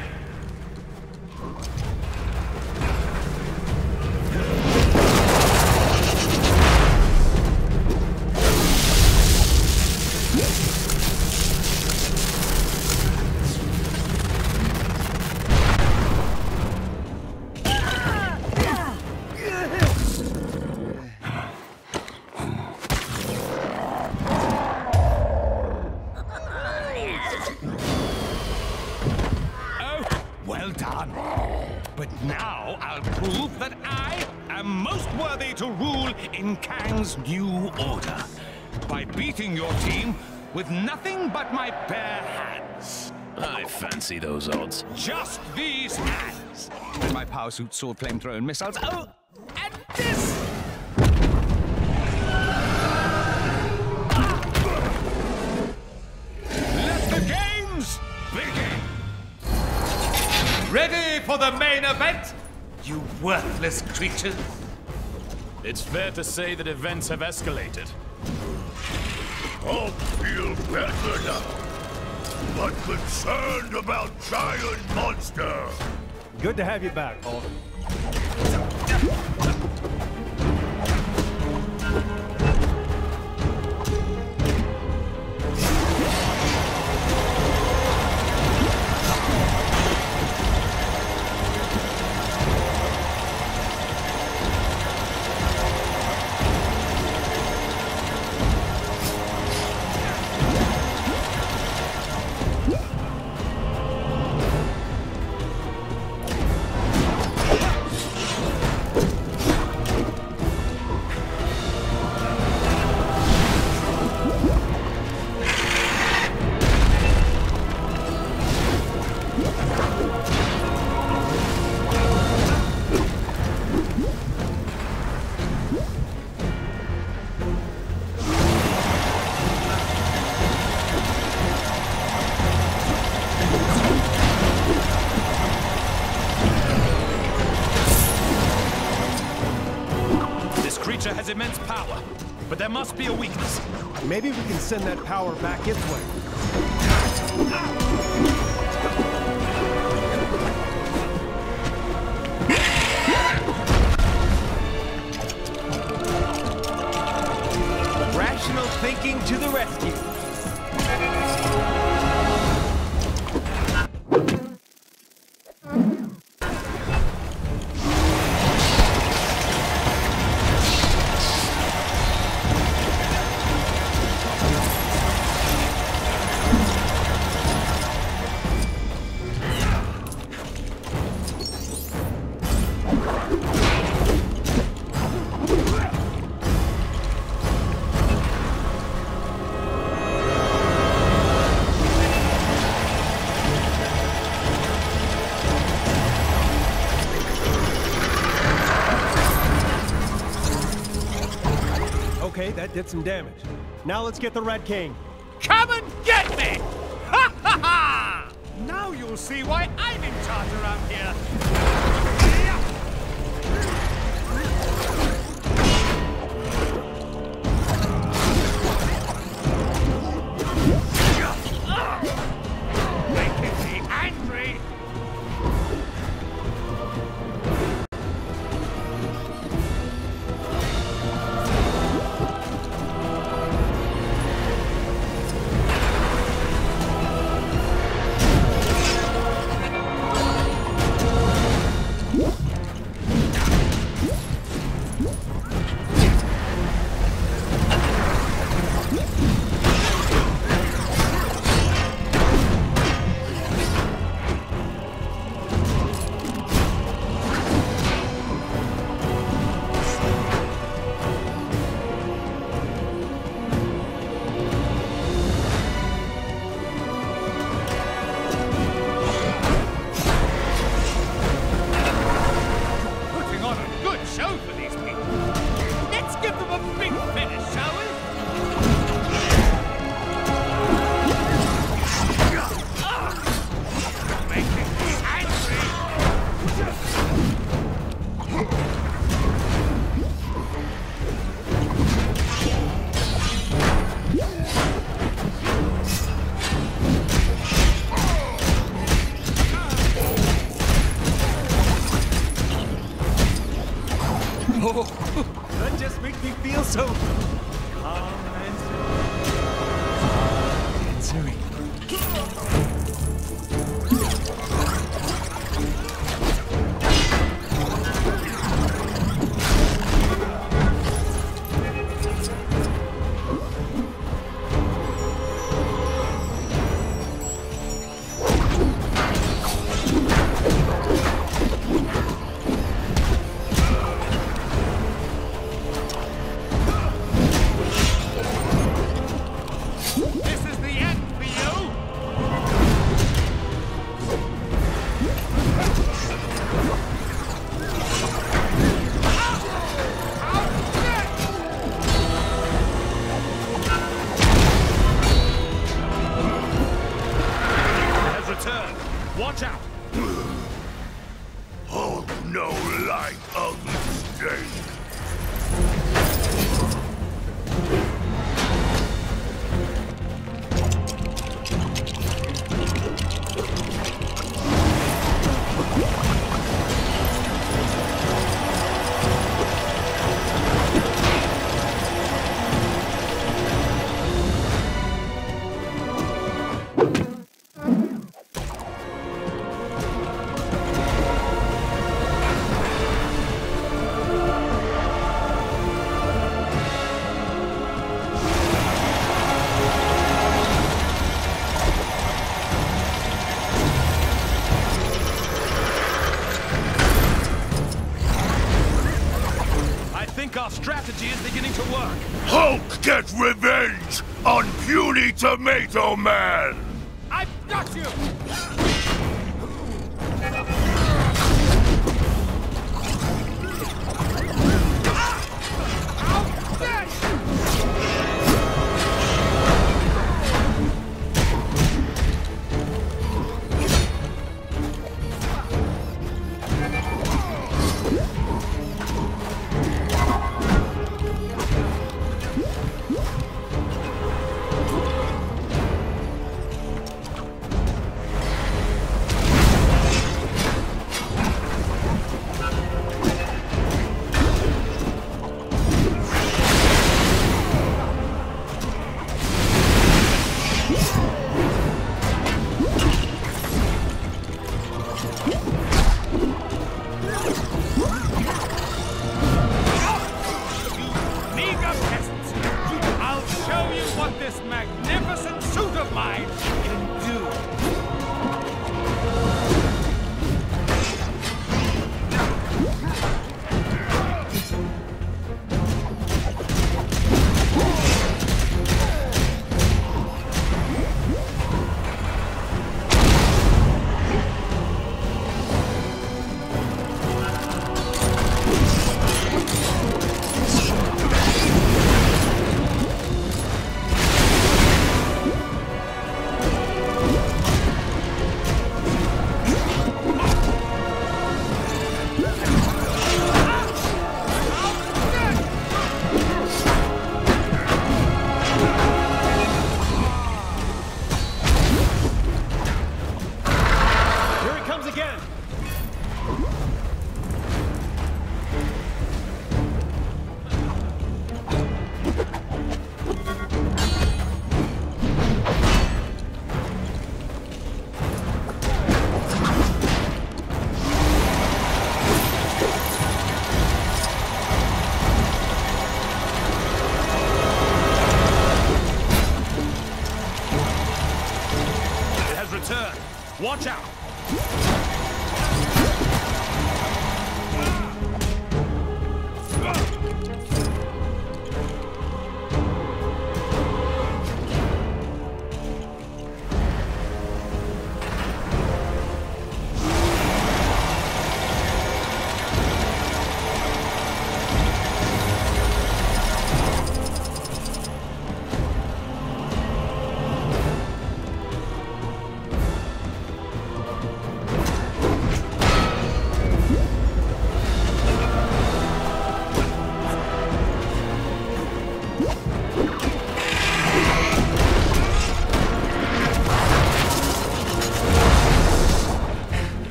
Well done. But now I'll prove that I am most worthy to rule in Kang's new order. By beating your team with nothing but my bare hands. I fancy those odds. Just these hands. And my power suit, sword, flamethrower, and missiles. Oh, and this! Let the games begin! Ready for the main event, you worthless creatures? It's fair to say that events have escalated. I'll feel better now, but concerned about Giant Monster. Good to have you back, Paul. Has immense power, but there must be a weakness. Maybe we can send that power back its way. Rational thinking to the rescue. Okay, that did some damage. Now let's get the Red King. Come and get me! Ha ha ha! Now you'll see why I'm in charge around here. Making me angry. Show for these people. Let's give them That just makes me feel so calm and serene. Watch out! Oh, no light of mistake! Our strategy is beginning to work. Hulk gets revenge on puny Tomato Man! I've got you!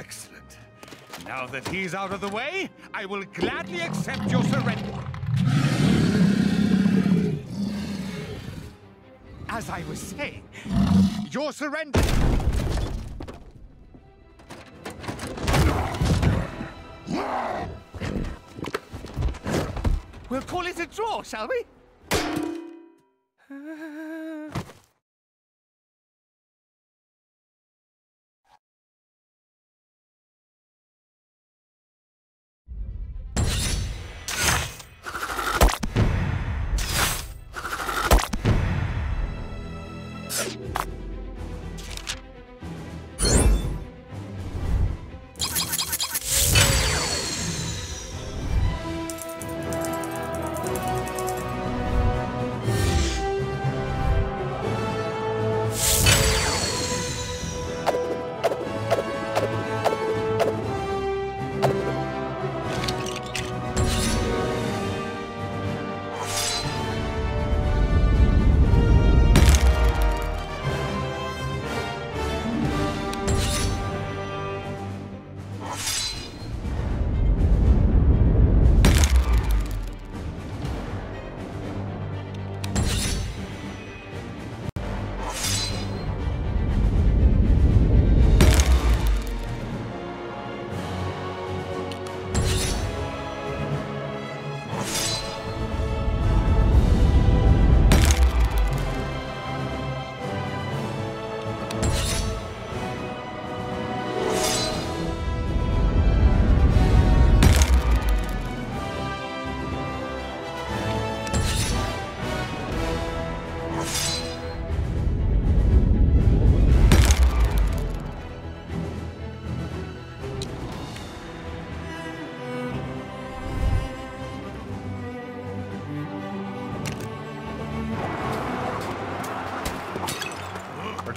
Excellent. Now that he's out of the way, I will gladly accept your surrender. As I was saying, your surrender... We'll call it a draw, shall we?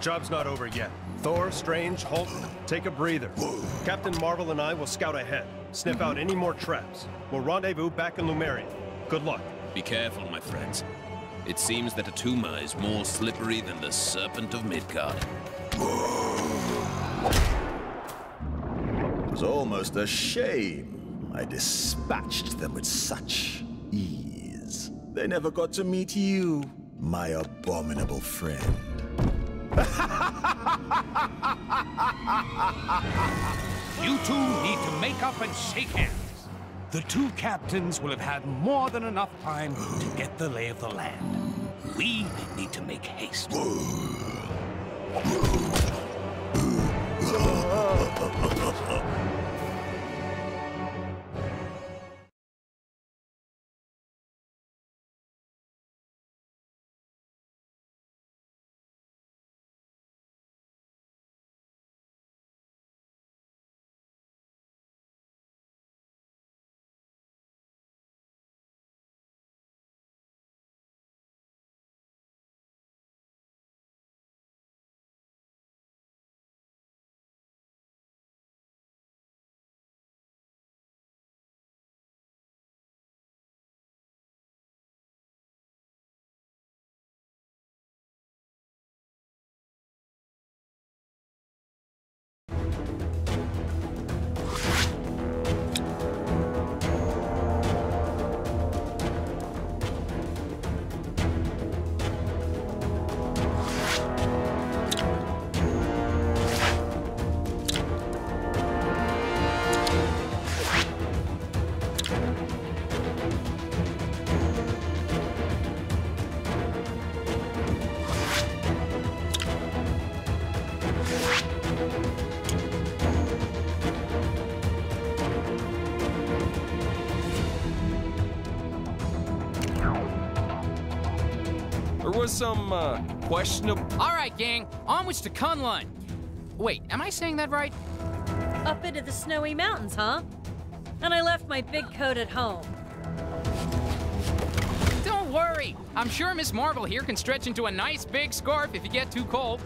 Job's not over yet. Thor, Strange, Hulk, take a breather. Captain Marvel and I will scout ahead, sniff out any more traps. We'll rendezvous back in Lumeria. Good luck. Be careful, my friends. It seems that Atuma is more slippery than the Serpent of Midgard. It was almost a shame. I dispatched them with such ease. They never got to meet you, my abominable friend. You two need to make up and shake hands. The two captains will have had more than enough time to get the lay of the land. We need to make haste. Some questionable... All right, gang, onwards to Kunlun. Wait, am I saying that right? Up into the snowy mountains, huh? And I left my big coat at home. Don't worry. I'm sure Miss Marvel here can stretch into a nice big scarf if you get too cold.